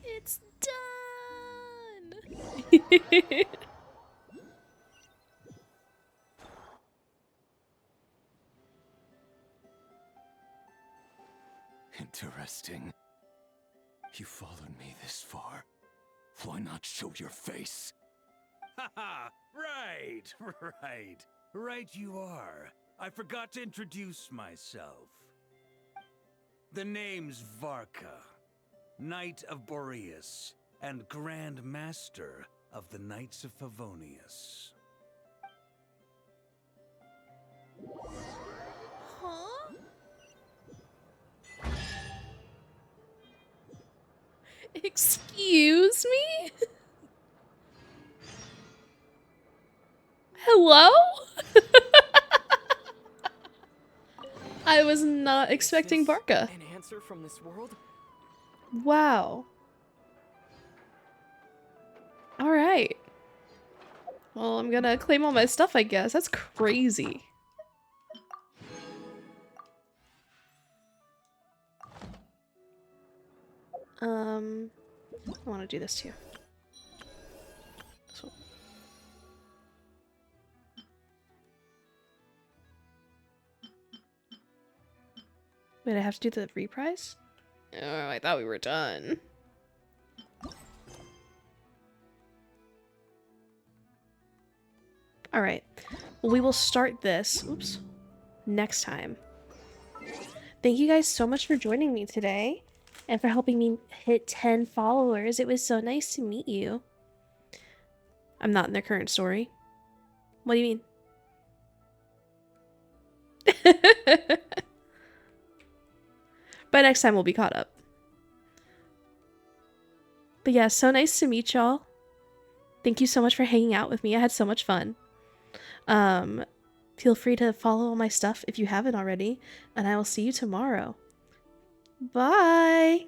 It's done! Interesting. You followed me this far. Why not show your face? Haha! Right! Right you are. I forgot to introduce myself. The name's Varka, Knight of Boreas, and Grand Master of the Knights of Favonius. Huh? Excuse me? Hello? I was not expecting Varka. An answer from this world? Wow. Alright. Well, I'm gonna claim all my stuff, I guess. That's crazy. I want to do this too. So. Wait, I have to do the reprise? Oh, I thought we were done. Alright. Well, we will start this, oops, next time. Thank you guys so much for joining me today and for helping me hit 10 followers. It was so nice to meet you. I'm not in their current story. What do you mean? By next time, we'll be caught up. But yeah, so nice to meet y'all. Thank you so much for hanging out with me. I had so much fun. Feel free to follow all my stuff if you haven't already, and I will see you tomorrow. Bye!